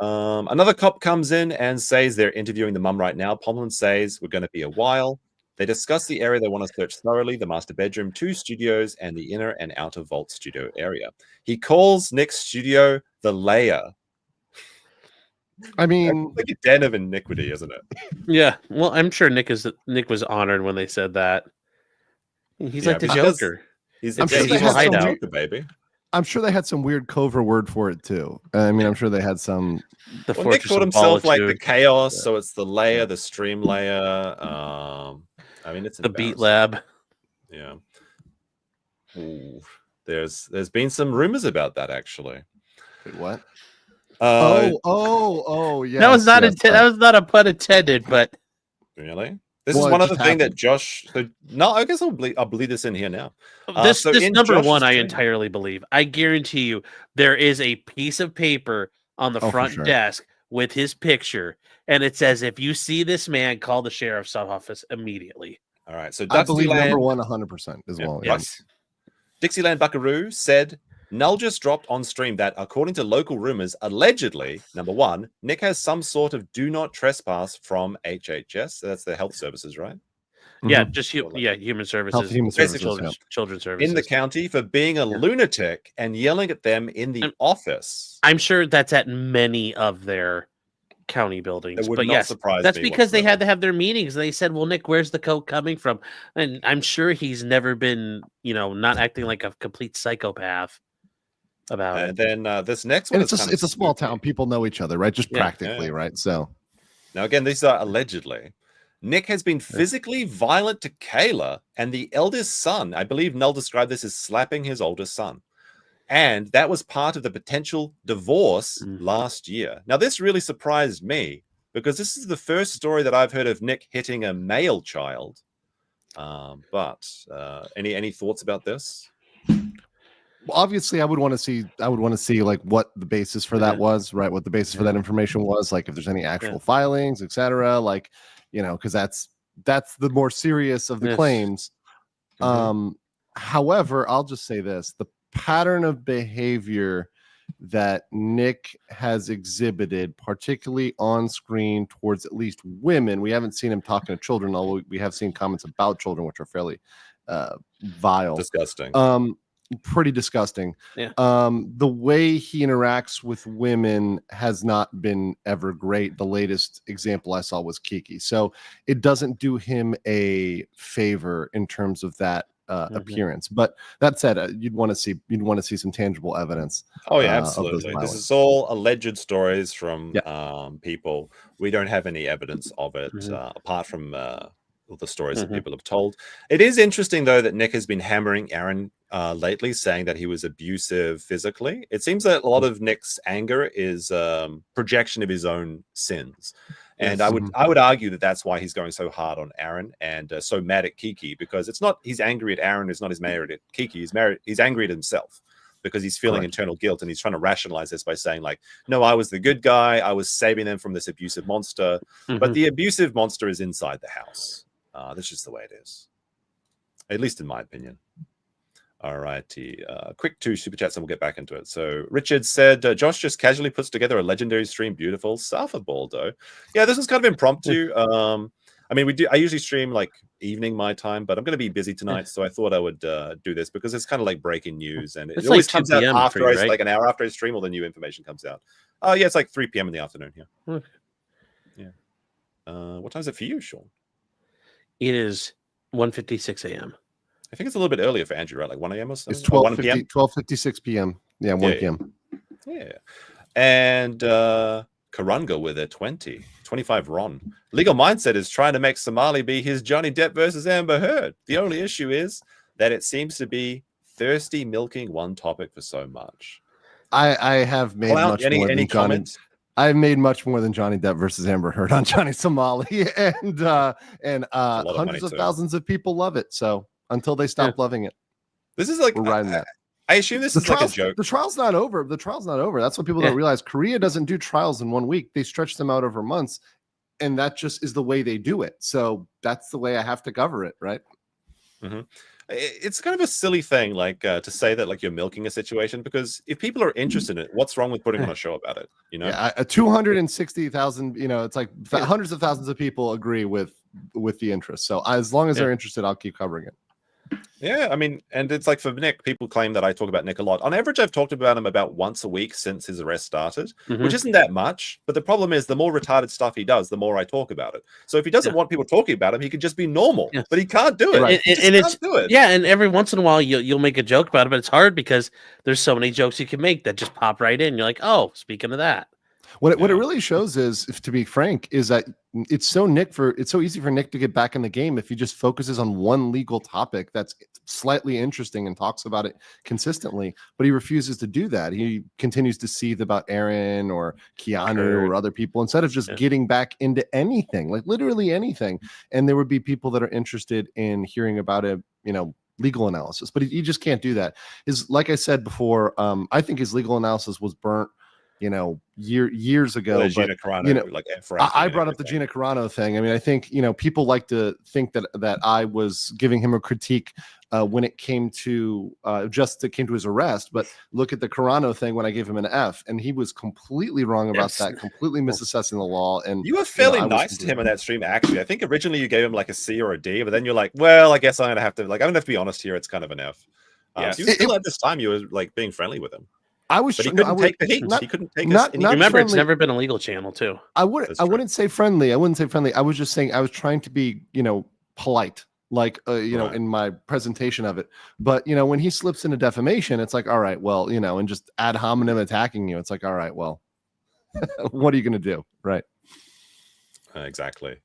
Another cop comes in and says they're interviewing the mum right now. Pomlin says we're going to be a while. They discuss the area they want to search thoroughly, the master bedroom, 2 studios, and the inner and outer vault studio area. He calls Nick's studio the lair. I mean, like a den of iniquity, isn't it? Yeah. Well, I'm sure Nick was honored when they said that. He's like the Joker. I'm sure they had some Joker, baby. I'm sure they had some weird covert word for it too. I mean, I'm sure they had some. Nick called himself like the chaos, so it's the layer, the stream layer. I mean, it's the beat lab. Yeah. Ooh. There's been some rumors about that actually. Wait, what? Yeah. That was not that was not a pun intended, but really, This is one other thing that Josh. No, I guess I'll bleed this in here now. This number Josh's one, I stream- entirely believe. I guarantee you, there is a piece of paper on the front desk with his picture, and it says, "If you see this man, call the sheriff's office immediately." All right, so I believe Dixieland, number one 100% as well. Yes. Dixieland Buckaroo said, Null just dropped on stream that, according to local rumors, allegedly, number one, Nick has some sort of do not trespass from HHS. So that's the health services, right? Yeah, just human services, children's services in the county for being a lunatic and yelling at them in the office. I'm sure that's at many of their county buildings, but yes, that's because they had to have their meetings. They said, "Well, Nick, where's the coke coming from?" And I'm sure he's never been, not acting like a complete psychopath about it. And then this next one, and it's a small town. People know each other, right? Just practically, right? So now again, these are allegedly. Nick has been physically violent to Kayla and the eldest son. I believe Null described this as slapping his oldest son. And that was part of the potential divorce last year. Now, this really surprised me because this is the first story that I've heard of Nick hitting a male child. But any thoughts about this? Well, obviously, I would want to see like what the basis for that was, right? What the basis for that information was, like if there's any actual filings, etc. Like, because that's the more serious of the claims. However, I'll just say this: the pattern of behavior that Nick has exhibited, particularly on screen towards at least women. We haven't seen him talking to children, although we have seen comments about children, which are fairly vile. Disgusting. Pretty disgusting. Yeah. The way he interacts with women has not been ever great. The latest example I saw was Kiki. So it doesn't do him a favor in terms of that appearance. But that said, you'd want to see some tangible evidence. Oh yeah, absolutely. This is all alleged stories from people. We don't have any evidence of it apart from the stories that people have told. It is interesting though that Nick has been hammering Aaron lately, saying that he was abusive physically. It seems that a lot of Nick's anger is projection of his own sins. And I would argue that that's why he's going so hard on Aaron and so mad at Kiki, because it's not he's angry at Aaron, it's not he's married at Kiki, he's angry at himself because he's feeling internal guilt, and he's trying to rationalize this by saying like, no, I was the good guy, I was saving them from this abusive monster, but the abusive monster is inside the house. That's just the way it is, at least in my opinion. All righty. Quick 2 super chats and we'll get back into it. So Richard said, Josh just casually puts together a legendary stream. Beautiful. Safa Balldo. Yeah, this was kind of impromptu. I mean, I usually stream like evening my time, but I'm going to be busy tonight. So I thought I would do this because it's kind of like breaking news. And it always comes out after like an hour after I stream, all the new information comes out. Oh, yeah, it's like 3 p.m. in the afternoon here. Okay. Yeah. What time is it for you, Sean? It is 1:56 a.m. I think it's a little bit earlier for Andrew, right? Like 1 a.m. or something? It's 12:56 p.m. Yeah, 1 p.m. Yeah. And Karunga with a 25 Ron. Legal Mindset is trying to make Somali be his Johnny Depp versus Amber Heard. The only issue is that it seems to be thirsty milking one topic for so much. I have made much more than Johnny. I've made much more than Johnny Depp versus Amber Heard on Johnny Somali, and hundreds of thousands of people love it. So until they stop loving it, this is like we're riding that. I assume this is like a joke. The trial's not over. The trial's not over. That's what people don't realize. Korea doesn't do trials in 1 week. They stretch them out over months, and that just is the way they do it. So that's the way I have to cover it, right? It's kind of a silly thing, like to say that like you're milking a situation, because if people are interested in it, what's wrong with putting on a show about it? 260,000. It's like hundreds of thousands of people agree with the interest. So as long as they're interested, I'll keep covering it. Yeah, I mean, and it's like for Nick, people claim that I talk about Nick a lot. On average, I've talked about him about once a week since his arrest started, which isn't that much. But the problem is, the more retarded stuff he does, the more I talk about it. So if he doesn't want people talking about him, he could just be normal. But he can't do it. Right. He can't do it. Yeah, and every once in a while you'll make a joke about it, but it's hard because there's so many jokes you can make that just pop right in. You're like, oh, speaking of that. What it really shows is, if to be frank, is that it's so easy for Nick to get back in the game if he just focuses on one legal topic that's slightly interesting and talks about it consistently. But he refuses to do that. He continues to seethe about Aaron or Keanu or other people instead of just getting back into anything, like literally anything. And there would be people that are interested in hearing about it, legal analysis. But he just can't do that. Like I said before, I think his legal analysis was burnt years ago. But, Gina Carano, I brought up the Gina Carano thing. I mean, I think people like to think that I was giving him a critique when it came to his arrest. But look at the Carano thing when I gave him an F, and he was completely wrong about that, completely misassessing the law. And you were fairly nice to him on that stream, actually. I think originally you gave him like a C or a D, but then you're like, well, I guess I'm gonna have to be honest here. It's kind of an F. So you still at this time you were like being friendly with him. But he couldn't take the heat. He couldn't take us. Remember, friendly. It's never been a legal channel, too. I wouldn't say friendly. I was just saying I was trying to be, polite, like, in my presentation of it. But, when he slips into defamation, it's like, all right, well, and just ad hominem attacking you. It's like, all right, well, what are you going to do? Right. Exactly.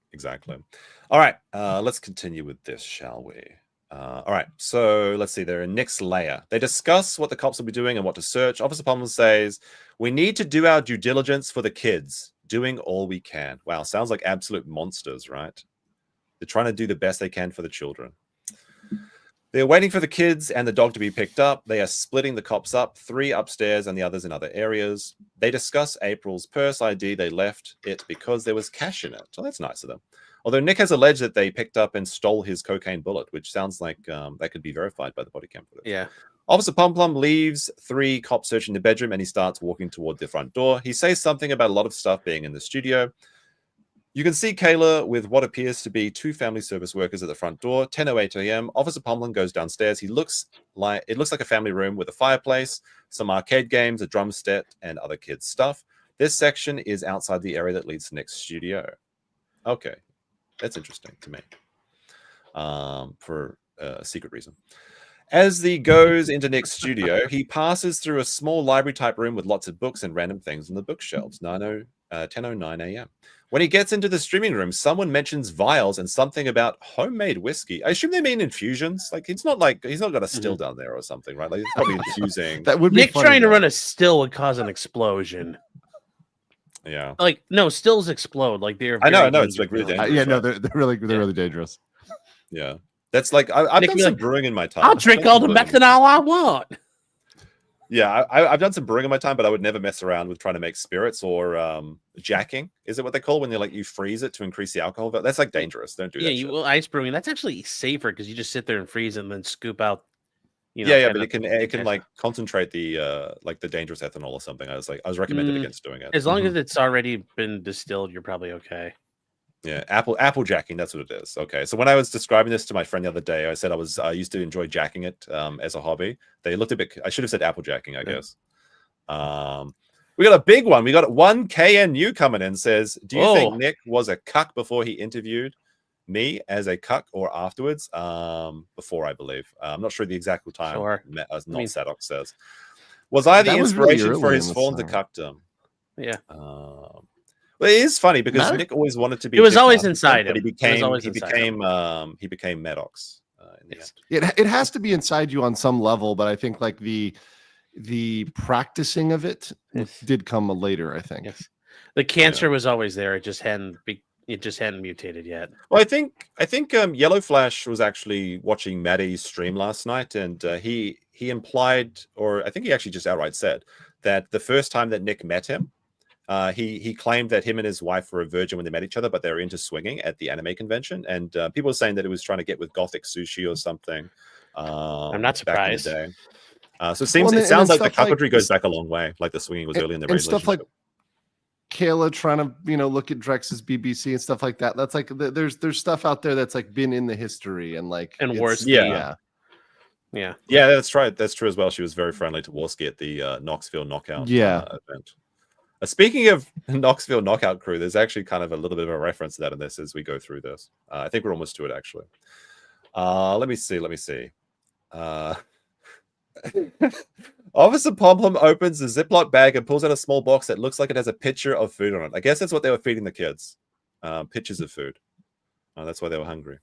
All right. Let's continue with this, shall we? All right, so let's see. They're in Nick's lair. They discuss what the cops will be doing and what to search. Officer Pummel says, "We need to do our due diligence for the kids, doing all we can." Wow, sounds like absolute monsters, right? They're trying to do the best they can for the children. They're waiting for the kids and the dog to be picked up. They are splitting the cops up, 3 upstairs and the others in other areas. They discuss April's purse ID. They left it because there was cash in it. So that's nice of them. Although Nick has alleged that they picked up and stole his cocaine bullet, which sounds like that could be verified by the body cam footage. Yeah. Officer Plum leaves 3 cops searching the bedroom, and he starts walking toward the front door. He says something about a lot of stuff being in the studio. You can see Kayla with what appears to be 2 family service workers at the front door. 10:08 a.m. Officer Pomlin goes downstairs. It looks like a family room with a fireplace, some arcade games, a drum set, and other kids' stuff. This section is outside the area that leads to Nick's studio. Okay. That's interesting to me, for a secret reason. As he goes into Nick's studio, he passes through a small library-type room with lots of books and random things on the bookshelves. 10:09 a.m. When he gets into the streaming room, someone mentions vials and something about homemade whiskey. I assume they mean infusions. Like he's not got a still down there or something, right? Like he's probably infusing. That would be Nick trying to run a still would cause an explosion. Yeah. Like no, stills explode. Like they're. I know. It's like really dangerous. Yeah, no, they're really dangerous. Yeah, that's like I've done some brewing in my time. I'll drink all the methanol I want. Yeah, I've done some brewing in my time, but I would never mess around with trying to make spirits or jacking. Is it what they call when you freeze it to increase the alcohol? That's like dangerous. Don't do that. Yeah, ice brewing. That's actually safer because you just sit there and freeze and then scoop out. But it can like concentrate the the dangerous ethanol or something. I was recommended against doing it. As long as it's already been distilled, you're probably okay. Yeah, apple jacking, that's what it is. Okay, so when I was describing this to my friend the other day, I said I used to enjoy jacking it as a hobby. They looked a bit. I should have said apple jacking, I guess. We got a big one. We got 1KNU coming in. Says, do you think Nick was a cuck before he interviewed me as a cuck or afterwards? Before, I believe. I'm not sure the exact time. Sure. As Sadok says. Was I the inspiration for his form to cuckdom? Yeah. Well, it is funny because Nick always wanted to be. It was always inside him. But he became Maddox. It has to be inside you on some level, but I think like the practicing of it did come later. I think the cancer was always there. It just hadn't mutated yet. Well, I think Yellow Flash was actually watching Maddie's stream last night, and he implied, or I think he actually just outright said that the first time that Nick met him. He claimed that him and his wife were a virgin when they met each other, but they were into swinging at the anime convention. And people were saying that it was trying to get with gothic sushi or something. I'm not surprised. Back in the day. So it sounds like the cuckoldry goes back a long way, like the swinging was early in the relationship. Stuff like Kayla trying to look at Drex's BBC and stuff like that. That's like there's stuff out there that's like been in the history and worse. Yeah, that's right. That's true as well. She was very friendly to Warski at the Knoxville Knockout event. Speaking of Knoxville Knockout Crew, there's actually kind of a little bit of a reference to that in this as we go through this. I think we're almost to it, actually. Let me see. Officer Pomplum opens a Ziploc bag and pulls out a small box that looks like it has a picture of food on it. I guess that's what they were feeding the kids. Pictures of food. Oh, that's why they were hungry.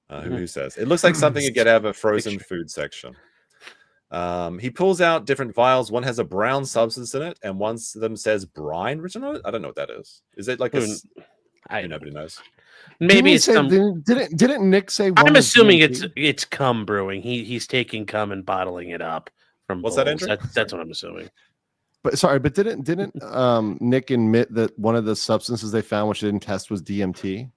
Who says? It looks like something you get out of a frozen food section. He pulls out different vials. One has a brown substance in it, and one of them says brine written on it. I don't know what that is. Is it like nobody knows. Maybe it's some... Didn't Nick say? I'm assuming it's cum brewing. He's taking cum and bottling it up from. What's bowls. that, Andrew? That's what I'm assuming. But didn't Nick admit that one of the substances they found, which they didn't test, was DMT?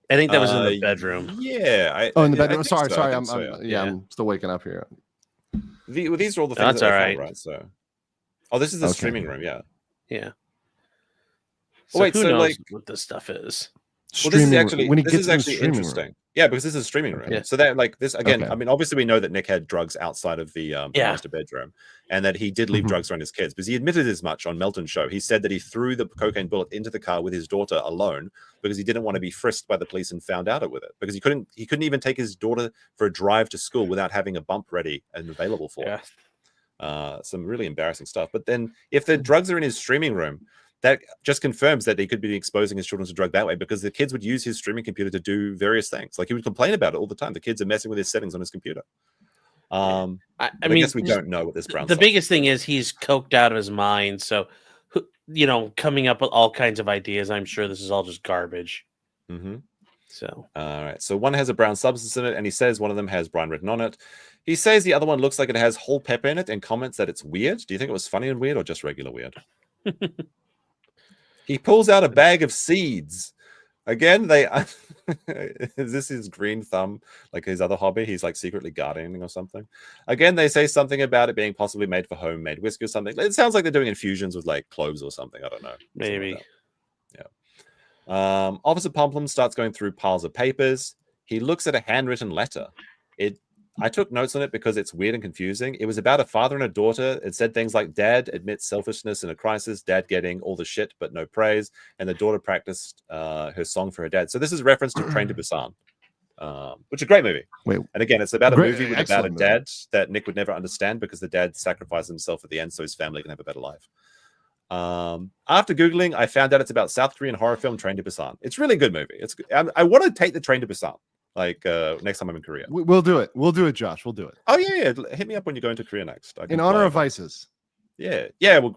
I think that was in the bedroom. Yeah. In the bedroom. Sorry. I'm still waking up here. These are all the things that's that all right. Found, right? So, this is the streaming room. Yeah. So wait, who so knows what this stuff is? Well, this is actually interesting. Room. Yeah, because this is a streaming room. Yeah. So that this again. Okay. I mean, obviously we know that Nick had drugs outside of the master bedroom, and that he did leave drugs around his kids. Because he admitted as much on Melton's show. He said that he threw the cocaine bullet into the car with his daughter alone because he didn't want to be frisked by the police and found out with it. Because he couldn't even take his daughter for a drive to school without having a bump ready and available for her. Some really embarrassing stuff. But then if the drugs are in his streaming room, that just confirms that he could be exposing his children to drug that way, because the kids would use his streaming computer to do various things. Like he would complain about it all the time. The kids are messing with his settings on his computer. I mean, guess we don't know what this brown. The biggest thing is he's coked out of his mind. So, coming up with all kinds of ideas. I'm sure this is all just garbage. So, all right. So one has a brown substance in it, and he says one of them has brine written on it. He says the other one looks like it has whole pepper in it, and comments that it's weird. Do you think it was funny and weird, or just regular weird? He pulls out a bag of seeds. Again, is this his green thumb, like his other hobby? He's like secretly gardening or something. Again, they say something about it being possibly made for homemade whiskey or something. It sounds like they're doing infusions with like cloves or something. I don't know. Maybe. Officer Pomplum starts going through piles of papers. He looks at a handwritten letter. I took notes on it because it's weird and confusing. It was about a father and a daughter. It said things like, Dad admits selfishness in a crisis, Dad getting all the shit but no praise, and the daughter practiced her song for her dad. So this is a reference to Train to Busan, which is a great movie. And again, it's about a movie about a dad that Nick would never understand because the dad sacrificed himself at the end so his family can have a better life. After Googling, I found out it's about South Korean horror film Train to Busan. It's a really good movie. I want to take the train to Busan. Like next time I'm in Korea. We'll do it. We'll do it, Josh. We'll do it. Oh, yeah. Hit me up when you're going to Korea next. In honor of Vices. Yeah.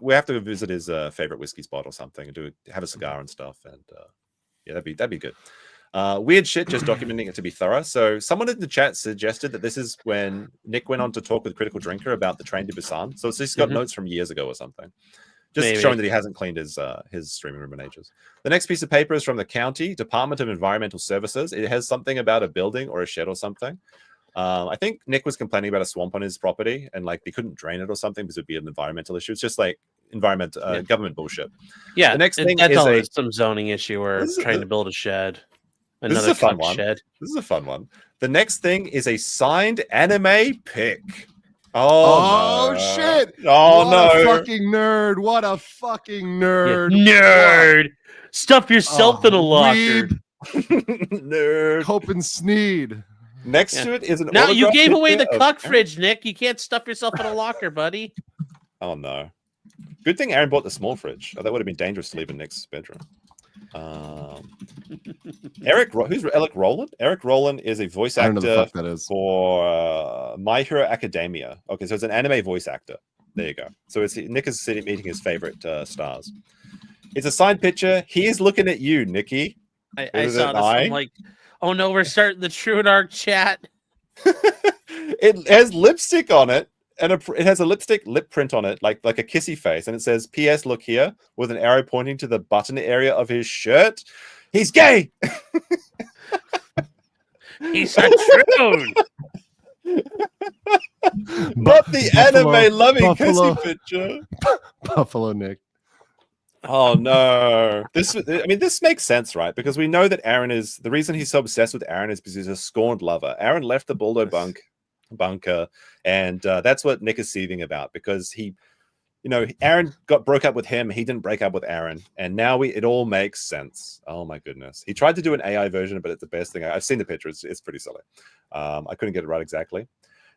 We have to visit his favorite whiskey spot or something and have a cigar and stuff. And that'd be good. Weird shit, just documenting it to be thorough. So someone in the chat suggested that this is when Nick went on to talk with Critical Drinker about the Train to Busan. So it's just got notes from years ago or something. Just showing that he hasn't cleaned his streaming room in ages. The next piece of paper is from the county Department of Environmental Services. It has something about a building or a shed or something. I think Nick was complaining about a swamp on his property and like they couldn't drain it or something because it'd be an environmental issue. It's just like government bullshit. Yeah, the next thing is some zoning issue or trying to build a shed. This is a fun one. This is a fun one. The next thing is a signed anime pic. Oh no. Shit! Oh what no! A fucking nerd! What a fucking nerd! Nerd! Stuff yourself in a locker. Nerd. Hope and Sneed. Next to it is an. Now you gave away the cuck fridge, Nick. You can't stuff yourself in a locker, buddy. Oh no! Good thing Aaron bought the small fridge. Oh, that would have been dangerous to leave in Nick's bedroom. Who's Eric Roland? Eric Roland is a voice actor for My Hero Academia. Okay, so it's an anime voice actor. There you go. So Nick is meeting his favorite stars. It's a signed picture. He is looking at you, Nikki. I saw this. I'm like, oh no, we're starting the True Dark chat. It has lipstick on it. And it has a lipstick lip print on it, like a kissy face, and it says "P.S. Look here," with an arrow pointing to the button area of his shirt. He's gay. He's a troon. But the anime loving kissy picture. Buffalo Nick. Oh no! This makes sense, right? Because we know that Aaron is the reason he's so obsessed with Aaron is because he's a scorned lover. Aaron left the Balldo bunker, and that's what Nick is seething about because Aaron broke up with him. He didn't break up with Aaron, and now it all makes sense. Oh my goodness! He tried to do an AI version, but it's the best thing. I've seen the picture. It's pretty silly. I couldn't get it right exactly.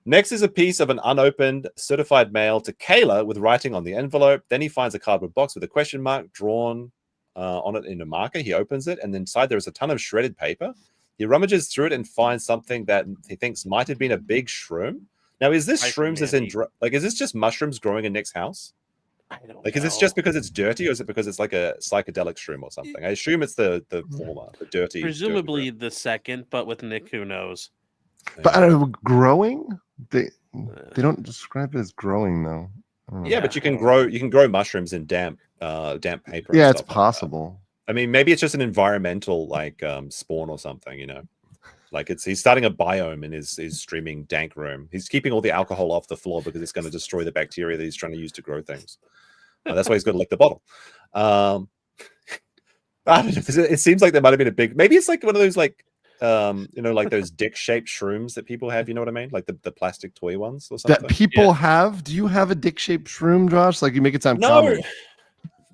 Next is a piece of an unopened certified mail to Kayla with writing on the envelope. Then he finds a cardboard box with a question mark drawn on it in a marker. He opens it, and inside there is a ton of shredded paper. He rummages through it and finds something that he thinks might have been a big shroom. Now, is this shrooms as in like, is this just mushrooms growing in Nick's house? I don't Like, know. is this just because it's dirty, or is it because it's like a psychedelic shroom or something? I assume it's the former, the dirty. Presumably the second, but with Nick, who knows? But I don't know, growing? They don't describe it as growing though. Yeah, but you can grow mushrooms in damp paper. Yeah, it's possible. I mean, maybe it's just an environmental like spawn or something, you know. Like he's starting a biome in his streaming dank room. He's keeping all the alcohol off the floor because it's going to destroy the bacteria that he's trying to use to grow things. That's why he's got to lick the bottle. I don't know. It seems like there might have been a big. Maybe it's like one of those like like those dick-shaped shrooms that people have. You know what I mean? Like the plastic toy ones or something. That people have. Do you have a dick-shaped shroom, Josh? Like you make it sound common.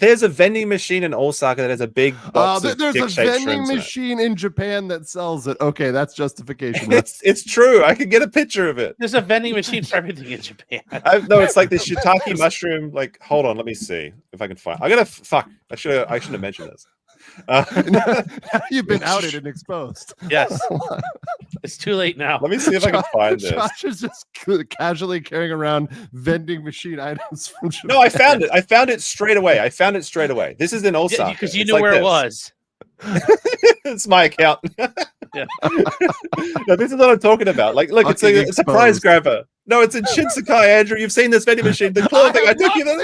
There's a vending machine in Osaka that has a big box of there's a dick-shaped vending shrooms machine in Japan that sells it. Okay, that's justification. It's true. I could get a picture of it. There's a vending machine for everything in Japan. No, it's like the shiitake mushroom. Like, hold on, let me see if I can find. I shouldn't have mentioned this. Now you've been outed and exposed. Yes, it's too late now. Let me see if I can find this. Josh is just casually carrying around vending machine items from Japan. No, I found it. I found it straight away. This is in Osaka because you knew where it was. It's my account. Yeah. No, this is what I'm talking about. Like, look, it's a prize grabber. No, it's in Shinsekai, Andrew. You've seen this vending machine. The claw thing. I took you there.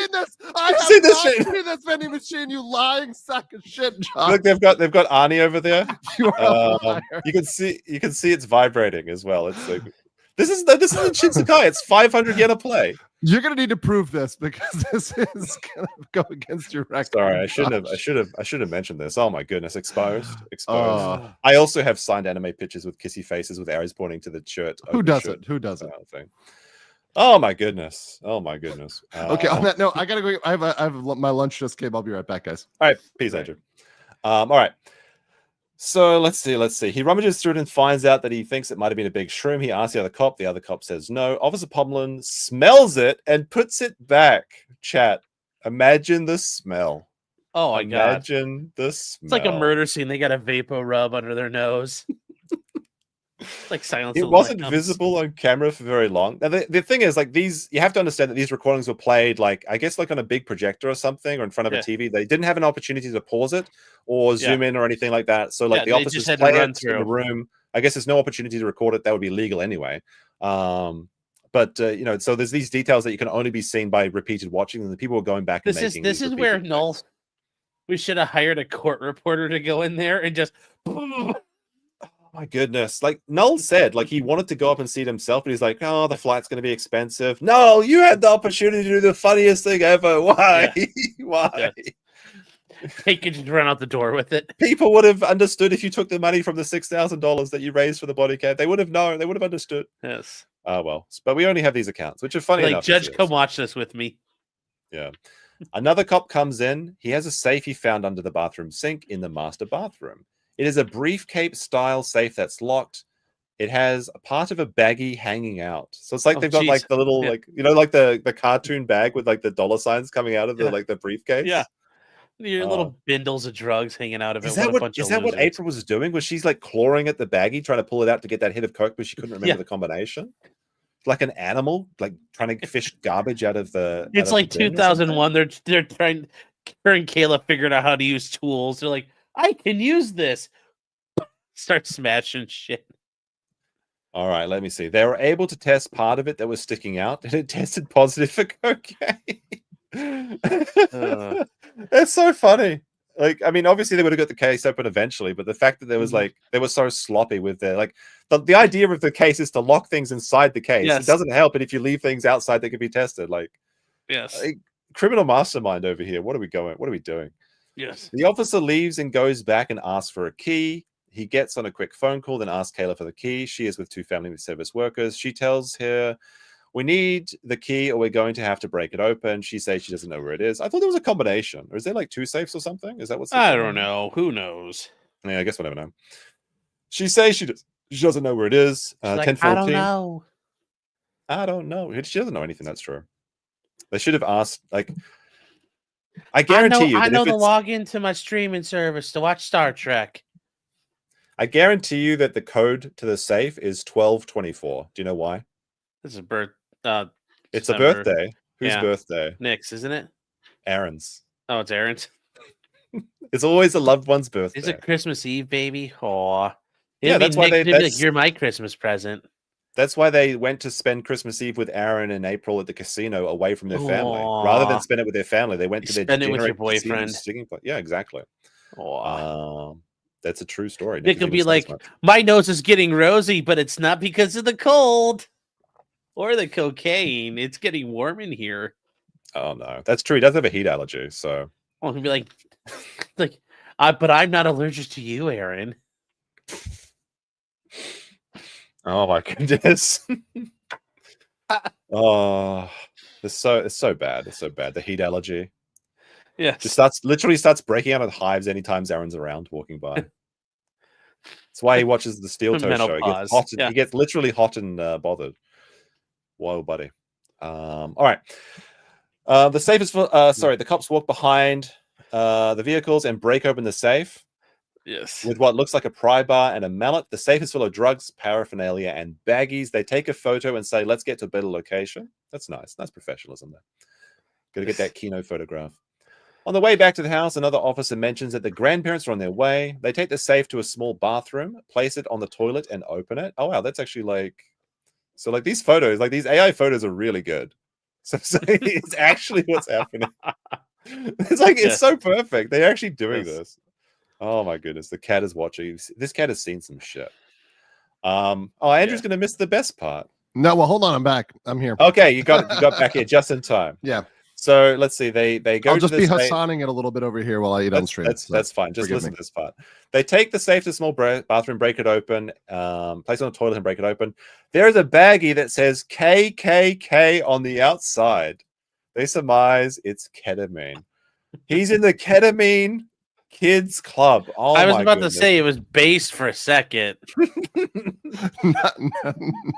I have seen this not shit. seen this vending machine. You lying sack of shit, Josh. Look, they've got Arnie over there. You are a liar. You can see it's vibrating as well. It's like this is in Shinsekai. It's 500 yen a play. You're gonna need to prove this because this is gonna go against your record. Sorry, I should have mentioned this. Oh my goodness, exposed. I also have signed anime pictures with kissy faces with arrows pointing to the shirt. Who doesn't? Who doesn't? Thing. Oh my goodness. Okay, on that note, I gotta go. I have my lunch just came. I'll be right back, guys. All right, peace, Andrew. All right. So let's see. He rummages through it and finds out that he thinks it might have been a big shroom. He asks the other cop. The other cop says no. Officer Pomlin smells it and puts it back. Chat. Imagine the smell. Oh my god. Imagine the smell. It's like a murder scene. They got a vapor rub under their nose. It's like Silence. It wasn't visible on camera for very long. Now the thing is, like these, you have to understand that these recordings were played, like I guess, like on a big projector or something, or in front of a TV. They didn't have an opportunity to pause it or zoom in or anything like that. So like the officers play it in the room. I guess there's no opportunity to record it. That would be legal anyway. But so there's these details that you can only be seen by repeated watching, and the people are going back. This is where Null. We should have hired a court reporter to go in there and just. My goodness. Like Null said, like he wanted to go up and see it himself, but he's like, oh, the flight's going to be expensive. No, you had the opportunity to do the funniest thing ever. Why? Yeah. Why? Yeah. He could just run out the door with it. People would have understood if you took the money from the $6,000 that you raised for the body cam. They would have known. They would have understood. Yes. Oh, well. But we only have these accounts, which are funny enough. Judge, come watch this with me. Yeah. Another cop comes in. He has a safe he found under the bathroom sink in the master bathroom. It is a briefcase-style safe that's locked. It has a part of a baggie hanging out. So it's like they've got like the little, like like the cartoon bag with like the dollar signs coming out of the like the briefcase. Yeah, your little bindles of drugs hanging out of it. Is that what April was doing? Was she's like clawing at the baggie, trying to pull it out to get that hit of coke, but she couldn't remember the combination? Like an animal, like trying to fish garbage out of the. It's like 2001. They're trying. Her and Kayla figured out how to use tools. They're like, I can use this. Start smashing shit. All right, let me see. They were able to test part of it that was sticking out, and it tested positive for cocaine. It's so funny. Like, I mean, obviously they would have got the case open eventually, but the fact that there was like they were so sloppy with their like the idea of the case is to lock things inside the case. Yes. It doesn't help it if you leave things outside that can be tested. Like, yes, like, criminal mastermind over here. What are we doing? Yes. The officer leaves and goes back and asks for a key. He gets on a quick phone call, then asks Kayla for the key. She is with 2 family service workers. She tells her, we need the key or we're going to have to break it open. She says she doesn't know where it is. I thought there was a combination. Or is there like 2 safes or something? Is that what's I don't know. Who knows? Yeah, I guess we'll never know. She says she doesn't know where it is. 10:14. I don't know. I don't know. She doesn't know anything. That's true. They should have asked. Like, I guarantee you. I that know if the it's, login to my streaming service to watch Star Trek. I guarantee you that the code to the safe is 1224. Do you know why? This is birth. It's December. a birthday. Whose Yeah. birthday? Nick's, isn't it? Aaron's. Oh, it's Aaron's. It's always a loved one's birthday. Is it Christmas Eve, baby? Oh, Yeah, that's why Nick, like, you're my Christmas present. That's why they went to spend Christmas Eve with Aaron and April at the casino, away from their family, rather than spend it with their family. They went to their spend it with your boyfriend. Yeah, exactly. That's a true story. Nick will be like, my nose is getting rosy, but it's not because of the cold or the cocaine. It's getting warm in here. Oh no, that's true. He does have a heat allergy, so. Well, he'll be like, but I'm not allergic to you, Aaron. Oh my goodness. Oh, it's so bad. It's so bad. The heat allergy. Yeah. Just literally starts breaking out of hives anytime Aaron's around walking by. That's why he watches the Steel Toe show. He gets hot. He gets literally hot and bothered. Whoa, buddy. All right. The safe is for the cops walk behind the vehicles and break open the safe. Yes. With what looks like a pry bar and a mallet. The safe is full of drugs, paraphernalia, and baggies. They take a photo and say, let's get to a better location. That's nice. That's professionalism there. Gotta get that Kino photograph. On the way back to the house, another officer mentions that the grandparents are on their way. They take the safe to a small bathroom, place it on the toilet, and open it. Oh, wow. That's actually like... So, like, these photos, like, these AI photos are really good. So it's actually what's happening. It's like, it's so perfect. They're actually doing this. Oh my goodness, the cat is watching. This cat has seen some shit. Andrew's gonna miss the best part. No, well, hold on, I'm back. I'm here. Okay, you got back here just in time. Yeah. So let's see. They go. I'll just to be the Hassaning it a little bit over here while I eat on stream. That's fine. Just listen to this part. They take the safe to a small bathroom, break it open, place it on the toilet, and break it open. There is a baggie that says KKK on the outside. They surmise it's ketamine. He's in the ketamine kids club. Oh, I was about to say it was based for a second.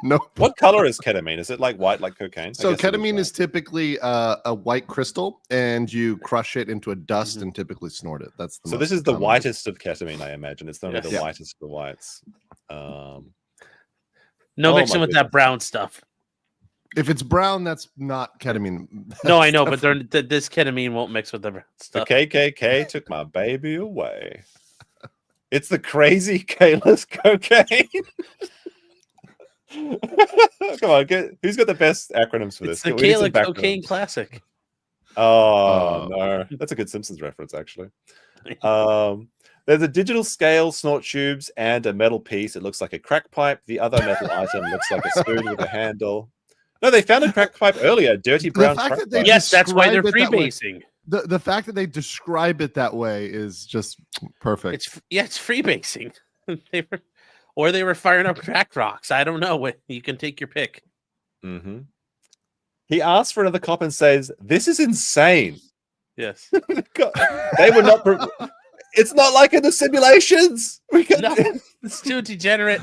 No. What color is ketamine? Is it like white, like cocaine? So ketamine is typically a white crystal, and you crush it into a dust and typically snort it. That's the this is the whitest of ketamine, I imagine. It's only the whitest of the whites. No mixing with that brown stuff. If it's brown, that's not ketamine. No, I know, but this ketamine won't mix with the brown stuff. The KKK took my baby away. It's the crazy Kayla's cocaine. Come on, who's got the best acronyms for this? It's the Kayla Cocaine Classic. Oh, no. That's a good Simpsons reference, actually. There's a digital scale, snort tubes, and a metal piece. It looks like a crack pipe. The other metal item looks like a spoon with a handle. No, they found a crack pipe earlier. Dirty brown crack pipe. Yes, that's why they're freebasing. The fact that they describe it that way is just perfect. It's freebasing. They were firing up crack rocks. I don't know. You can take your pick. Mm-hmm. He asks for another cop and says, "This is insane." Yes. They were not. It's not like in the simulations. It's too degenerate.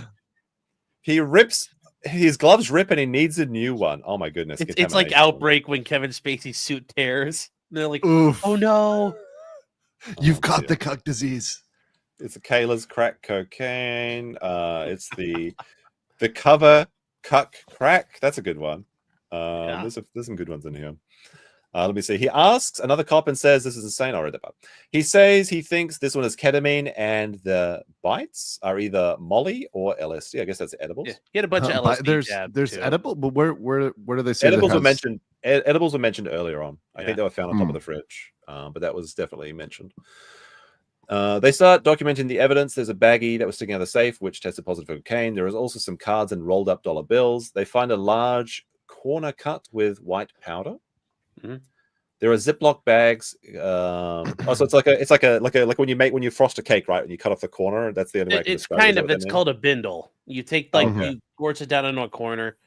He rips. His gloves rip and he needs a new one. Oh my goodness. It's like Outbreak when Kevin Spacey's suit tears. And they're like, oof. Oh no. You've caught the cuck disease. It's a Kayla's crack cocaine. It's the cover cuck crack. That's a good one. There's some good ones in here. Let me see. He asks another cop and says, "This is insane." I read that part. He says he thinks this one is ketamine and the bites are either Molly or LSD. I guess that's edibles. Yeah, he had a bunch of LSD. There's edible, but where do they say edibles were mentioned? Edibles were mentioned earlier on. I think they were found on top of the fridge, but that was definitely mentioned. They start documenting the evidence. There's a baggie that was sticking out of the safe, which tested positive for cocaine. There is also some cards and rolled up dollar bills. They find a large corner cut with white powder. Mm-hmm. There are Ziploc bags. So it's like when you frost a cake, right? And you cut off the corner. That's the only way. It's called a bindle. You take you squirt it down into a corner,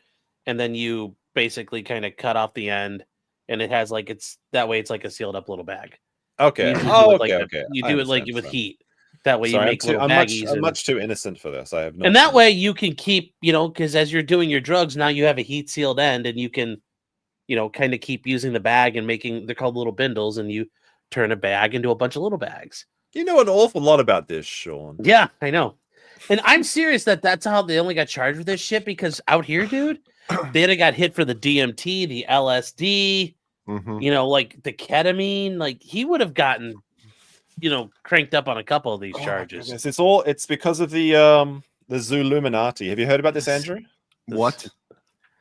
and then you basically kind of cut off the end, and it has it's that way. It's like a sealed up little bag. Okay. You do it with heat. That way you make little baggies. I'm much too innocent for this. I have no. And that way you can keep, because as you're doing your drugs, now you have a heat sealed end, and you can, kind of keep using the bag and making. They're called little bindles, and you turn a bag into a bunch of little bags. You know an awful lot about this, Sean. Yeah, I know. And I'm serious that's how they only got charged with this shit, because out here, dude, they'd have got hit for the DMT, the LSD, like the ketamine. Like he would have gotten, cranked up on a couple of these charges. It's because of the Zooluminati. Have you heard about this, Andrew? What?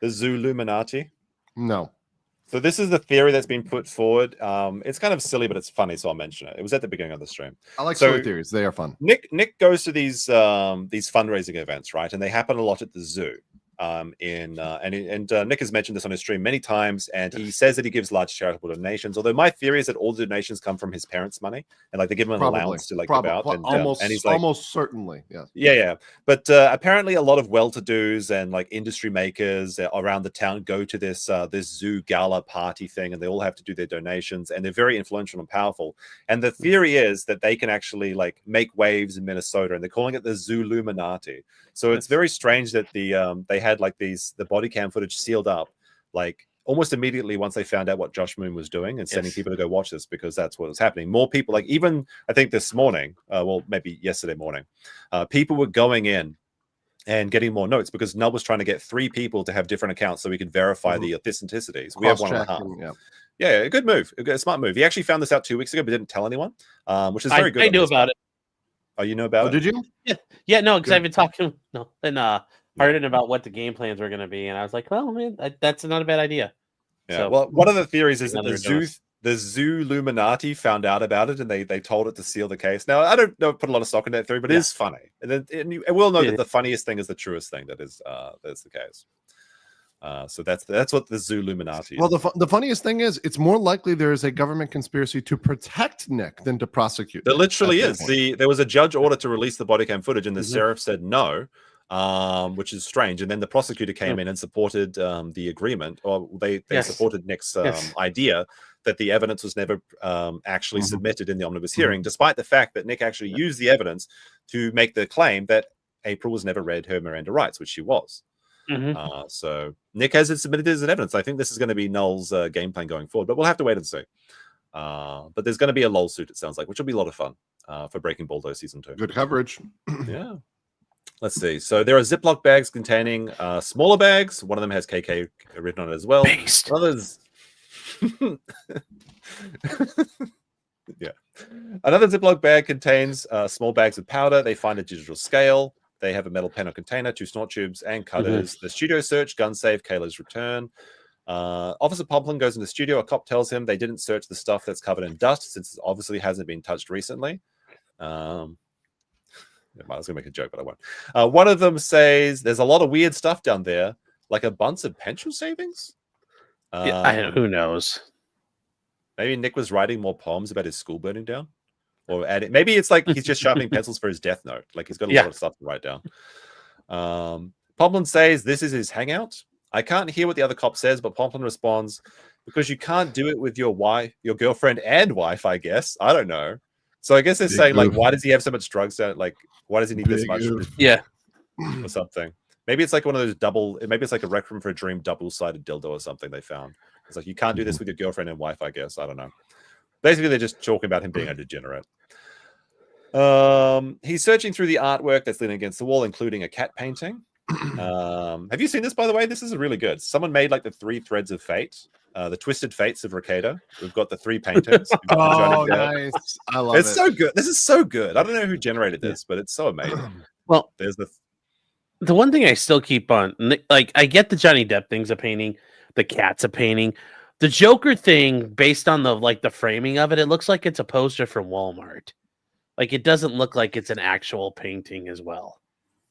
The Zooluminati? No. So this is the theory that's been put forward. It's kind of silly, but it's funny, so I'll mention it. It was at the beginning of the stream. I like silly theories; they are fun. Nick goes to these fundraising events, right? And they happen a lot at the zoo. Nick has mentioned this on his stream many times, and he says that he gives large charitable donations. Although my theory is that all the donations come from his parents' money, and like they give him an allowance to like give out. And he's like, almost certainly, yes. Yeah. But apparently, a lot of well-to-dos and like industry makers around the town go to this zoo gala party thing, and they all have to do their donations, and they're very influential and powerful. And the theory is that they can actually like make waves in Minnesota, and they're calling it the Zooluminati. So it's very strange that they had like the body cam footage sealed up like almost immediately once they found out what Josh Moon was doing and sending people to go watch this, because that's what was happening. More people, like even I think this morning, maybe yesterday morning, people were going in and getting more notes because Nub was trying to get 3 people to have different accounts so we could verify the authenticities. We have 1.5. Yeah, a good move, a smart move. He actually found this out 2 weeks ago, but didn't tell anyone, which is very good. I knew about it. Oh, you know about it? Did you? Yeah, no, because I've been talking Harden about what the game plans were going to be, and I was like, well, man, that's not a bad idea. Yeah. So, well, one of the theories is that the Zooluminati found out about it, and they told it to seal the case. Now, I don't put a lot of stock in that theory, but it is funny, and we'll know that the funniest thing is the truest thing. That's the case. So that's what the Zooluminati is. Well, the funniest thing is it's more likely there is a government conspiracy to protect Nick than to prosecute. There literally is. There was a judge order to release the body cam footage, and the sheriff said no, which is strange. And then the prosecutor came in and supported the agreement, or they supported Nick's idea that the evidence was never actually submitted in the omnibus hearing, despite the fact that Nick actually used the evidence to make the claim that April was never read her Miranda rights, which she was. So Nick has it submitted as an evidence. I think this is going to be Null's game plan going forward, but we'll have to wait and see. But there's going to be a LOL suit, it sounds like, which will be a lot of fun for Breaking Balldo Season 2. Good coverage. Yeah. Let's see. So there are Ziploc bags containing smaller bags. One of them has KK written on it as well. Based. Others. Yeah. Another Ziploc bag contains small bags of powder. They find a digital scale. They have a metal pen or container, 2 snort tubes, and cutters. The studio search, gun safe, Kayla's return. Officer Pomplin goes in the studio. A cop tells him they didn't search the stuff that's covered in dust since it obviously hasn't been touched recently. I was going to make a joke, but I won't. One of them says there's a lot of weird stuff down there, like a bunch of pension savings. Who knows? Maybe Nick was writing more poems about his school burning down. Or maybe it's like he's just sharpening pencils for his death note. Like he's got a lot of stuff to write down. Pomplin says this is his hangout. I can't hear what the other cop says, but Pomplin responds, because you can't do it with your wife, your girlfriend and wife, I guess. I don't know. So I guess they're saying, like, why does he have so much drugs down? Like, why does he need this much? Yeah. Or something. Maybe it's like one of those maybe it's like a Requiem for a Dream double-sided dildo or something they found. It's like, you can't do this with your girlfriend and wife, I guess. I don't know. Basically, they're just talking about him being a degenerate. He's searching through the artwork that's leaning against the wall, including a cat painting. Have you seen this, by the way? This is really good. Someone made like the 3 threads of fate, the twisted fates of Rekieta. We've got the 3 paintings. Nice. I love it. It's so good. This is so good. I don't know who generated this, but it's so amazing. Well, there's the one thing I still keep on, like, I get the Johnny Depp thing's a painting, the cat's a painting. The Joker thing, based on the framing of it, it looks like it's a poster from Walmart. Like, it doesn't look like it's an actual painting as well.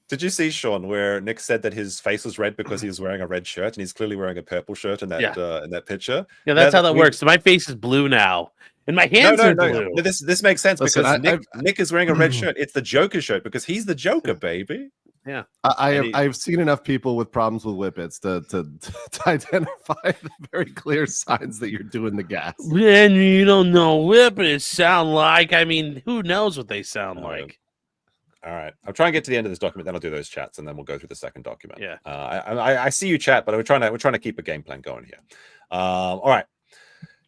Did you see, Sean, where Nick said that his face was red because he was wearing a red shirt, and he's clearly wearing a purple shirt in that picture? Yeah, that's how that works. So my face is blue now, and my hands are blue. No, this makes sense. Listen, because Nick is wearing a red shirt. It's the Joker shirt because he's the Joker, baby. Yeah, I've seen enough people with problems with whippets to identify the very clear signs that you're doing the gas. Man, you don't know whippets sound like. I mean, who knows what they sound like? All right. I'll try and get to the end of this document, then I'll do those chats, and then we'll go through the second document. Yeah. I see you, chat, but we're trying to keep a game plan going here. All right.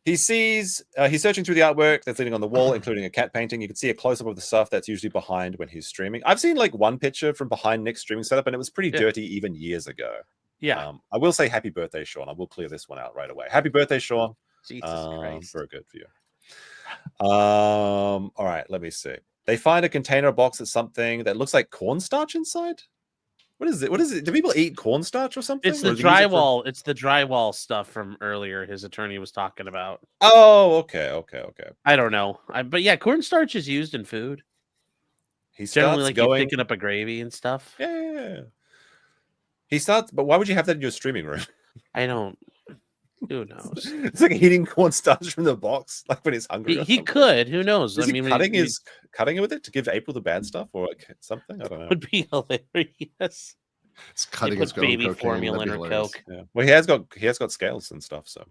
He's searching through the artwork that's leaning on the wall, including a cat painting. You can see a close-up of the stuff that's usually behind when he's streaming. I've seen like one picture from behind Nick's streaming setup, and it was pretty dirty even years ago. Yeah. I will say happy birthday, Sean. I will clear this one out right away. Happy birthday, Sean. Jesus Christ. For a good view. All right, let me see. They find a container box of something that looks like cornstarch inside. What is it? What is it? Do people eat cornstarch or something? It's the drywall. It's the drywall stuff from earlier. His attorney was talking about. Oh, okay. I don't know. But yeah, cornstarch is used in food. He's generally like you're picking up a gravy and stuff. Yeah. He starts, but why would you have that in your streaming room? I don't. Who knows? It's like eating cornstarch from the box, like when he's hungry. He could. Who knows? Is he cutting it with it to give April the bad stuff or like something? I don't know. Would be hilarious. It's cutting his baby formula in her Coke. Yeah. Well, he has got scales and stuff. So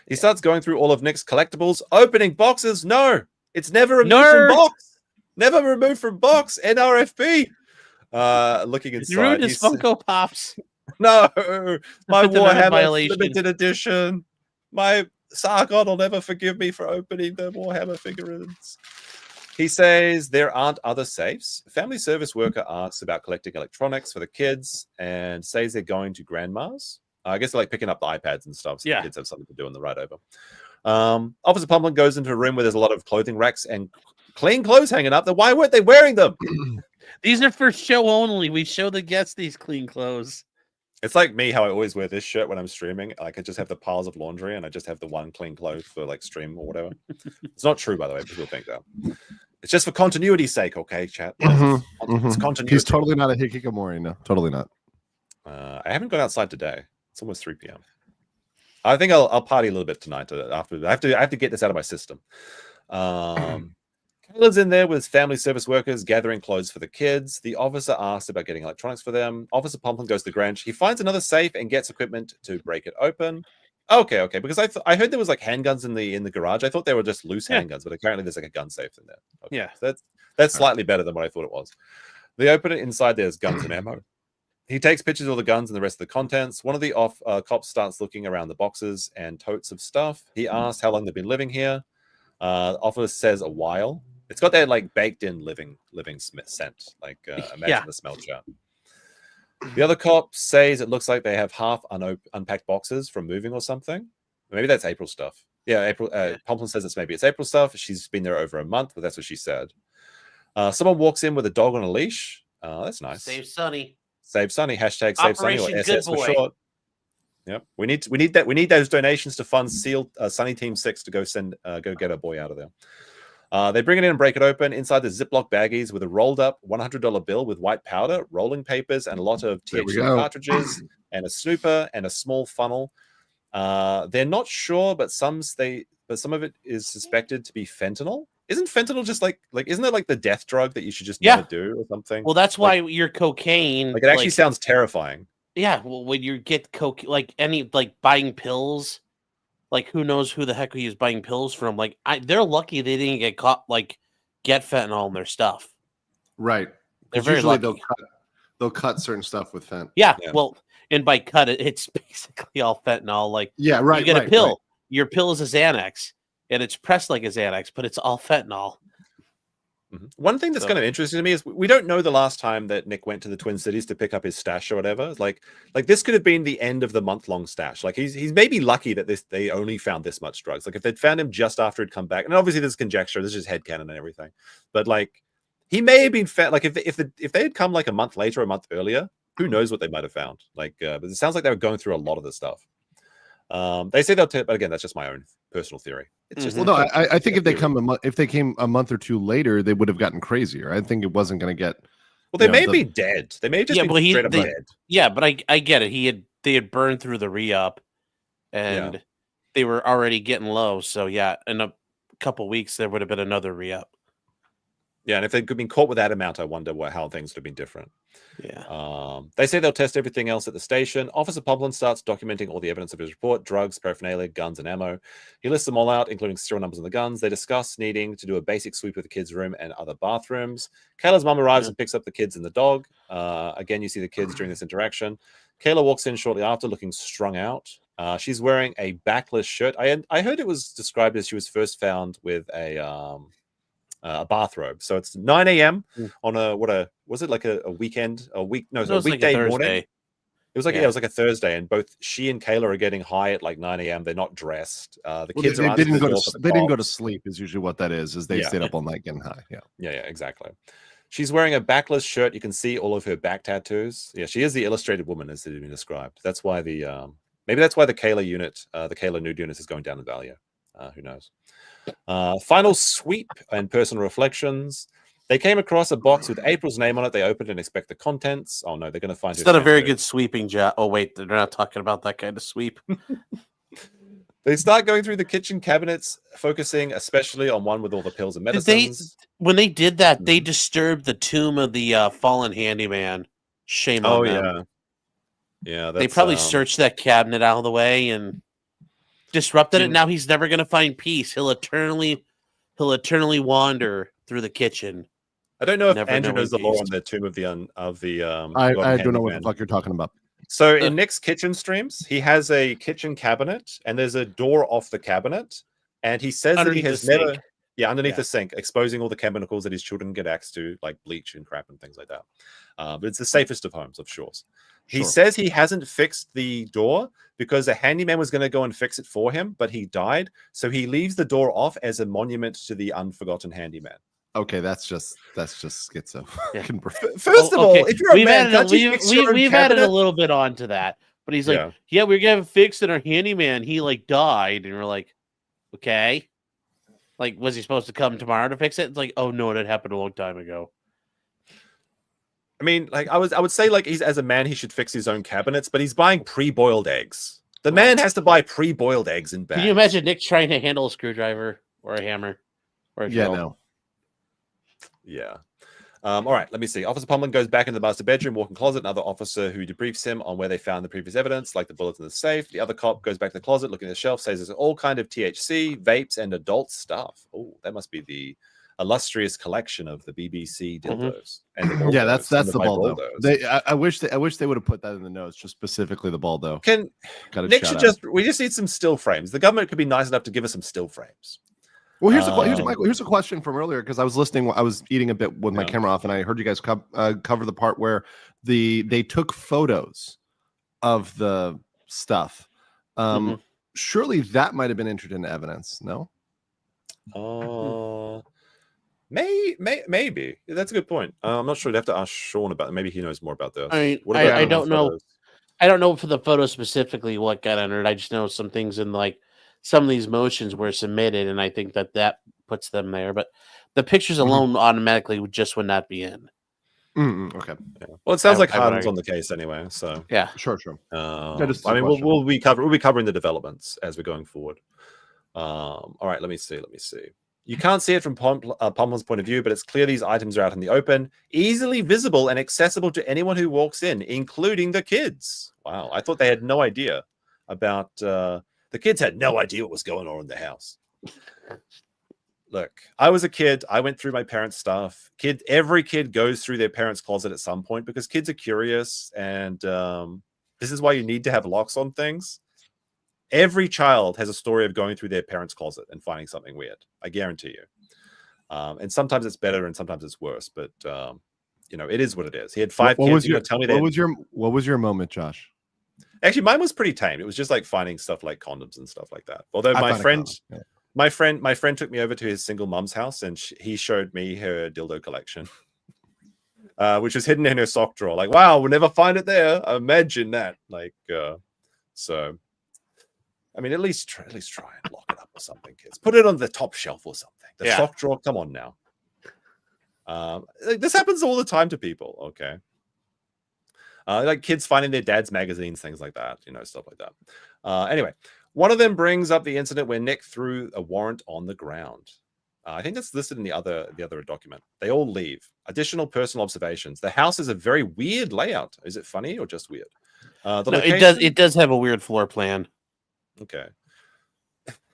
he starts going through all of Nick's collectibles, opening boxes. No, it's never removed from box. Never removed from box. NRFB. Looking inside. You ruined his Funko Pops. No, my Warhammer violation. limited edition. My Sargon will never forgive me for opening the Warhammer figurines. He says there aren't other safes. A family service worker asks about collecting electronics for the kids and says they're going to grandma's. I guess they're like picking up the iPads and stuff, so the kids have something to do on the ride over. Officer Pumplin goes into a room where there's a lot of clothing racks and clean clothes hanging up. Why weren't they wearing them? These are for show only. We show the guests these clean clothes. It's like me, how I always wear this shirt when I'm streaming. Like I just have the piles of laundry and I just have the one clean clothes for like stream or whatever. It's not true, by the way. People think that. It's just for continuity's sake, okay, chat? It's continuity. He's totally not a hikikomori, no. Totally not. I haven't gone outside today. It's almost 3 p.m. I think I'll party a little bit tonight. After I have to get this out of my system. Caleb's in there with family service workers gathering clothes for the kids. The officer asks about getting electronics for them. Officer Pumplin goes to the garage. He finds another safe and gets equipment to break it open. Okay. Because I heard there was like handguns in the garage. I thought they were just loose handguns, but apparently there's like a gun safe in there. Okay. Yeah, so that's slightly better than what I thought it was. They open it. Inside there's guns and ammo. He takes pictures of all the guns and the rest of the contents. One of the cops starts looking around the boxes and totes of stuff. He asks how long they've been living here. The officer says a while. It's got that like baked in living scent. Like imagine the smell chart. The other cop says it looks like they have half unpacked boxes from moving or something. Maybe that's April stuff. Yeah, April. Pumplin says it's April stuff. She's been there over a month, but that's what she said. Someone walks in with a dog on a leash. That's nice. Save Sonny. Save Sonny. Hashtag Save Sonny or Operation SS Good for Boy. short. Yep. We need that. We need those donations to fund Sunny Team 6 to go get our boy out of there. They bring it in and break it open. Inside the Ziploc baggies with a rolled up $100 bill with white powder, rolling papers, and a lot of THC cartridges, and a snooper and a small funnel. They're not sure, but some of it is suspected to be fentanyl. Isn't fentanyl just like isn't it like the death drug that you should just never do or something? Well, that's why your cocaine. Like it actually sounds terrifying. Yeah, well, when you get coke, like buying pills. Like, who knows who the heck he was buying pills from? Like, they're lucky they didn't get caught, get fentanyl in their stuff. Right. They're very lucky. They'll cut certain stuff with fent. Yeah, well, and by cut it's basically all fentanyl. Like, yeah, right. You get a pill. Right. Your pill is a Xanax, and it's pressed like a Xanax, but it's all fentanyl. Mm-hmm. One thing that's kind of interesting to me is we don't know the last time that Nick went to the Twin Cities to pick up his stash or whatever. Like this could have been the end of the month-long stash. Like he's maybe lucky that they only found this much drugs. Like if they'd found him just after he'd come back, and obviously there's conjecture, this is just headcanon and everything. But like he may have been found. Like if they had come like a month later, a month earlier, who knows what they might have found? Like, but it sounds like they were going through a lot of this stuff. They say but again, that's just my own personal theory. It's just I think if they came a month or two later, they would have gotten crazier. I think it wasn't going to get. Well, they may be dead. They may just be straight up dead. Yeah, but I get it. They had burned through the re-up, and they were already getting low. So yeah, in a couple weeks there would have been another re-up. Yeah, and if they'd been caught with that amount, I wonder how things would have been different. Yeah. They say they'll test everything else at the station. Officer Pomplin starts documenting all the evidence of his report: drugs, paraphernalia, guns, and ammo. He lists them all out, including serial numbers on the guns. They discuss needing to do a basic sweep of the kids' room and other bathrooms. Kayla's mum arrives and picks up the kids and the dog. Again, you see the kids during this interaction. Kayla walks in shortly after, looking strung out. She's wearing a backless shirt. I heard it was described as she was first found with a bathrobe. So it's 9 a.m. on was it like a weekend, a weekday morning? It was like it was like a Thursday, and both she and Kayla are getting high at like 9 a.m. They're not dressed. The kids they didn't go to sleep. Is usually what that is they stayed up all night getting high. Yeah, exactly. She's wearing a backless shirt. You can see all of her back tattoos. Yeah, she is the illustrated woman, as it has been described. That's why maybe that's why the Kayla unit, the Kayla nude unit, is going down in value. Who knows? Final sweep and personal reflections. They came across a box with April's name on it. They opened and expect the contents. Oh no, they're going to find. It's not a very good sweeping job. Oh wait, they're not talking about that kind of sweep. They start going through the kitchen cabinets, focusing especially on one with all the pills and medicines. When they did that, they disturbed the tomb of the fallen handyman. Shame on them. Yeah. They probably searched that cabinet out of the way and disrupted it. Now he's never going to find peace. He'll eternally wander through the kitchen. I don't know if Andrew knows the lore on the tomb of the I don't know what the fuck you're talking about. So in Nick's kitchen streams, he has a kitchen cabinet, and there's a door off the cabinet, and he says that he has never, underneath the sink, exposing all the chemicals that his children get access to, like bleach and crap and things like that. But it's the safest of homes, of sure. He says he hasn't fixed the door because a handyman was going to go and fix it for him, but he died. So he leaves the door off as a monument to the unforgotten handyman. Okay, that's just schizo. First of all, if you're a man, we've added a little bit onto that, but he's like, yeah, we're gonna fix it. Our handyman, he like died, and we're like, okay, like, was he supposed to come tomorrow to fix it? It's like, oh no, that happened a long time ago. I mean, like I would say, like, he's as a man, he should fix his own cabinets, but he's buying pre-boiled eggs. The man has to buy pre-boiled eggs in bags. Can you imagine Nick trying to handle a screwdriver or a hammer or a drill? No. Yeah. All right, let me see. Officer Pomlin goes back into the master bedroom, walk-in closet. Another officer who debriefs him on where they found the previous evidence, like the bullets in the safe. The other cop goes back to the closet, looking at the shelf, says there's all kind of THC, vapes, and adult stuff. Oh, that must be the illustrious collection of the BBC dildos. And the Balldos, that's the Balldo. I wish they would have put that in the notes, just specifically the Balldo. Nick should we just need some still frames. The government could be nice enough to give us some still frames. Well, here's a question from earlier, because I was listening. I was eating a bit with my camera off, and I heard you guys cover the part where they took photos of the stuff. Surely that might have been entered into evidence. No. Maybe that's a good point. I'm not sure. You'd have to ask Sean about it. Maybe he knows more about this. I don't know. I don't know for the photo specifically what got entered. I just know some things in like. Some of these motions were submitted, and I think that puts them there. But the pictures alone automatically just would not be in. Okay. Yeah. Well, it sounds like Harden's on the case anyway. So yeah, sure. I mean, we'll be covering the developments as we're going forward. All right, let me see. You can't see it from Pomlin's point of view, but it's clear these items are out in the open, easily visible and accessible to anyone who walks in, including the kids. Wow, I thought they had no idea about. The kids had no idea what was going on in the house. Look, I was a kid. I went through my parents' stuff. Every kid goes through their parents' closet at some point because kids are curious, and this is why you need to have locks on things. Every child has a story of going through their parents' closet and finding something weird. I guarantee you. And sometimes it's better, and sometimes it's worse. But it is what it is. He had 5 kids. What was your moment, Josh? Actually, mine was pretty tame. It was just like finding stuff like condoms and stuff like that. Although my friend took me over to his single mom's house, and he showed me her dildo collection, which was hidden in her sock drawer. Like, wow, we'll never find it there. Imagine that. Like, so, I mean, at least try and lock it up or something, kids. Put it on the top shelf or something. The sock drawer. Come on now. This happens all the time to people. Okay. Like kids finding their dad's magazines, things like that, stuff like that. Anyway, one of them brings up the incident where Nick threw a warrant on the ground. I think that's listed in the other document. They all leave. Additional personal observations. The house is a very weird layout. Is it funny or just weird? No, it does have a weird floor plan. Okay.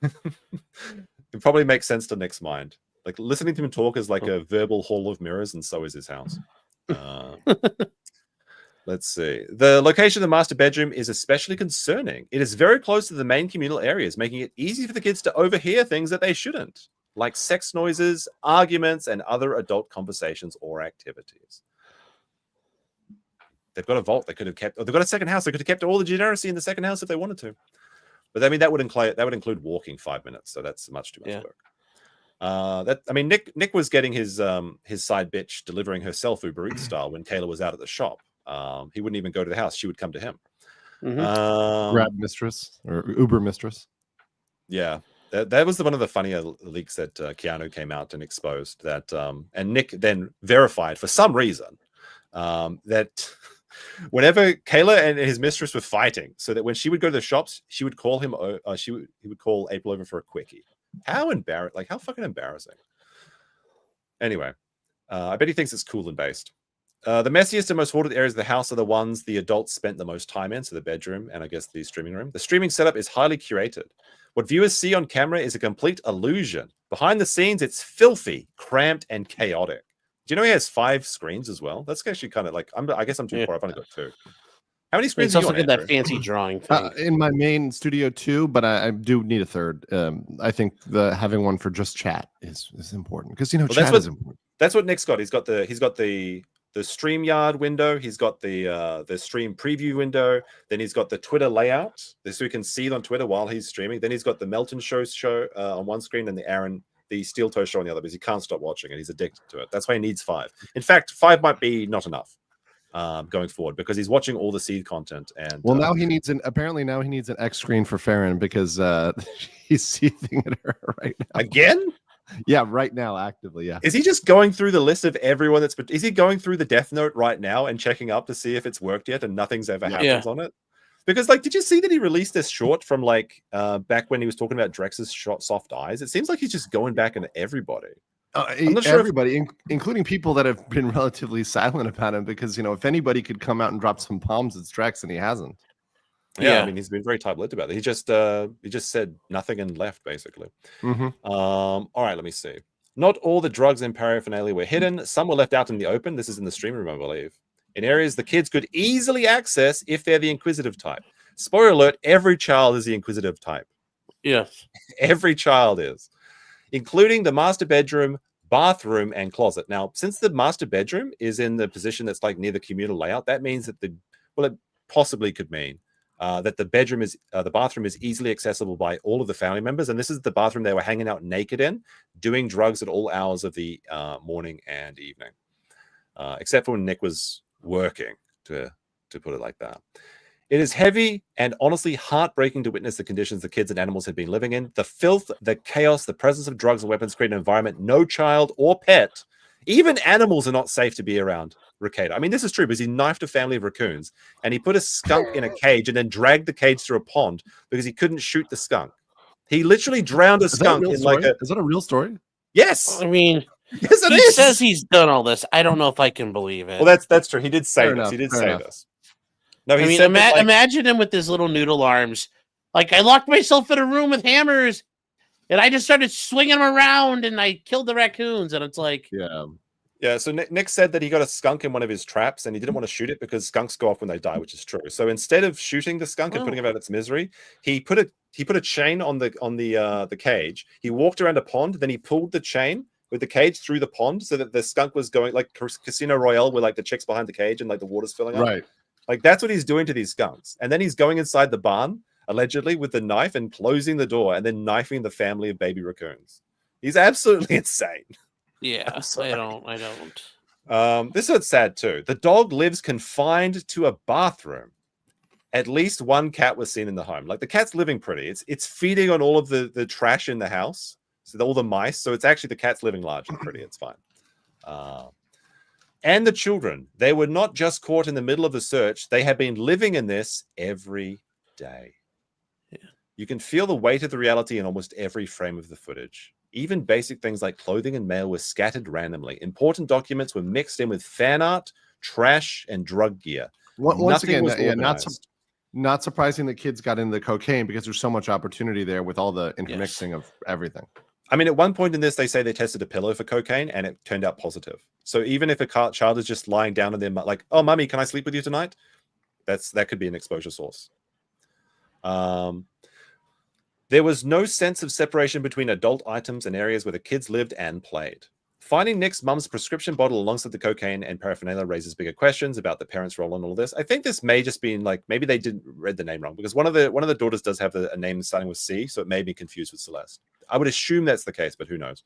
It probably makes sense to Nick's mind. Like listening to him talk is like a verbal hall of mirrors, and so is his house. Let's see. The location of the master bedroom is especially concerning. It is very close to the main communal areas, making it easy for the kids to overhear things that they shouldn't, like sex noises, arguments, and other adult conversations or activities. They've got a vault they could have kept, or they've got a second house. They could have kept all the degeneracy in the second house if they wanted to. But I mean, that would include walking 5 minutes, so that's much too much work. Nick was getting his side bitch delivering herself Uber Eats style when Kayla was out at the shop. He wouldn't even go to the house; she would come to him. Grab mistress or Uber mistress. Yeah, that was one of the funnier leaks that Keanu came out and exposed. That and Nick then verified for some reason that. Whenever Kayla and his mistress were fighting, so that when she would go to the shops, she would call him. He would call April over for a quickie. How embarrassing! Like how fucking embarrassing. Anyway, I bet he thinks it's cool and based. The messiest and most haunted areas of the house are the ones the adults spent the most time in, so the bedroom and I guess the streaming room. The streaming setup is highly curated. What viewers see on camera is a complete illusion. Behind the scenes, it's filthy, cramped, and chaotic. Do you know he has 5 screens as well? That's actually kind of like I guess I'm too far. I've only got 2. How many screens? It's also got that fancy drawing thing. In my main studio 2, but I do need a third. I think having one for just chat is important because chat is important. That's what Nick's got. He's got the StreamYard window. He's got the stream preview window. Then he's got the Twitter layout, so you can see it on Twitter while he's streaming. Then he's got the Melton show on one screen and the Steel Toe show on the other, because he can't stop watching it. He's addicted to it. That's why he needs 5. In fact, 5 might be not enough going forward because he's watching all the Seethe content. And now he needs an X screen for Farron because he's seething at her right now. Again? Yeah, right now, actively. Yeah. Is he just going through the list of everyone is he going through the Death Note right now and checking up to see if it's worked yet and nothing's ever happens on it? Because did you see that he released this short from back when he was talking about Drex's soft eyes? It seems like he's just going back into everybody. I'm not sure everybody, including people that have been relatively silent about him, because if anybody could come out and drop some bombs, it's Drex, and he hasn't. Yeah, I mean, he's been very tight-lipped about it. He just said nothing and left, basically. All right, let me see. Not all the drugs and paraphernalia were hidden. Some were left out in the open. This is in the stream room, I believe. In areas the kids could easily access if they're the inquisitive type. Spoiler alert, every child is the inquisitive type. Yes. Every child is. Including the master bedroom, bathroom, and closet. Now, since the master bedroom is in the position that's near the communal layout, that means that it possibly could mean that the bathroom is easily accessible by all of the family members. And this is the bathroom they were hanging out naked in, doing drugs at all hours of the morning and evening. Except for when Nick was working, to put it like that. It is heavy and honestly heartbreaking to witness the conditions the kids and animals had been living in. The filth, the chaos, the presence of drugs and weapons create an environment no child or pet, even animals, are not safe to be around. Rekieta. I mean, this is true because he knifed a family of raccoons and he put a skunk in a cage and then dragged the cage through a pond because he couldn't shoot the skunk. He literally drowned a skunk in Is that a real story? Yes. I mean, yes, it he is. says he's done all this. I don't know if I can believe it. Well, that's true. He did say this. He did say this. No, he said imagine him with his little noodle arms. I locked myself in a room with hammers, and I just started swinging them around, and I killed the raccoons. And it's yeah. So Nick said that he got a skunk in one of his traps, and he didn't want to shoot it because skunks go off when they die, which is true. So instead of shooting the skunk and putting it out of its misery, he put a chain on the cage. He walked around a pond, then he pulled the chain with the cage through the pond so that the skunk was going like Casino Royale, where the chicks behind the cage and the water's filling up. Right. That's what he's doing to these skunks. And then he's going inside the barn, allegedly, with the knife and closing the door and then knifing the family of baby raccoons. He's absolutely insane. Yeah, I don't. This is sad too. The dog lives confined to a bathroom. At least one cat was seen in the home. The cat's living pretty. It's feeding on all of the trash in the house. So all the mice. So it's actually the cat's living large and pretty. It's fine. And the children, they were not just caught in the middle of the search. They had been living in this every day. Yeah. You can feel the weight of the reality in almost every frame of the footage. Even basic things like clothing and mail were scattered randomly. Important documents were mixed in with fan art, trash, and drug gear. Once Nothing again, was organized. not surprising that kids got into the cocaine because there's so much opportunity there with all the intermixing of everything. I mean, at one point in this, they say they tested a pillow for cocaine and it turned out positive. So even if a child is just lying down on their like, oh, mommy, can I sleep with you tonight? That could be an exposure source. There was no sense of separation between adult items and areas where the kids lived and played. Finding Nick's mum's prescription bottle alongside the cocaine and paraphernalia raises bigger questions about the parents' role in all of this. I think this may just be like, maybe they didn't read the name wrong, because one of the daughters does have a name starting with C, so it may be confused with Celeste. I would assume that's the case, but who knows?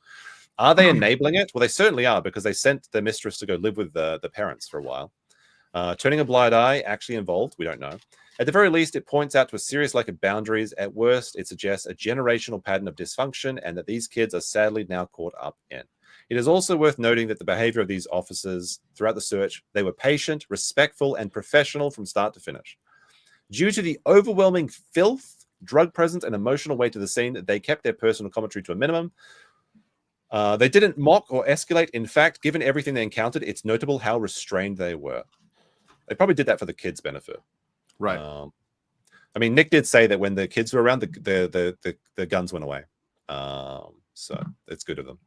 Are they enabling it? Well, they certainly are, because they sent their mistress to go live with the parents for a while. Turning a blind eye actually involved, we don't know. At the very least, it points out to a serious lack of boundaries. At worst, it suggests a generational pattern of dysfunction and that these kids are sadly now caught up in. It is also worth noting that the behavior of these officers throughout the search, they were patient, respectful, and professional from start to finish. Due to the overwhelming filth, drug presence, and emotional weight of the scene, they kept their personal commentary to a minimum. They didn't mock or escalate. In fact, given everything they encountered, it's notable how restrained they were. They probably did that for the kids' benefit. Right. I mean, Nick did say that when the kids were around, the guns went away. So it's good of them.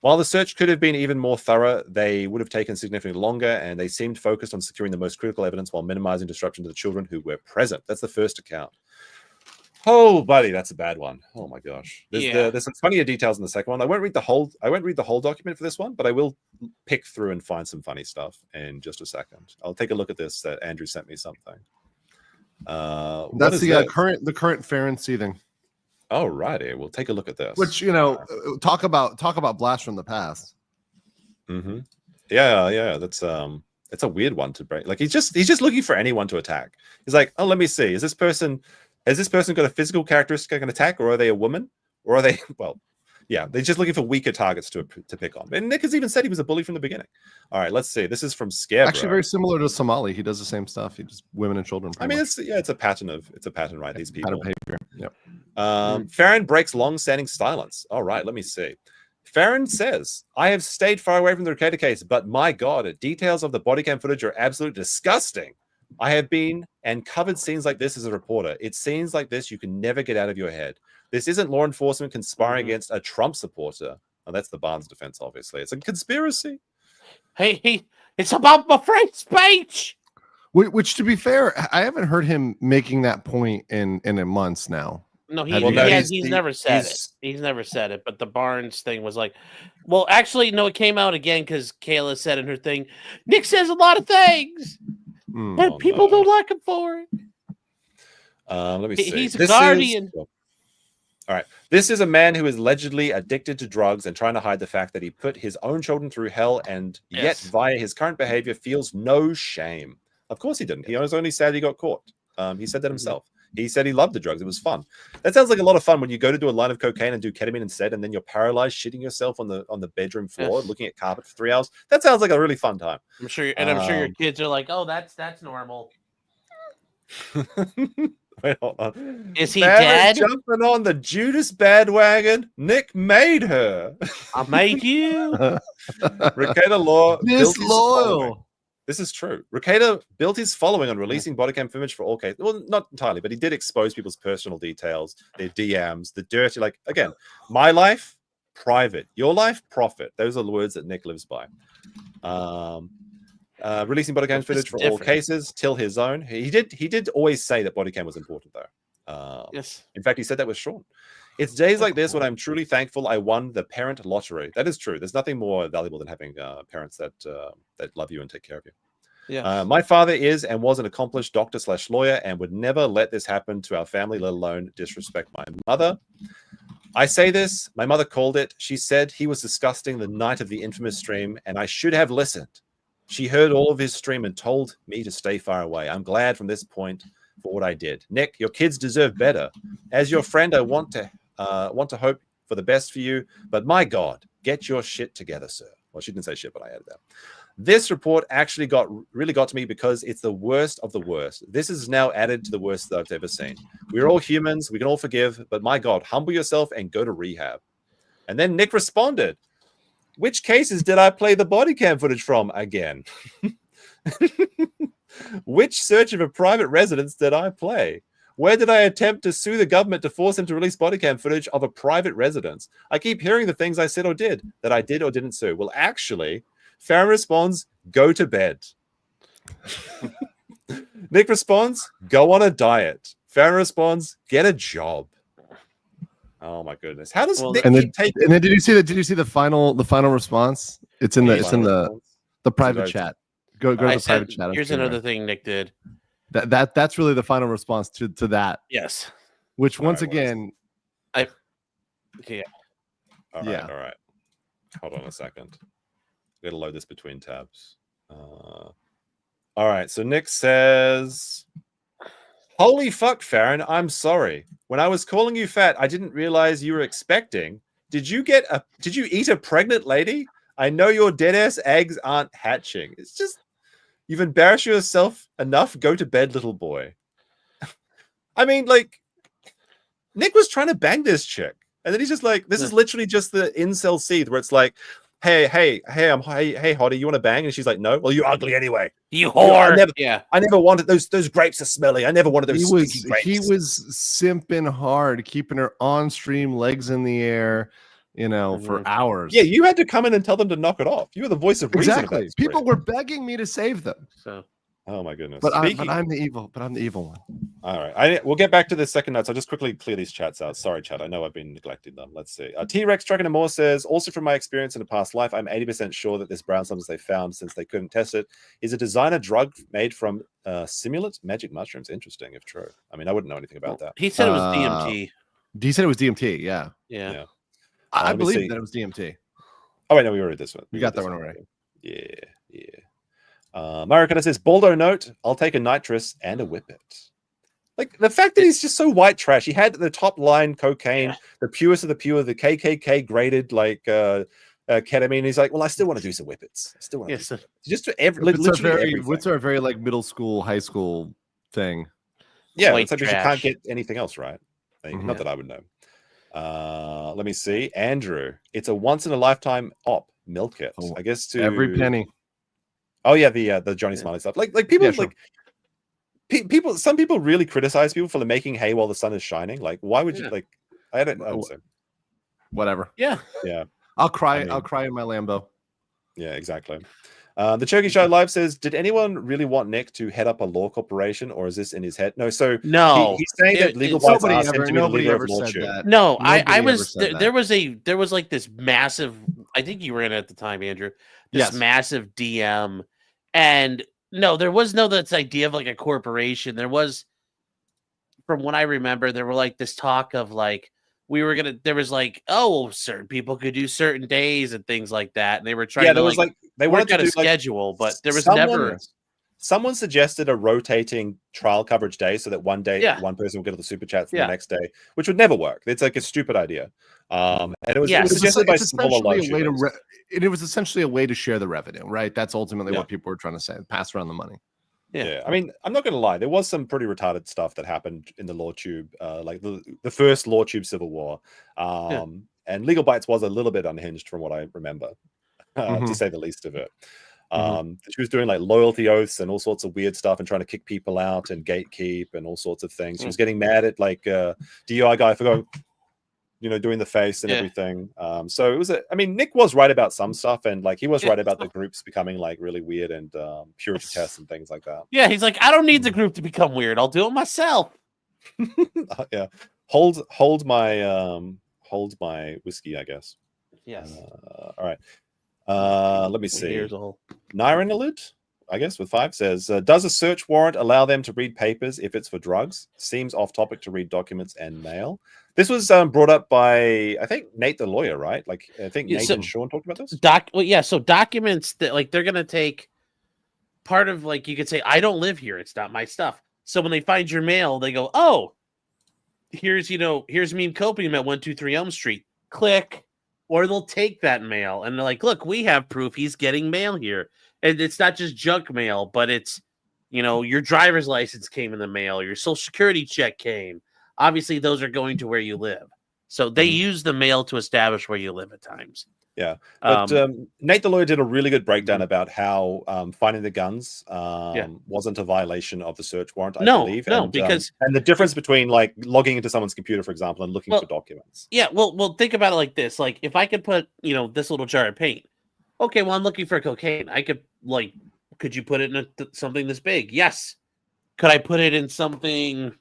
While the search could have been even more thorough, they would have taken significantly longer, and they seemed focused on securing the most critical evidence while minimizing disruption to the children who were present. That's the first account. Oh, buddy, that's a bad one. Oh my gosh. There's some funnier details in the second one. I won't read the whole document for this one, but I will pick through and find some funny stuff in just a second. I'll take a look at this. Andrew sent me something. That's the current fair and seething. Oh, righty. We'll take a look at this. Which, talk about blast from the past. Mm-hmm. Yeah. That's it's a weird one to break. Like he's just looking for anyone to attack. He's like, oh, let me see. Has this person got a physical characteristic I can attack, or are they a woman? Or are they they're just looking for weaker targets to pick on. And Nick has even said he was a bully from the beginning. All right, let's see. This is from Scarecrow. Actually, very similar to Somali. He does the same stuff. He just women and children. I mean, it's a pattern, right? These people. Behavior. Yep. Farron breaks long-standing silence. All right, let me see. Farron says, I have stayed far away from the Rekieta case, but my God, details of the body cam footage are absolutely disgusting. I have been and covered scenes like this as a reporter. It's scenes like this you can never get out of your head. This isn't law enforcement conspiring against a Trump supporter. Oh, that's the Barnes defense, obviously. It's a conspiracy. Hey, it's about my free speech. Which, to be fair, I haven't heard him making that point in months now. No, he's never said it. He's never said it. But the Barnes thing was like, well, actually, no, it came out again because Kayla said in her thing, Nick says a lot of things, but people don't like him for it. Let me see. He's a guardian. All right. This is a man who is allegedly addicted to drugs and trying to hide the fact that he put his own children through hell, and yet via his current behavior feels no shame. Of course he didn't. He was only sad he got caught. He said that himself. He said he loved the drugs. It was fun. That sounds like a lot of fun when you go to do a line of cocaine and do ketamine instead, and then you're paralyzed, shitting yourself on the bedroom floor, looking at carpet for 3 hours. That sounds like a really fun time. I'm sure your kids are like, oh, that's normal. Wait, hold on. Is he dead? Jumping on the Judas bandwagon. Nick made her. I made you. Rekietalaw. Disloyal. This is true. Rekieta built his following on releasing bodycam footage for all cases. Well, not entirely, but he did expose people's personal details, their DMs, the dirty, again, my life, private. Your life, profit. Those are the words that Nick lives by. Releasing bodycam footage for all cases till his own. He did always say that bodycam was important, though. Yes. In fact, he said that with Sean. It's days like this when I'm truly thankful I won the parent lottery. That is true. There's nothing more valuable than having parents that love you and take care of you. Yeah. My father is and was an accomplished doctor/lawyer and would never let this happen to our family, let alone disrespect my mother. I say this, my mother called it. She said he was disgusting the night of the infamous stream, and I should have listened. She heard all of his stream and told me to stay far away. I'm glad from this point for what I did. Nick, your kids deserve better. As your friend, I want to hope for the best for you, but my God, get your shit together, sir. Well, she didn't say shit, but I added that. This report actually really got to me because it's the worst of the worst. This is now added to the worst that I've ever seen. We're all humans. We can all forgive, but my God, humble yourself and go to rehab. And then Nick responded, which cases did I play the body cam footage from again? Which search of a private residence did I play? Where did I attempt to sue the government to force them to release body cam footage of a private residence? I keep hearing the things I said or did that I did or didn't sue. Well, actually, Farron responds, go to bed. Nick responds, go on a diet. Farron responds, get a job. Oh my goodness! How does Nick take? And then did you see the final response? It's in the private chat. Go to the private chat. Here's another thing Nick did. That's really the final response to that. Yes. Which once again, All right. Hold on a second. Got to load this between tabs. All right. So Nick says, "Holy fuck, Farron! I'm sorry. When I was calling you fat, I didn't realize you were expecting. Did you eat a pregnant lady? I know your dead ass eggs aren't hatching. It's just you've embarrassed yourself enough. Go to bed, little boy." I mean, like, Nick was trying to bang this chick, and then he's just like, "This is literally just the incel Seethe, where it's like, hey, hottie, you want to bang?" And she's like, "No." "Well, you're ugly anyway. You whore." I never wanted those grapes are smelly. I never wanted those stinky grapes. He was simping hard, keeping her on stream, legs in the air, for hours. Yeah, you had to come in and tell them to knock it off. You were the voice of reason. Exactly. People were begging me to save them. So, oh my goodness. But I'm the evil one. All right. We'll get back to the second notes. I'll just quickly clear these chats out. Sorry, chat. I know I've been neglecting them. Let's see. T-Rex Trucking and More says, also from my experience in a past life, I'm 80% sure that this brown substance they found, since they couldn't test it, is a designer drug made from simulate magic mushrooms. Interesting, if true. I mean, I wouldn't know anything about that. He said it was DMT. He said it was DMT, yeah. Yeah. I believe that it was DMT. Oh, wait, no, we already did this one. We got that one already. Yeah. Maricona says, Balldo note, I'll take a nitrous and a whip it. Like, the fact that he's just so white trash. He had the top line cocaine, the purest of the pure, the KKK graded, like, ketamine. He's like, well, I still want to do some whippets. I still want to do some just to Whips are a very like middle school, high school thing. Yeah, it's like you can't get anything else right. Not that I would know. Let me see. Andrew, it's a once in a lifetime op. Milk it. I guess to every penny. Oh yeah, the Johnny Smiley stuff. Like people people. Some people really criticize people for making hay while the sun is shining. Like, why would you like? I don't know. Whatever. Yeah. I'll cry. I'll cry in my Lambo. Yeah, exactly. The Turkey Show Live says, did anyone really want Nick to head up a law corporation, or is this in his head? No, so no. He's saying that legal bites asked him to be the leader of Law Tube. No, I was there was like this massive, I think you were in it at the time, Andrew. This massive DM, and no, there was no this idea of like a corporation. There was, from what I remember, there were like this talk of like there was like, oh, certain people could do certain days and things like that, and they were trying to like they work out a schedule, but there was never. Someone suggested a rotating trial coverage day so that one day one person will get all the super chats and the next day, which would never work. It's like a stupid idea. And it was suggested by smaller live shooters. It was essentially a way to share the revenue, right? That's ultimately what people were trying to say: pass around the money. Yeah, I mean, I'm not going to lie. There was some pretty retarded stuff that happened in the Law Tube, like the first Law Tube Civil War. And Legal Bites was a little bit unhinged from what I remember, to say the least of it. She was doing like loyalty oaths and all sorts of weird stuff and trying to kick people out and gatekeep and all sorts of things. She was getting mad at like DUI guy for going, doing the face and everything. So it was Nick was right about some stuff, and like he was right about the groups becoming like really weird and purity tests and things like that. Yeah, he's like, I don't need the group to become weird. I'll do it myself. Yeah. Hold my whiskey, I guess. Yes. All right. Let me see. Here's a whole Niranalid, I guess, with 5 says, does a search warrant allow them to read papers if it's for drugs? Seems off topic to read documents and mail. This was brought up by, I think, Nate the lawyer, right? Like, I think Nate and Sean talked about this. So documents that like they're gonna take part of, like, you could say, I don't live here, it's not my stuff. So when they find your mail, they go, oh, here's Meme Copium at 123 Elm Street. Click. Or they'll take that mail and they're like, look, we have proof he's getting mail here. And it's not just junk mail, but it's, your driver's license came in the mail, your social security check came. Obviously, those are going to where you live. So they use the mail to establish where you live at times. Yeah, but Nate the lawyer did a really good breakdown about how finding the guns wasn't a violation of the search warrant, I believe. No, and, because and the difference between like logging into someone's computer, for example, and looking for documents. Yeah, well, think about it like this: like if I could put this little jar of paint. Okay, well, I'm looking for cocaine. I could could you put it in something this big? Yes. Could I put it in something,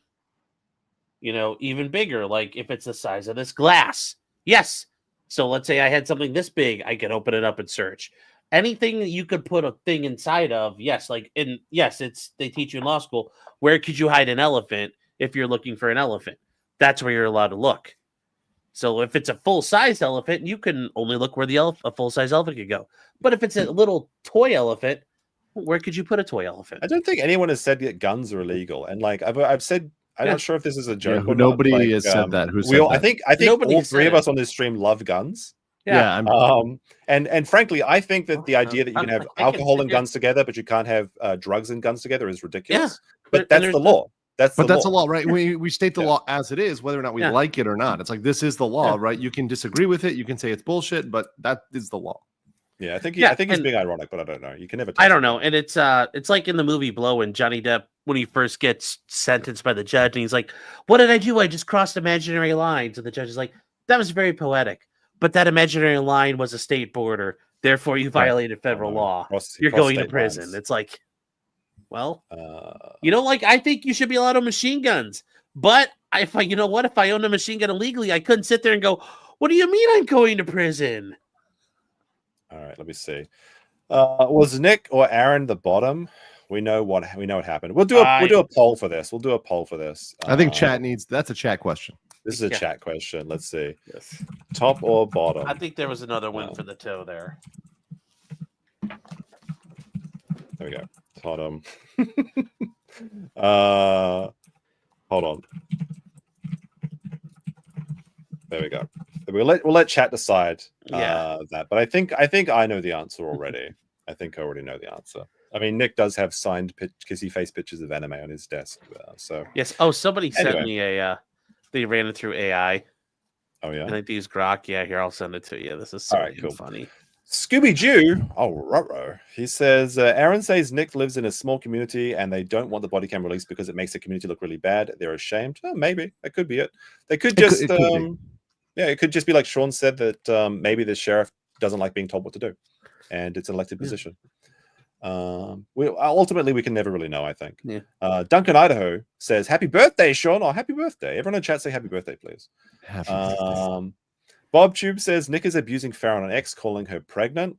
even bigger? Like if it's the size of this glass? Yes. So let's say I had something this big, I could open it up and search. Anything that you could put a thing inside of, yes. They teach you in law school. Where could you hide an elephant if you're looking for an elephant? That's where you're allowed to look. So if it's a full-size elephant, you can only look where a full-size elephant could go. But if it's a little toy elephant, where could you put a toy elephant? I don't think anyone has said that guns are illegal. And like I've said, I'm not sure if this is a joke. Yeah, or nobody not. has said that. Who said that? I think all three of us on this stream love guns. Yeah. And frankly, I think that the idea that you can have alcohol and guns together, but you can't have drugs and guns together is ridiculous. Yeah. But that's the law. That's the law, right? We state the law as it is, whether or not we like it or not. It's like this is the law, right? You can disagree with it, you can say it's bullshit, but that is the law. Yeah, I think he's being ironic, but I don't know. You can never. I don't know, and it's like in the movie Blow when Johnny Depp, when he first gets sentenced by the judge, and he's like, "What did I do? I just crossed imaginary lines." And the judge is like, "That was very poetic, but that imaginary line was a state border. Therefore, you violated federal law. You're going to prison." Lines. It's like, well, I think you should be allowed to machine guns, but if I owned a machine gun illegally, I couldn't sit there and go, "What do you mean I'm going to prison?" All right, let me see. Was Nick or Aaron the bottom? We know what happened. We'll do a poll for this. I think chat that's a chat question. This is a chat question. Let's see. Yes. Top or bottom? I think there was another one for the toe there. There we go. Bottom. Hold on. There we go. We'll let chat decide that. But I think I know the answer already. I think I already know the answer. I mean, Nick does have signed kissy face pictures of anime on his desk. So yes. Oh, somebody sent me they ran it through AI. Oh yeah. And they used Grok. Yeah, here I'll send it to you. This is so funny. Scooby Doo. Oh, ruh-roh. He says Aaron says Nick lives in a small community and they don't want the body cam released because it makes the community look really bad. They're ashamed. Oh, maybe that could be it. They could just it could just be like Sean said that maybe the sheriff doesn't like being told what to do, and it's an elected position. Ultimately we can never really know. I think. Yeah. Duncan Idaho says, "Happy birthday, Sean!" Oh, happy birthday! Everyone in chat say happy birthday, please. Happy birthday. Bob Tube says Nick is abusing Farron on X, calling her pregnant.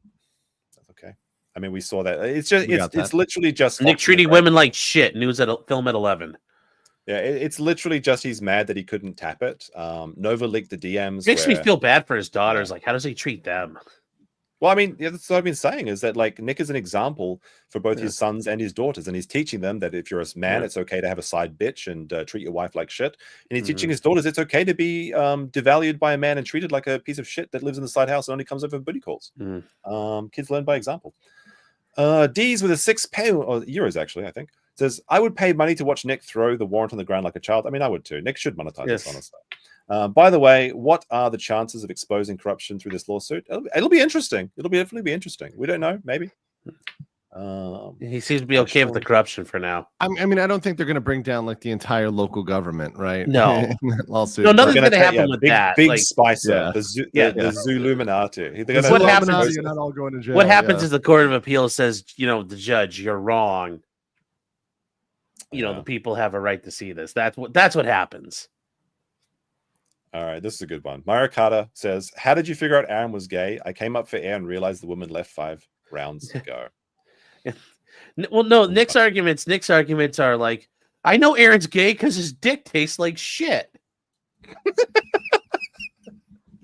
That's okay. I mean, we saw that. It's just it's literally just Nick treating women like shit. News at film at 11. Yeah, it's literally just he's mad that he couldn't tap it. Nova leaked the DMs. Makes me feel bad for his daughters. Like, how does he treat them? Well, I mean, that's what I've been saying is that like Nick is an example for both his sons and his daughters, and he's teaching them that if you're a man, it's okay to have a side bitch and treat your wife like shit. And he's teaching his daughters it's okay to be devalued by a man and treated like a piece of shit that lives in the side house and only comes over for booty calls. Kids learn by example. D's with a £6 or euros actually, I think. Says, I would pay money to watch Nick throw the warrant on the ground like a child. I mean, I would too. Nick should monetize this, honestly. By the way, what are the chances of exposing corruption through this lawsuit? It'll be interesting. It'll definitely be interesting. We don't know. Maybe. He seems to be okay with the corruption for now. I mean, I don't think they're going to bring down like the entire local government, right? No. In that lawsuit. No, nothing's going to happen with that. Big spicer. The Zuluminati. What happens? You're not all going to jail. What happens is the Court of Appeal says, the judge, you're wrong. The people have a right to see this. That's what happens. All right, this is a good one. Marakata says, how did you figure out Aaron was gay? I came up for air and realized the woman left 5 rounds ago. Well, no, Nick's arguments are like, I know Aaron's gay because his dick tastes like shit.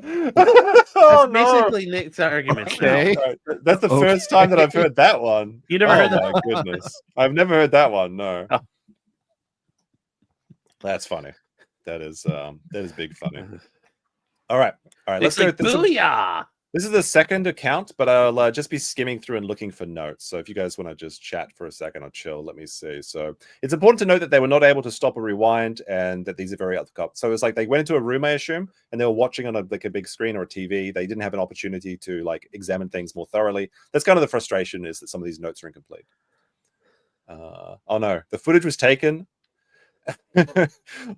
Basically Nick's argument. Okay. That's the first time that I've heard that one. You never heard that? Oh my goodness. I've never heard that one. No. Oh. That's funny. That is big funny. All right. Let's go. Booyah! This is the second account, but I'll just be skimming through and looking for notes. So if you guys want to just chat for a second or chill, let me see. So it's important to note that they were not able to stop or rewind, and that these are very out the cup. So it was like they went into a room, I assume, and they were watching on a big screen or a TV. They didn't have an opportunity to like examine things more thoroughly. That's kind of the frustration, is that some of these notes are incomplete. Oh no, the footage was taken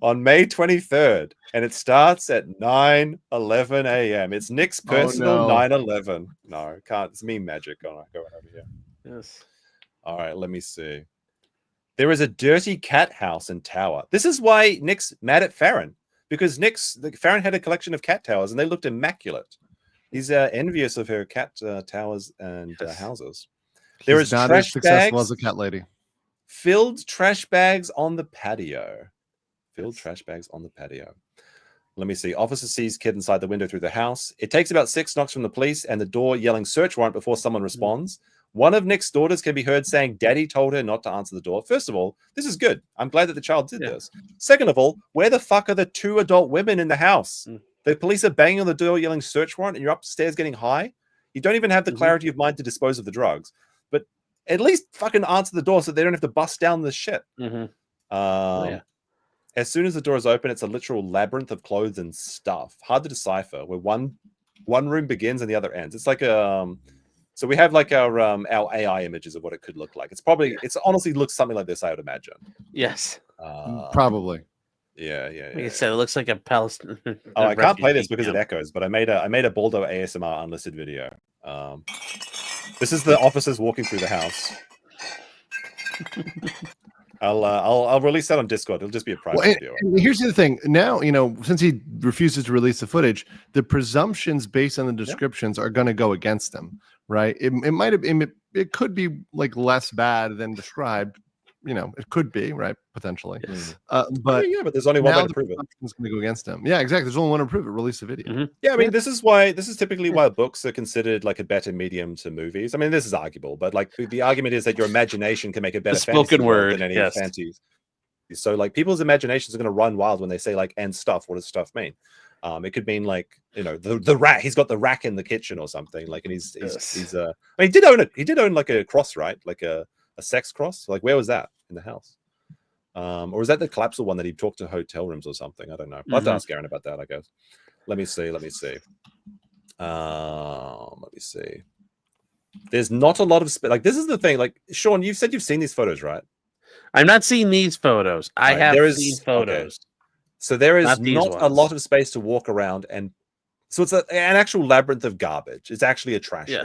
on May 23rd, and it starts at 9:11 a.m. It's Nick's personal 9:11. No, can't. It's meme magic. All right, go over here. Yes. All right, let me see. There is a dirty cat house and tower. This is why Nick's mad at Farron, because Farron had a collection of cat towers and they looked immaculate. He's envious of her cat towers and houses. There is not trash as successful bags. as a cat lady. Filled trash bags on the patio. Filled trash bags on the patio. Let me see. Officer sees kid inside the window through the house. It takes about 6 knocks from the police and the door yelling search warrant before someone responds. One of Nick's daughters can be heard saying daddy told her not to answer the door. First of all, this is good. I'm glad that the child did this. Second of all, where the fuck are the 2 adult women in the house? The police are banging on the door yelling search warrant, and you're upstairs getting high. You don't even have the clarity of mind to dispose of the drugs. But at least fucking answer the door so they don't have to bust down the shit. As soon as the door is open, it's a literal labyrinth of clothes and stuff. Hard to decipher where one room begins and the other ends. It's like so we have like our AI images of what it could look like. It's honestly looks something like this, I would imagine. Yes. Probably. Yeah. Like I said, it looks like a Palestinian. Oh, I can't play this because it echoes, but I made a Balldo ASMR unlisted video. This is the officers walking through the house. I'll release that on Discord. It'll just be a private video. And here's the thing. Now, since he refuses to release the footage, the presumptions based on the descriptions are going to go against him, right? It might have, it could be like less bad than described. It could be, right? Potentially. Yes. But there's only one way to prove it. It's going to go against him. Yeah, exactly. There's only one to prove it. Release the video. Yeah, I mean, this is typically why books are considered like a better medium to movies. I mean, this is arguable, but like the argument is that your imagination can make a better spoken word than any fantasy. So like people's imaginations are going to run wild when they say like "and stuff." What does stuff mean? It could mean like the rat. He's got the rack in the kitchen or something. Like, and he's I mean, he did own it. He did own like a cross, right? Like a sex cross. Like, where was that in the house? Or is that the collapsible one that he talked to hotel rooms or something? I don't know. I'll have to ask Aaron about that, I guess. Let me see. Let me see. There's not a lot of like this is the thing. Like, Sean, you said you've seen these photos, right? I'm not seeing these photos. I have seen photos. Okay. So there is not a lot of space to walk around, and so it's an actual labyrinth of garbage. It's actually a trash heap.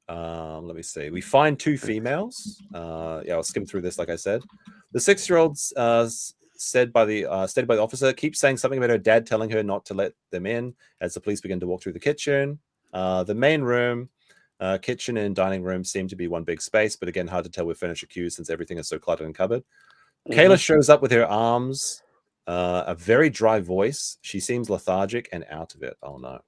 Let me see. We find 2 females. I'll skim through this. Like I said, the 6-year-old's stated by the officer keeps saying something about her dad telling her not to let them in as the police begin to walk through the kitchen. The main room, kitchen and dining room seem to be one big space, but again, hard to tell with furniture cues since everything is so cluttered and covered. Kayla shows up with her arms, a very dry voice. She seems lethargic and out of it. Oh no.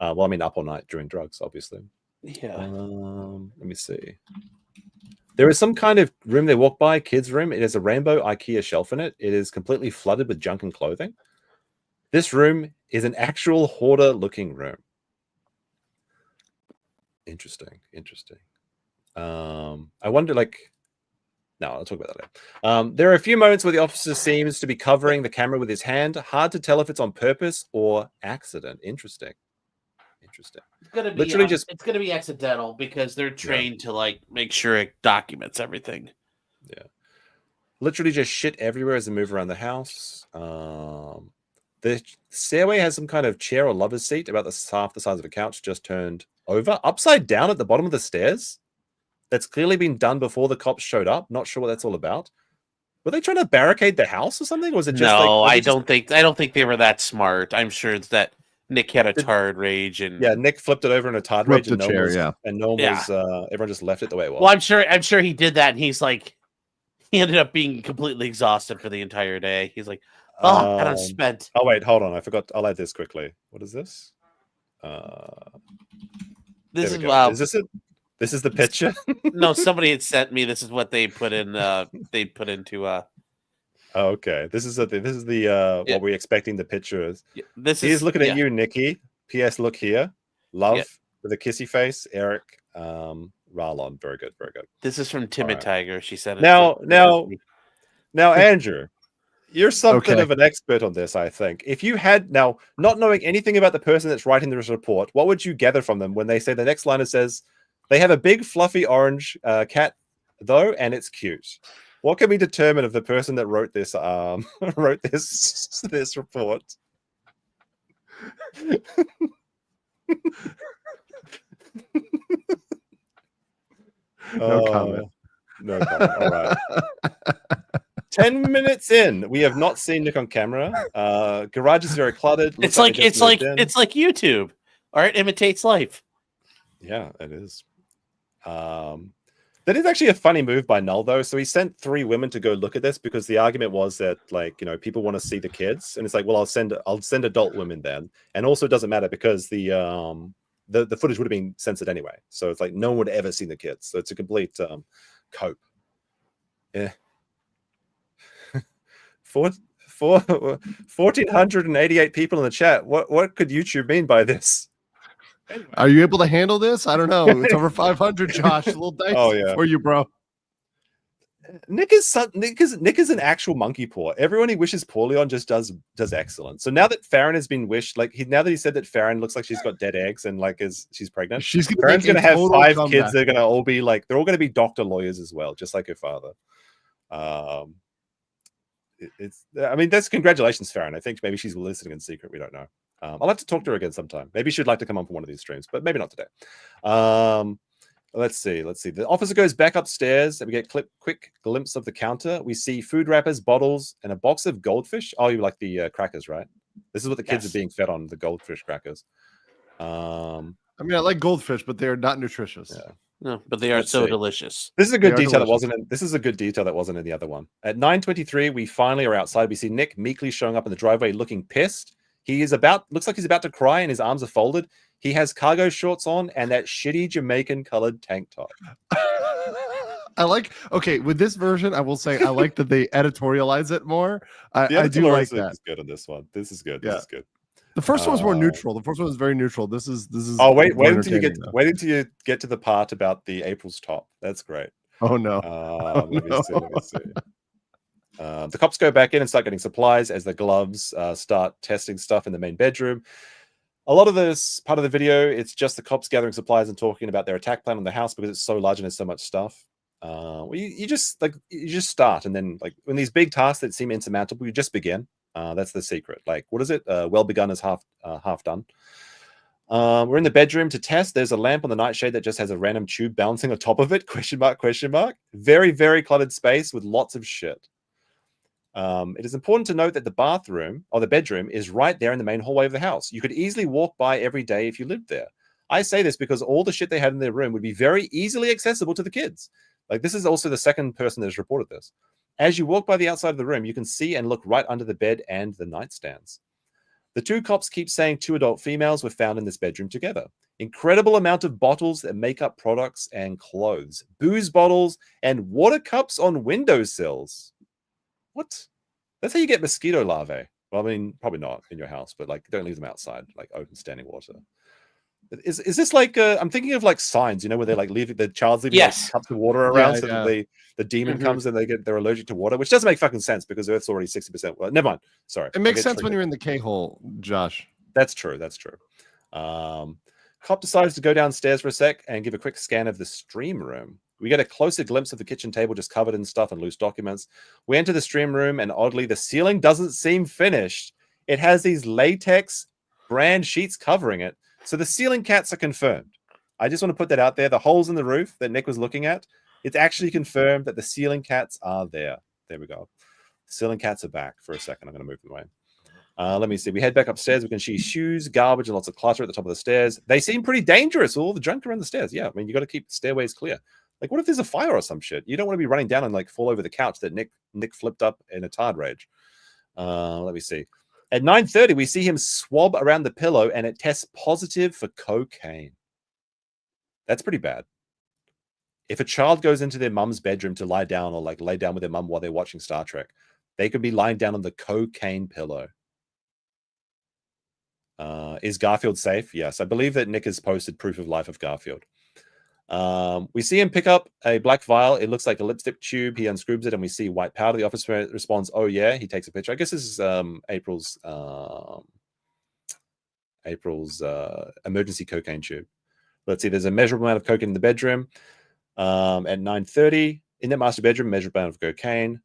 Well, I mean, up all night during drugs, obviously. Yeah. Let me see. There is some kind of room they walk by, kids' room. It has a rainbow IKEA shelf in it. It is completely flooded with junk and clothing. This room is an actual hoarder-looking room. Interesting. I wonder, like... No, I'll talk about that later. There are a few moments where the officer seems to be covering the camera with his hand. Hard to tell if it's on purpose or accident. Interesting. It's gonna be literally it's gonna be accidental because they're trained to like make sure it documents everything. Yeah. Literally just shit everywhere as they move around the house. The stairway has some kind of chair or lover's seat about half the size of a couch just turned over, upside down at the bottom of the stairs. That's clearly been done before the cops showed up. Not sure what that's all about. Were they trying to barricade the house or something? Or was it just I don't think they were that smart. I'm sure it's that Nick had a tard rage and Nick flipped it over in a tard rage and everyone just left it the way it was. Well, I'm sure he did that, and he ended up being completely exhausted for the entire day. He's like, I don't spent. Oh wait, hold on, I forgot. I'll add this quickly. What is this? This is Is this it? This is the picture. No, somebody had sent me. This is what they put in. They put into. Oh, okay. This is the what we're expecting the picture is. Yeah, He's looking at you, Nikki. P.S. Look here. Love with a kissy face. Eric, Ralon. Very good. Very good. This is from Timid Tiger. She said it. Now, Andrew, you're something of an expert on this, I think. If you had now, not knowing anything about the person that's writing this report, what would you gather from them when they say the next line says they have a big fluffy orange cat though, and it's cute? What can we determine of the person that wrote this this report? No comment. No comment. All right. 10 minutes in, we have not seen Nick on camera. Garage is very cluttered. It's like YouTube. Art imitates life. Yeah, it is. That is actually a funny move by Null, though. So he sent 3 women to go look at this because the argument was that, like, people want to see the kids, and it's like, well, I'll send adult women then, and also it doesn't matter because the footage would have been censored anyway. So it's like no one would ever see the kids. So it's a complete cope. Yeah. 1,488 people in the chat. What could YouTube mean by this? Anyway. Are you able to handle this? I don't know. It's over 500, Josh. A little dicey for you, bro. Nick is an actual monkey paw. Everyone he wishes poorly on just does excellent. So now that Farron has been wished, now that he said that Farron looks like she's got dead eggs and she's pregnant, Farron's gonna have 5 kids. They're gonna all be they're all gonna be doctor lawyers as well, just like her father. I mean, that's congratulations, Farron. I think maybe she's listening in secret. We don't know. I'll have to talk to her again sometime. Maybe she'd like to come on for one of these streams, but maybe not today. Let's see. The officer goes back upstairs, and we get quick glimpse of the counter. We see food wrappers, bottles, and a box of goldfish. Oh, you like the crackers, right? This is what the kids are being fed on, the goldfish crackers. I mean, I like goldfish, but they're not nutritious. Yeah. No, but they are delicious. This is a good detail that wasn't in. This is a good detail that wasn't in the other one. At 9:23, we finally are outside. We see Nick meekly showing up in the driveway, looking pissed. Looks like he's about to cry, and his arms are folded. He has cargo shorts on and that shitty Jamaican colored tank top. With this version, I will say I like that they editorialize it more. I do like that. Is good on this one. This is good. Yeah. This is good. The first one was more neutral. The first one was very neutral. This is. Oh, wait until you get to the part about the April's top. That's great. Oh no. Let me see. The cops go back in and start getting supplies as the gloves start testing stuff in the main bedroom. A lot of this part of the video, it's just the cops gathering supplies and talking about their attack plan on the house because it's so large and there's so much stuff. You just start, and then when these big tasks that seem insurmountable, you just begin. That's the secret. What is it? Well begun is half done. We're in the bedroom to test. There's a lamp on the nightshade that just has a random tube bouncing on top of it. ? Very, very cluttered space with lots of shit. It is important to note that the bedroom is right there in the main hallway of the house. You could easily walk by every day if you lived there. I say this because all the shit they had in their room would be very easily accessible to the kids. This is also the second person that has reported this. As you walk by the outside of the room, you can see and look right under the bed and the nightstands. The 2 cops keep saying 2 adult females were found in this bedroom together. Incredible amount of bottles and makeup products and clothes, booze bottles and water cups on windowsills. What? That's how you get mosquito larvae. Well, I mean, probably not in your house, but don't leave them outside, open standing water. Is this I'm thinking of signs, where they leave the child's leaving cups of water around that the demon comes and they're allergic to water, which doesn't make fucking sense because Earth's already 60%. Well, never mind. Sorry. It makes sense when you're in the K-hole, Josh. That's true. Cop decides to go downstairs for a sec and give a quick scan of the stream room. We get a closer glimpse of the kitchen table just covered in stuff and loose documents. We enter the stream room, and oddly, the ceiling doesn't seem finished. It has these latex brand sheets covering it. So the ceiling cats are confirmed. I just want to put that out there. The holes in the roof that Nick was looking at, it's actually confirmed that the ceiling cats are there. There we go. The ceiling cats are back for a second. I'm going to move them away. Let me see. We head back upstairs. We can see shoes, garbage, and lots of clutter at the top of the stairs. They seem pretty dangerous. All the junk around the stairs. Yeah, I mean, you got to keep the stairways clear. What if there's a fire or some shit? You don't want to be running down and fall over the couch that Nick flipped up in a tard rage. Let me see. At 9:30, we see him swab around the pillow, and it tests positive for cocaine. That's pretty bad. If a child goes into their mum's bedroom to lie down or lay down with their mum while they're watching Star Trek, they could be lying down on the cocaine pillow. Is Garfield safe? Yes. I believe that Nick has posted proof of life of Garfield. We see him pick up a black vial. It looks like a lipstick tube. He unscrews it and we see white powder. The officer responds, "Oh yeah." He takes a picture. I guess this is April's emergency cocaine tube. Let's see. There's a measurable amount of cocaine in the bedroom. At 9:30, in that master bedroom, measurable amount of cocaine.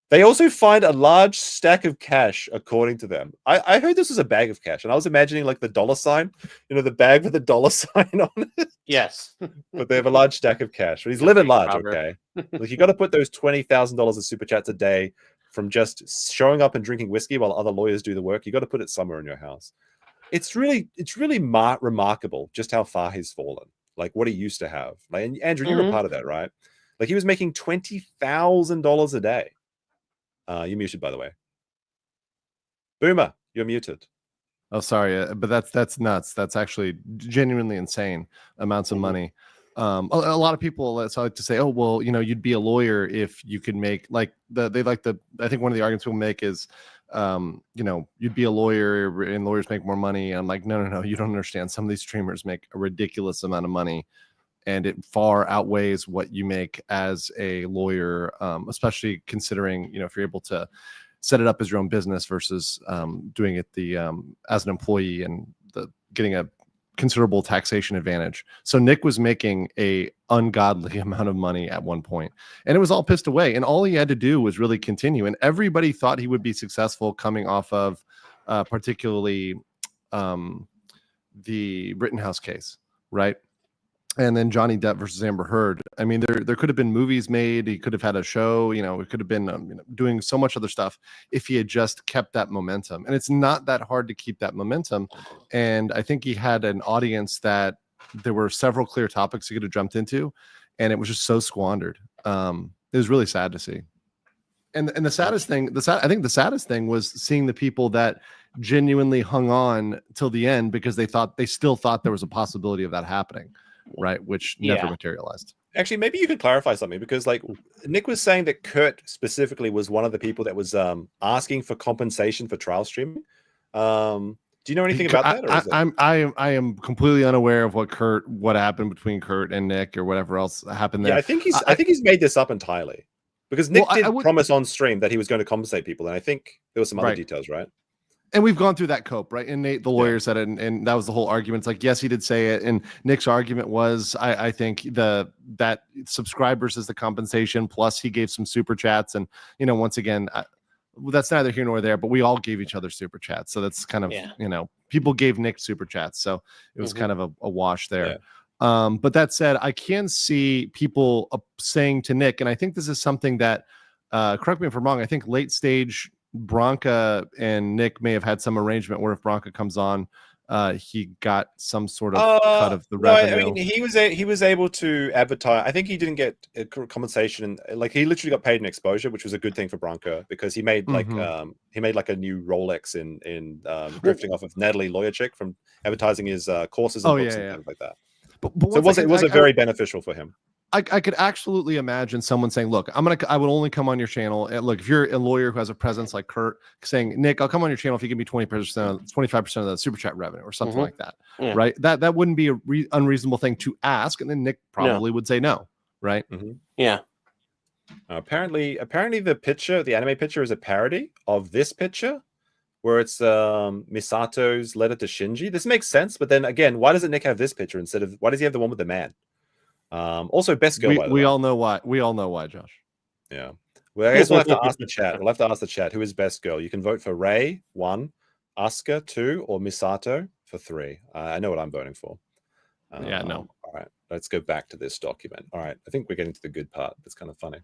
They also find a large stack of cash, according to them. I heard this was a bag of cash, and I was imagining like the dollar sign, the bag with the dollar sign on it. Yes. But they have a large stack of cash. But he's living large, okay? Like, you got to put those $20,000 of super chats a day from just showing up and drinking whiskey while other lawyers do the work. You got to put it somewhere in your house. It's really remarkable just how far he's fallen. Like what he used to have. Like, and Andrew, you were part of that, right? Like he was making $20,000 a day. You're muted, by the way. Boomer, you're muted. Oh, sorry, but that's nuts. That's actually genuinely insane amounts of money. A lot of people like to say, "Oh, well, you'd be a lawyer if you could make I think one of the arguments people make is, you'd be a lawyer and lawyers make more money." And I'm like, no, you don't understand. Some of these streamers make a ridiculous amount of money, and it far outweighs what you make as a lawyer, especially considering, if you're able to set it up as your own business versus doing it as an employee and getting a considerable taxation advantage. So Nick was making a ungodly amount of money at one point, and it was all pissed away. And all he had to do was really continue. And everybody thought he would be successful coming off of particularly the Rittenhouse case, right? And then Johnny Depp versus Amber Heard. I mean, there could have been movies made. He could have had a show. It could have been doing so much other stuff if he had just kept that momentum. And it's not that hard to keep that momentum. And I think he had an audience that there were several clear topics he could have jumped into, and it was just so squandered. It was really sad to see. And the saddest thing, I think the saddest thing was seeing the people that genuinely hung on till the end because they still thought there was a possibility of that happening. Right, which never materialized. Actually, maybe you could clarify something, because like Nick was saying that Kurt specifically was one of the people that was asking for compensation for trial streaming. Do you know anything about that? Or is I am completely unaware of what happened between Kurt and Nick or whatever else happened there. Yeah, I think he's made this up entirely, because Nick did promise on stream that he was going to compensate people, and I think there were some other details, right? And we've gone through that cope, right? And Nate, the lawyer, said it, and that was the whole argument. It's like, yes, he did say it. And Nick's argument was, I think that subscribers is the compensation, plus he gave some super chats. And, once again, that's neither here nor there, but we all gave each other super chats. So that's kind of, people gave Nick super chats. So it was kind of a wash there. Yeah. But that said, I can see people saying to Nick, and I think this is something that, correct me if I'm wrong, I think late stage Bronca and Nick may have had some arrangement where if Bronca comes on, he got some sort of cut of the revenue. I mean, he was able to advertise. I think he didn't get compensation. Like, he literally got paid in exposure, which was a good thing for Bronca, because he made like a new Rolex in drifting off of Natalie Lawyer Chick from advertising his courses and books and things like that. But so it was very beneficial for him. I could absolutely imagine someone saying, "Look, I would only come on your channel." And look, if you're a lawyer who has a presence like Kurt, saying, "Nick, I'll come on your channel if you give me 25% of the super chat revenue or something like that," right? That wouldn't be a unreasonable thing to ask, and then Nick probably would say no, right? Yeah. Apparently, the anime picture is a parody of this picture, where it's Misato's letter to Shinji. This makes sense, but then again, why doesn't Nick have this picture instead of? Why does he have the one with the man? Also, best girl. We all know why. We all know why, Josh. Yeah. Well, I guess we'll have to ask the chat. We'll have to ask the chat who is best girl. You can vote for Ray 1, Asuka 2, or Misato for 3. I know what I'm voting for. No. All right. Let's go back to this document. All right. I think we're getting to the good part. That's kind of funny.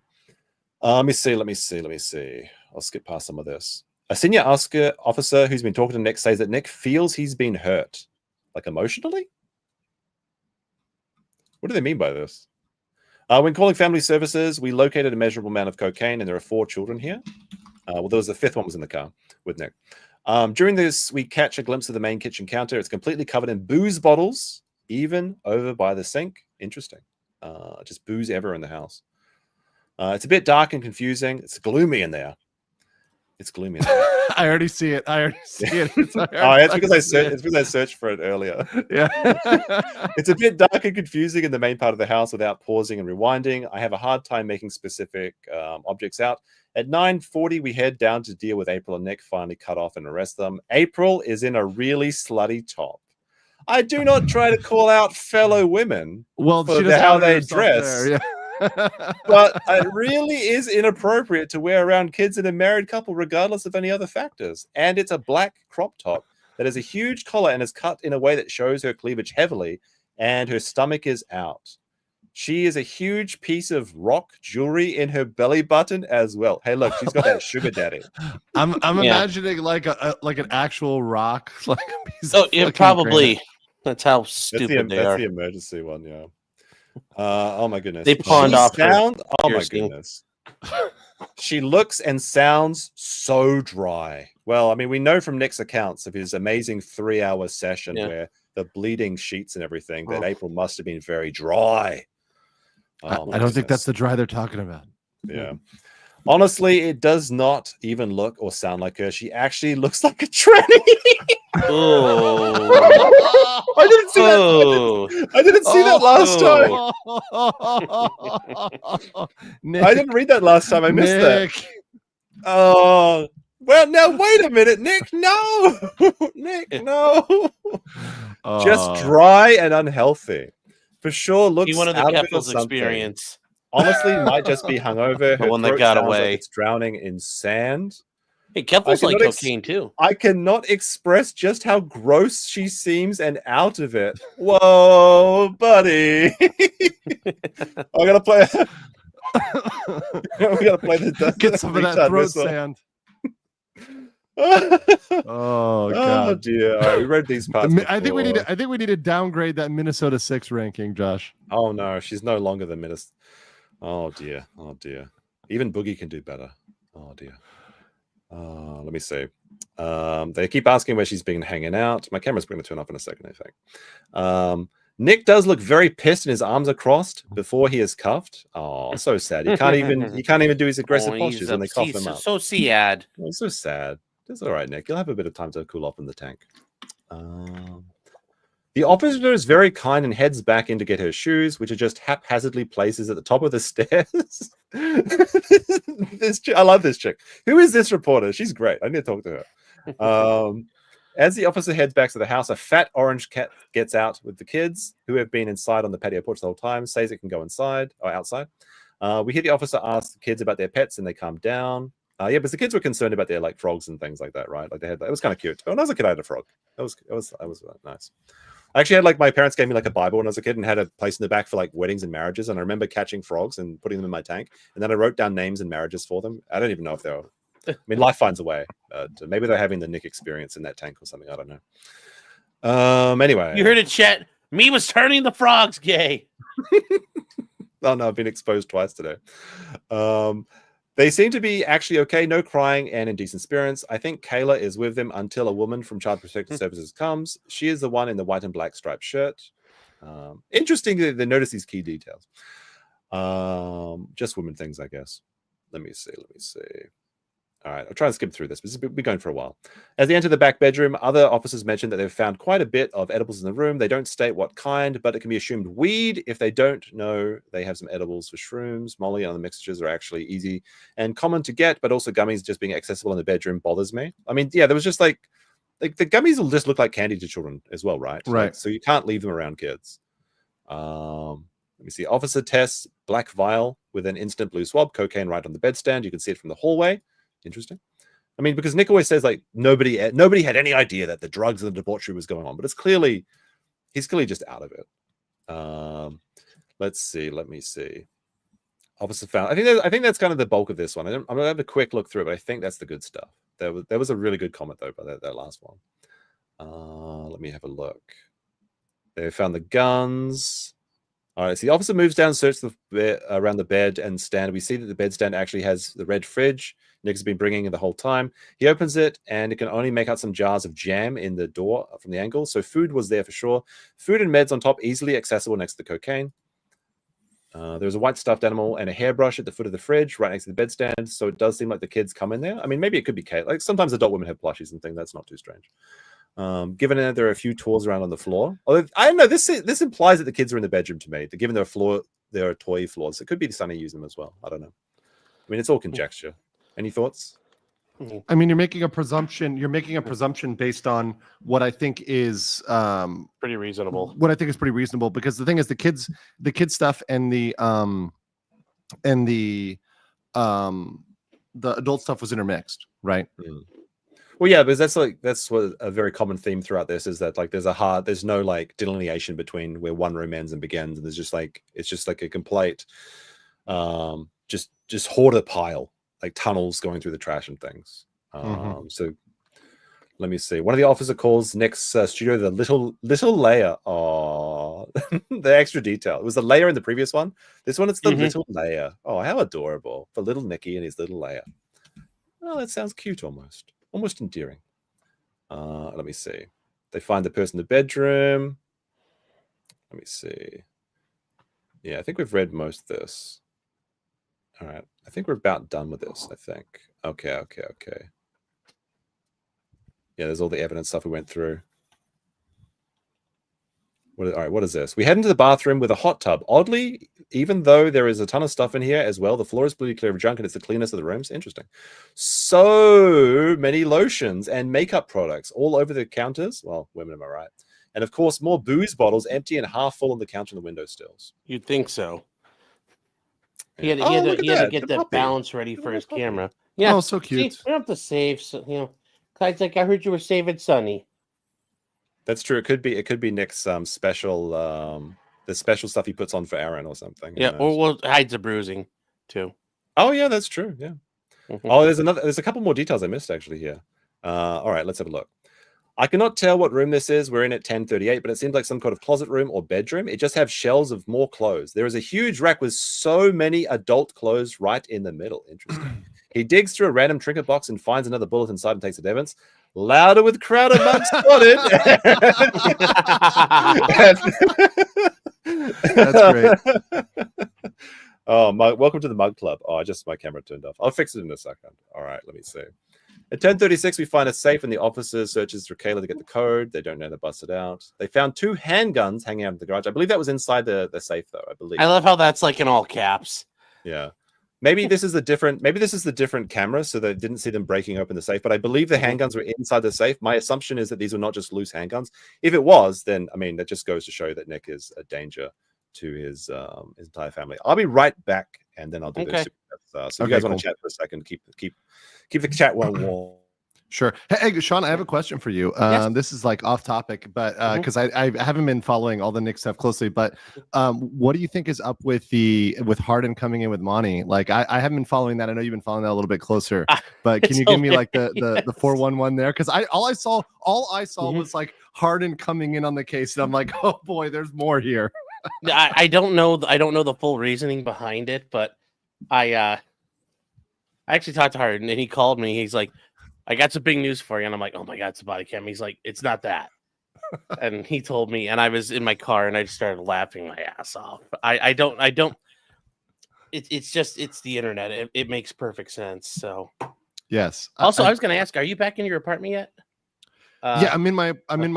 Let me see. I'll skip past some of this. A senior Asuka officer who's been talking to Nick says that Nick feels he's been hurt, like emotionally. What do they mean by this? When calling family services, we located a measurable amount of cocaine, and there are 4 children here. Well, there was the 5th one was in the car with Nick. During this, we catch a glimpse of the main kitchen counter. It's completely covered in booze bottles, even over by the sink. Interesting. Just booze everywhere in the house. It's a bit dark and confusing. It's gloomy in there. It's gloomy. I already see it. It's because I searched for it earlier. Yeah. It's a bit dark and confusing in the main part of the house without pausing and rewinding. I have a hard time making specific objects out. At 9:40, we head down to deal with April and Nick, finally cut off and arrest them. April is in a really slutty top. I do not try to call out fellow women for how they dress. There, yeah. But it really is inappropriate to wear around kids in a married couple, regardless of any other factors. And it's a black crop top that has a huge collar and is cut in a way that shows her cleavage heavily, and her stomach is out. She is a huge piece of rock jewelry in her belly button as well. Hey, look, she's got that sugar daddy. I'm imagining like an actual rock, like a piece Oh, of yeah, fucking probably. granite. That's how stupid they are. That's the emergency one, yeah. Oh my goodness. They pawned off her Oh my piercing. goodness. She looks and sounds so dry. Well, I mean, we know from Nick's accounts of his amazing 3-hour session where the bleeding sheets and everything that April must have been very dry. I don't think that's the dry they're talking about. Yeah. Honestly, it does not even look or sound like her. She actually looks like a tranny. Oh. I didn't see that. I didn't see that last time. Nick, I didn't read that last time. I missed that. Oh. Well, now wait a minute, Nick. No. Nick, no. Just dry and unhealthy. For sure, looks Be one of the out of it or Keppel's something. Experience. Honestly, might just be hungover. The one that got away. Like it's drowning in sand. Hey, Keppel's like cocaine too. I cannot express just how gross she seems and out of it. Whoa, buddy! I gotta play. We gotta play the. Get some of that throat sand. Oh god! Oh dear! All right, we read these parts. I think we need to downgrade that Minnesota 6 ranking, Josh. Oh no, she's no longer the Minnesota. Oh dear! Oh dear! Even Boogie can do better. Oh dear. Let me see. They keep asking where she's been hanging out. My camera's going to turn off in a second, I think. Nick does look very pissed and his arms are crossed before he is cuffed. Oh, so sad. He can't even do his aggressive postures when they cuff him up. So sad. Oh, so sad. It's all right, Nick. You'll have a bit of time to cool off in the tank. The officer is very kind and heads back in to get her shoes, which are just haphazardly places at the top of the stairs. I love this chick. Who is this reporter? She's great. I need to talk to her. As the officer heads back to the house, a fat orange cat gets out with the kids who have been inside on the patio porch the whole time, says it can go inside or outside. We hear the officer ask the kids about their pets and they calm down. Yeah, but the kids were concerned about their like frogs and things like that, right? Like it was kind of cute. When I was a kid, I had a frog. That was nice. I actually had like my parents gave me like a Bible when I was a kid and had a place in the back for like weddings and marriages. And I remember catching frogs and putting them in my tank. And then I wrote down names and marriages for them. I don't even know if they were. I mean, life finds a way. Maybe they're having the Nick experience in that tank or something. I don't know. Anyway, You heard it, Chet. Me was turning the frogs gay. Oh no, I've been exposed twice today. They seem to be actually okay, no crying and in decent spirits. I think Kayla is with them until a woman from Child Protective Services comes. She is the one in the white and black striped shirt. Interesting that they notice these key details. Just women things, I guess. Let me see. All right, I'll try and skip through this. We'll be going for a while. As they enter the back bedroom, other officers mention that they've found quite a bit of edibles in the room. They don't state what kind, but it can be assumed weed. If they don't know, they have some edibles for shrooms. Molly and other mixtures are actually easy and common to get, but also gummies just being accessible in the bedroom bothers me. I mean, yeah, there was just like the gummies will just look like candy to children as well, right? Right. Like, so you can't leave them around kids. Let me see. Officer tests black vial with an instant blue swab, cocaine right on the bedstand. You can see it from the hallway. Interesting. I mean, because Nick always says like nobody had any idea that the drugs and the debauchery was going on, but he's clearly just out of it. Let's see. Let me see. Officer found. I think that's kind of the bulk of this one. I'm gonna have a quick look through it, but I think that's the good stuff. There was a really good comment though by that last one. Let me have a look. They found the guns. All right, so the officer moves down, searches around the bed and stand. We see that the bedstand actually has the red fridge Nick's been bringing in the whole time. He opens it, and it can only make out some jars of jam in the door from the angle. So food was there for sure. Food and meds on top, easily accessible next to the cocaine. There was a white stuffed animal and a hairbrush at the foot of the fridge right next to the bedstand. So it does seem like the kids come in there. I mean, maybe it could be Kate. Like sometimes adult women have plushies and things. That's not too strange. Given that there are a few toys around on the floor. Although, I don't know. This implies that the kids are in the bedroom to me. That given there are toy floors. It could be Sunny using them as well. I don't know. I mean, it's all conjecture. Any thoughts? I mean, you're making a presumption. You're making a presumption based on what I think is pretty reasonable. What I think is pretty reasonable, because the thing is, the kids stuff and the adult stuff was intermixed, right? Well, yeah, because that's what a very common theme throughout this is that like there's no like delineation between where one room ends and begins, and there's just like it's just like a complete just hoarded pile, like tunnels going through the trash and things. So let me see. One of the officer calls Nick's studio the little layer. Oh, the extra detail. It was the layer in the previous one. This one, it's the little layer. Oh, how adorable for little Nicky and his little layer. Oh, that sounds cute almost endearing. Let me see. They find the person in the bedroom. Let me see. Yeah, I think we've read most of this. All right. I think we're about done with this, I think. Okay. Yeah, there's all the evidence stuff we went through. All right, what is this? We head into the bathroom with a hot tub. Oddly, even though there is a ton of stuff in here as well, the floor is completely clear of junk and it's the cleanest of the rooms. Interesting. So many lotions and makeup products all over the counters. Well, women, am I right? And of course, more booze bottles empty and half full on the counter and the window sills. You'd think so. He Yeah. had to get that balance ready for his camera. Yeah. Oh, so cute. See, we don't have to save. So, Clyde's like, I heard you were saving Sunny. That's true. It could be Nick's special, the special stuff he puts on for Aaron or something. Yeah, or hides the bruising too. Oh yeah, that's true. Yeah. Oh, there's a couple more details I missed actually here. All right, let's have a look. I cannot tell what room this is. We're in at 1038, but it seems like some kind of closet room or bedroom. It just has shelves of more clothes. There is a huge rack with so many adult clothes right in the middle. Interesting. He digs through a random trinket box and finds another bullet inside and takes it to evidence. Louder with crowded mug spotted. That's great. Oh, welcome to the mug club. Oh, my camera turned off. I'll fix it in a second. All right, let me see. At 10:36, we find a safe and the officer searches Rekieta to get the code. They don't know to bust it out. They found 2 handguns hanging out in the garage. I believe that was inside the safe, though. I believe. I love how that's like in all caps. Yeah. Maybe this is the different camera, so they didn't see them breaking open the safe. But I believe the handguns were inside the safe. My assumption is that these were not just loose handguns. If it was, then I mean that just goes to show that Nick is a danger to his entire family. I'll be right back, and then I'll do this. So if you guys want to chat for a second, keep the chat warm. Sure. Hey, Sean, I have a question for you. Yes. This is like off topic, but because I haven't been following all the Nick stuff closely, but what do you think is up with Harden coming in with Monty? Like I haven't been following that. I know you've been following that a little bit closer, but can you give me like the 411 there? Because all I saw was like Harden coming in on the case, and I'm like, oh boy, there's more here. I don't know the full reasoning behind it, but I actually talked to Harden and he called me. He's like, I got some big news for you. And I'm like, oh my God, it's a body cam. He's like, it's not that. And he told me, and I was in my car and I just started laughing my ass off. I don't, it's the internet. It makes perfect sense. So yes. Also, I was going to ask, are you back in your apartment yet? Yeah, I'm in my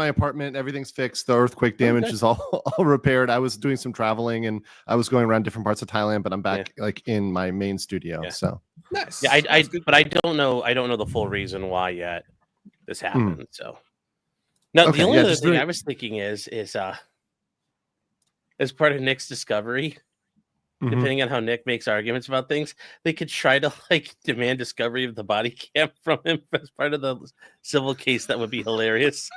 apartment. Everything's fixed. The earthquake damage is all repaired. I was doing some traveling and I was going around different parts of Thailand, but I'm back like in my main studio. Yeah. So nice. Yeah, but I don't know the full reason why yet this happened. So no, the only other thing I was thinking is as part of Nick's discovery, depending on how Nick makes arguments about things, they could try to like demand discovery of the body cam from him as part of the civil case. That would be hilarious.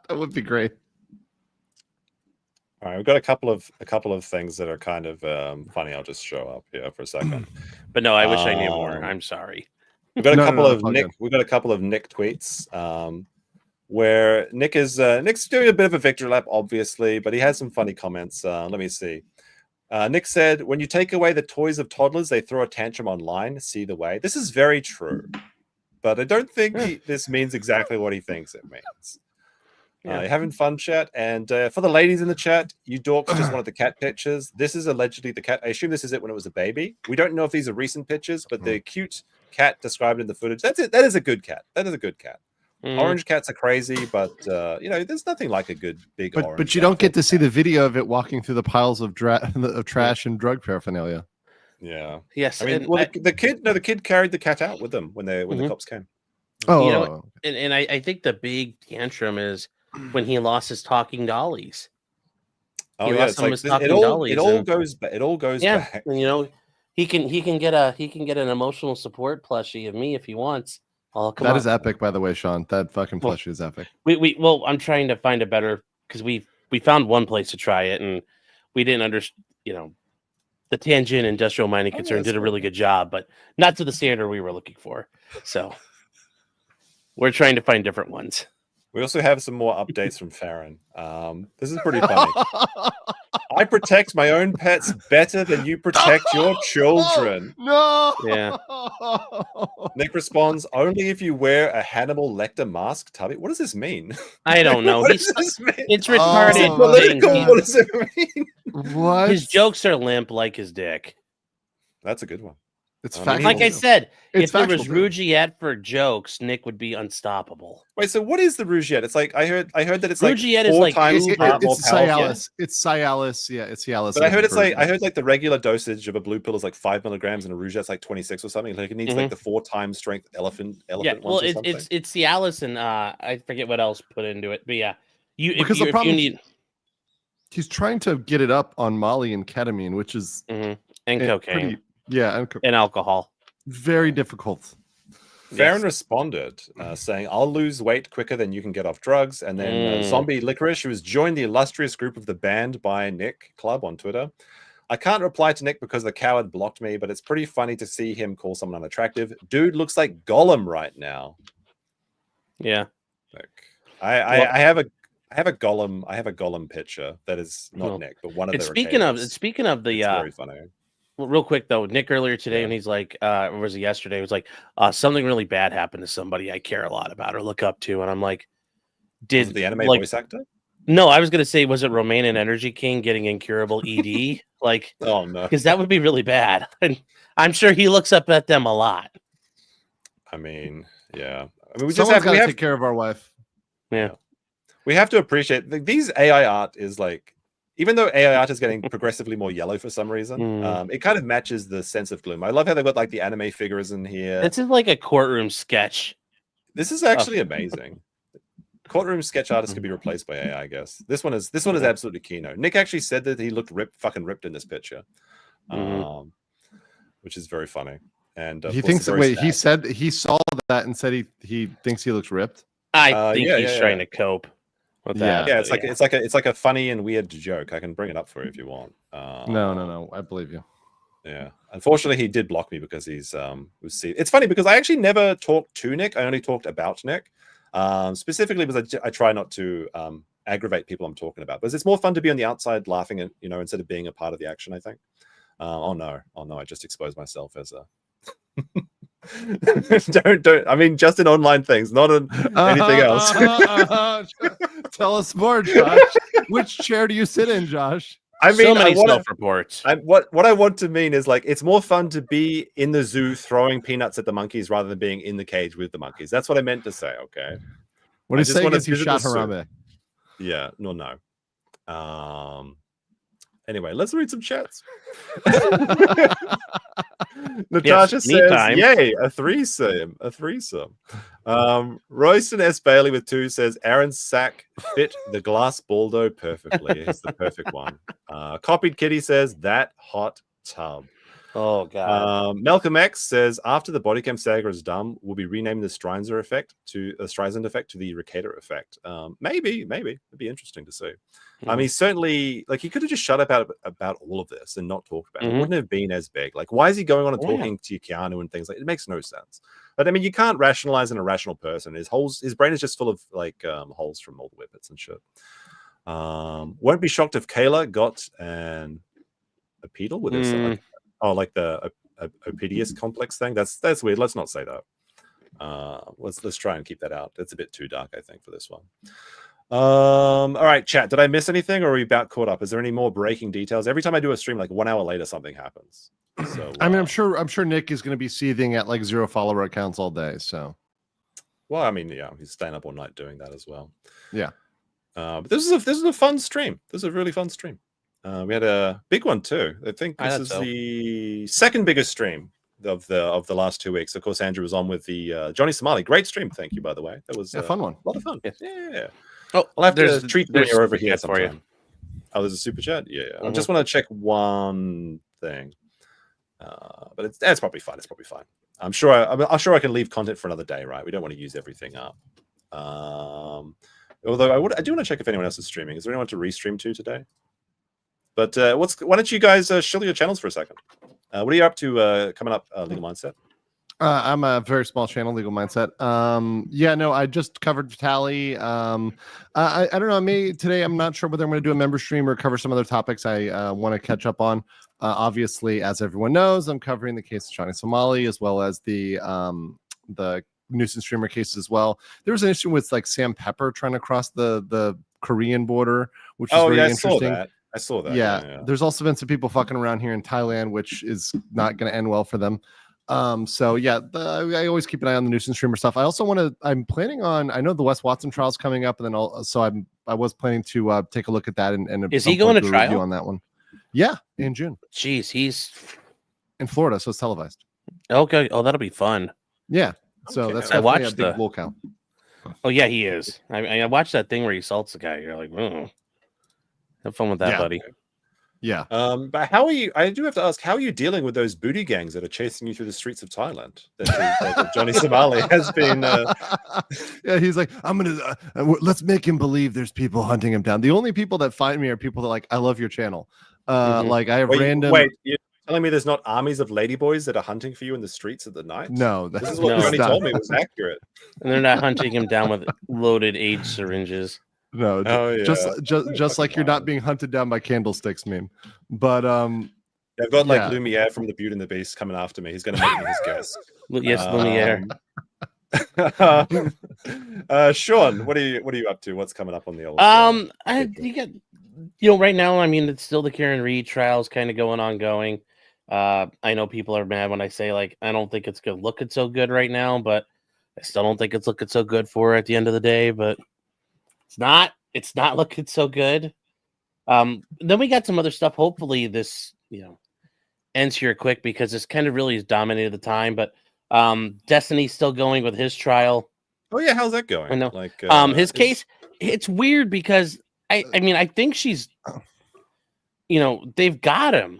That would be great. All right, we've got a couple of things that are kind of funny. I'll just show up here for a second. But no, I wish I knew more. I'm sorry. We've got a couple of Nick. We've got a couple of Nick tweets where Nick's doing a bit of a victory lap, obviously, but he has some funny comments. Let me see. Nick said, when you take away the toys of toddlers, they throw a tantrum online. See the way. This is very true, but I don't think this means exactly what he thinks it means. Having fun, chat. And for the ladies in the chat, you dorks just wanted the cat pictures. This is allegedly the cat. I assume this is it when it was a baby. We don't know if these are recent pictures, but the cute cat described in the footage, that's it. That is a good cat. That is a good cat. Orange cats are crazy, but there's nothing like a good big orange. But you don't get to see the video of it walking through the piles of trash and drug paraphernalia. Yeah. Yes. I mean, the kid carried the cat out with them when the cops came. Oh, and I think the big tantrum is when he lost his talking dollies. Oh yeah, it's like it all goes back. And, he can get an emotional support plushie of me if he wants. That is epic, by the way, Sean. That fucking plushie is epic. Well, I'm trying to find a better, because we found one place to try it and we didn't understand. The Tangent Industrial Mining Concern did a really good job, but not to the standard we were looking for. So we're trying to find different ones. We also have some more updates from Farron. This is pretty funny. I protect my own pets better than you protect your children. No. Yeah. Nick responds, only if you wear a Hannibal Lecter mask, Tubby. What does this mean? I don't know. What does this mean? It's retarded. What does it mean? What? His jokes are limp like his dick. That's a good one. It's like I said, if there was Rekieta for jokes, Nick would be unstoppable. Wait, so what is the Rekieta? It's like I heard that it's like Rekieta four is like times more powerful. It's Cialis. Yeah, it's Cialis. But I heard like the regular dosage of a blue pill is like 5 milligrams, and a Rekieta's like 26 or something. Like it needs like the 4 times strength elephant. Yeah, well, it's Cialis and I forget what else put into it, but yeah, if you need. He's trying to get it up on Molly and ketamine, which is and cocaine. And alcohol. Very difficult. Farron responded saying, I'll lose weight quicker than you can get off drugs. And then Zombie Licorice, who has joined the illustrious group of the Banned by Nick Club on Twitter. I can't reply to Nick because the coward blocked me, but it's pretty funny to see him call someone unattractive. Dude looks like Gollum right now. Yeah. Like, I have a Gollum picture that is not Nick, but one of the speaking of the very funny. Well, real quick though, Nick earlier today, and he's like, or was it yesterday? It was like, something really bad happened to somebody I care a lot about or look up to, and I'm like, was it the anime voice actor? No, I was gonna say, was it Romaine and Energy King getting incurable ED? Like, oh no, because that would be really bad, and I'm sure he looks up at them a lot. I mean, yeah, I mean, we just have to take care of our wife. Yeah, we have to appreciate these AI art is like. Even though AI art is getting progressively more yellow for some reason, it kind of matches the sense of gloom. I love how they've got like the anime figures in here. This is like a courtroom sketch. This is actually amazing. Courtroom sketch artists could be replaced by AI, I guess. This one is absolutely keynote. Nick actually said that he looked fucking ripped in this picture, which is very funny. And he thinks. Wait, he said he saw that and said he thinks he looks ripped. I think he's trying to cope. Yeah, it's like a funny and weird joke. I can bring it up for you if you want. No, I believe you. Yeah, unfortunately, he did block me because he's It's funny because I actually never talked to Nick. I only talked about Nick, specifically because I try not to aggravate people I'm talking about. Because it's more fun to be on the outside laughing at instead of being a part of the action. I think. Oh no! I just exposed myself as a. don't I mean just in online things, not in anything else. Tell us more, Josh. Which chair do you sit in, Josh? I mean, so many self-reports. What I want to mean is like it's more fun to be in the zoo throwing peanuts at the monkeys rather than being in the cage with the monkeys. That's what I meant to say. Okay. What is saying is you shot Harambe. Yeah. No. Anyway, let's read some chats. Natasha says, yay, a threesome. Royston S. Bailey with 2 says, Aaron's sack fit the glass Balldo perfectly. It's the perfect one. Copied Kitty says, that hot tub. Oh, God. Malcolm X says, after the BODYCAM saga is done, we'll be renaming the Streisand effect to the Rekieta effect. Maybe. It'd be interesting to see. I mean, certainly, like, he could have just shut up about all of this and not talked about it. It wouldn't have been as big. Like, why is he going on and talking to Keanu and things like it makes no sense. But I mean, you can't rationalize an irrational person. His brain is just full of like holes from all the whippets and shit. Won't be shocked if Kayla got an apedal with this. Like the Opidius complex thing. That's weird. Let's not say that. Let's try and keep that out. It's a bit too dark, I think, for this one. All right, chat. Did I miss anything, or are we about caught up? Is there any more breaking details? Every time I do a stream, like 1 hour later, something happens. So I mean, I'm sure Nick is going to be seething at like 0 follower accounts all day. So, well, I mean, yeah, he's staying up all night doing that as well. Yeah. But this is a fun stream. This is a really fun stream. We had a big one too. I think this is the second biggest stream of the last 2 weeks. Of course, Andrew was on with the Johnny Somali. Great stream. Thank you, by the way. That was a fun one. A lot of fun. Yeah. Oh, I'll have to treat you when you're over here for you. sometime. Oh, there's a super chat. Yeah. I just want to check one thing. But it's probably fine. It's probably fine. I'm sure I can leave content for another day, right? We don't want to use everything up. Although I do want to check if anyone else is streaming. Is there anyone to restream to today? But why don't you guys show your channels for a second? What are you up to coming up, Legal Mindset? I'm a very small channel, Legal Mindset. Yeah, no, I just covered Vitaly. I don't know. Today I'm not sure whether I'm going to do a member stream or cover some other topics I want to catch up on. Obviously, as everyone knows, I'm covering the case of Johnny Somali as well as the nuisance streamer cases as well. There was an issue with like Sam Pepper trying to cross the Korean border, which is very interesting. I saw that. Yeah. There's also been some people fucking around here in Thailand, which is not going to end well for them. So yeah, I always keep an eye on the nuisance streamer stuff. I'm planning on, I know the Wes Watson trial is coming up, and then I was planning to take a look at that and is he going to trial on that one? Yeah, in June. Jeez, he's in Florida, so it's televised. Okay. Oh, that'll be fun. Yeah. So that's I watched a big locale. Oh yeah, he is. I watched that thing where he assaults the guy. You're like, oh, have fun with that, buddy. Yeah. But how are you? I do have to ask, how are you dealing with those booty gangs that are chasing you through the streets of Thailand? That Johnny Somali has been. Yeah, he's like, I'm gonna let's make him believe there's people hunting him down. The only people that find me are people that like, I love your channel. Like I have random. Wait, you're telling me there's not armies of ladyboys that are hunting for you in the streets at the night? No, this is what Johnny told me was accurate. And they're not hunting him down with loaded age syringes. No, just like you're not being hunted down by candlesticks, meme. But I've got like Lumiere from the Beauty and the Beast coming after me. He's going to make me his guest. Yes, Lumiere. Sean, what are you up to? What's coming up on the old? Right now, I mean, it's still the Karen Reed trials kind of ongoing. I know people are mad when I say like I don't think it's looking so good right now, but I still don't think it's looking so good for her at the end of the day. But it's not looking so good. Then we got some other stuff. Hopefully this, ends here quick because this kind of really has dominated the time. But Destiny's still going with his trial. Oh yeah, how's that going? I know. Like his case, it's weird because I mean I think she's, they've got him,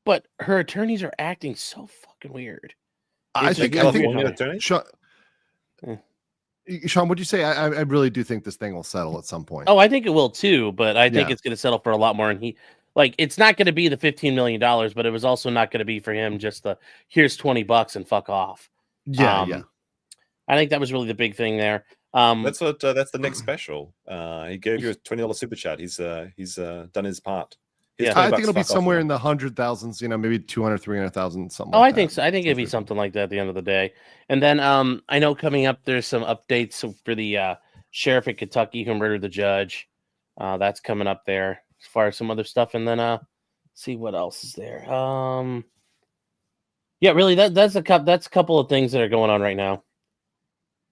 but her attorneys are acting so fucking weird. I think Sean, would you say? I really do think this thing will settle at some point. Oh, I think it will too, but I think it's going to settle for a lot more. And it's not going to be the $15 million, but it was also not going to be for him just here's $20 and fuck off. Yeah. I think that was really the big thing there. That's the next special. He gave you a $20 super chat. He's done his part. I think it'll be somewhere in the 100,000s, maybe 200, 300,000, something. I think so. I think it'd be something like that at the end of the day. And then I know coming up, there's some updates for the sheriff in Kentucky who murdered the judge. That's coming up there as far as some other stuff. And then see what else is there. Yeah, really, that's a couple of things that are going on right now.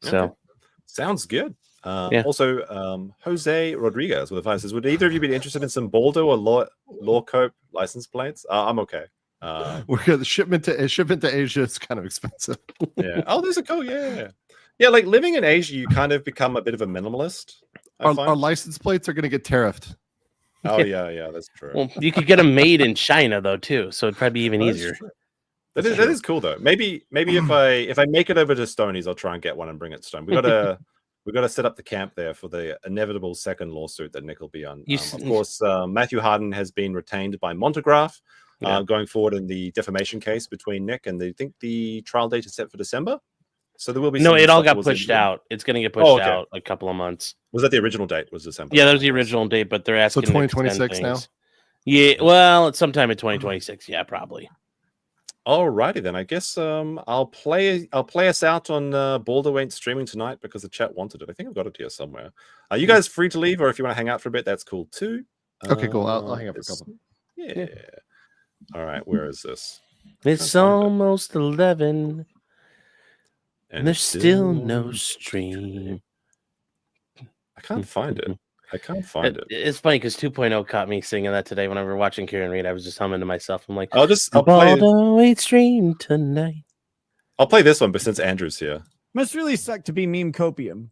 So sounds good. Also, Jose Rodriguez with a 5 says, would either of you be interested in some Balldo or Law Cope license plates? I'm okay. We're the shipment to Asia is kind of expensive. Yeah. Oh, there's a code. Yeah. Like living in Asia, you kind of become a bit of a minimalist. Our license plates are going to get tariffed. Oh yeah, that's true. Well, you could get them made in China though too, so it'd probably be even easier. That is cool though. Maybe if I make it over to Stoney's, I'll try and get one and bring it to Stone. We got to set up the camp there for the inevitable second lawsuit that Nick will be on. Of course, Matthew Harden has been retained by Montegraph going forward in the defamation case between Nick, and they think the trial date is set for December. So there will be it all got pushed out. It's going to get pushed out a couple of months. Was that the original date? Was December? Yeah, that was the original date, but they're asking. So 2026 now. Yeah, well, it's sometime in 2026. Yeah, probably. Alrighty then. I guess I'll play us out on Balldo ain't streaming tonight because the chat wanted it. I think I've got it here somewhere. Are you guys free to leave, or if you want to hang out for a bit, that's cool too. Okay, cool. I'll hang out for a couple. Yeah. All right. Where is this? It's almost 11, and there's still no stream. I can't find it. I can't find it. It's funny because 2.0 caught me singing that today when I were watching Kieran read. I was just humming to myself. I'm like, I'll play. Balldo ain't stream tonight. I'll play this one, but since Andrew's here, Must really suck to be meme copium.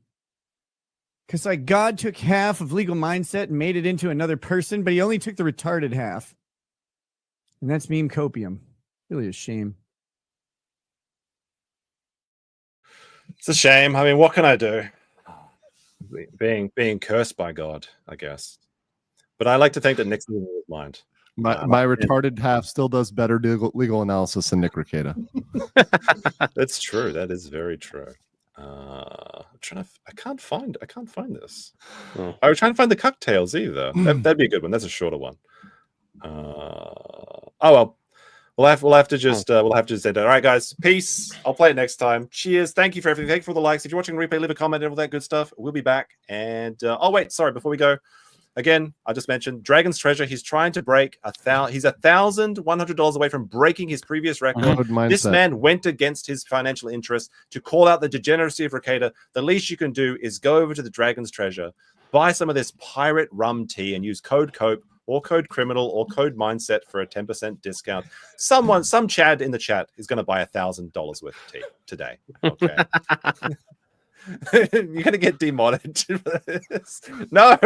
Because like God took half of legal mindset and made it into another person, but he only took the retarded half. And that's meme copium. Really a shame. it's a shame. I mean, what can I do? Being cursed by God, I guess. But I like to think that Nick's in his mind. My retarded half still does better legal analysis than Nick Rekieta. That's true. That is very true. I'm trying to. I can't find this. I was trying to find the cocktails either. That'd be a good one. That's a shorter one. Oh well. We'll have to just say that. All right, guys. Peace. I'll play it next time. Cheers. Thank you for everything. Thank you for the likes. If you're watching the replay, leave a comment and all that good stuff. We'll be back. And oh wait, sorry. Before we go, again, I just mentioned Dragon's Treasure. He's trying to break he's $1,100 away from breaking his previous record. This man went against his financial interests to call out the degeneracy of Rekieta. The least you can do is go over to the Dragon's Treasure, buy some of this pirate rum tea, and use code COPE or code criminal or code mindset for a 10% discount. Some Chad in the chat is going to buy $1,000 worth of tea today. Okay. You're going to get demonetized for this. No,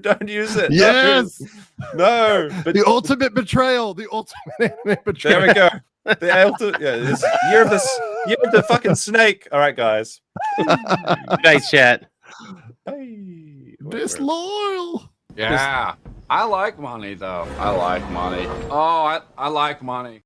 don't use it. Yes. No. But the ultimate betrayal. The ultimate betrayal. There we go. This year of the fucking snake. All right, guys. Nice chat. Hey. Disloyal. Yeah. I like money, though. I like money. Oh, I like money.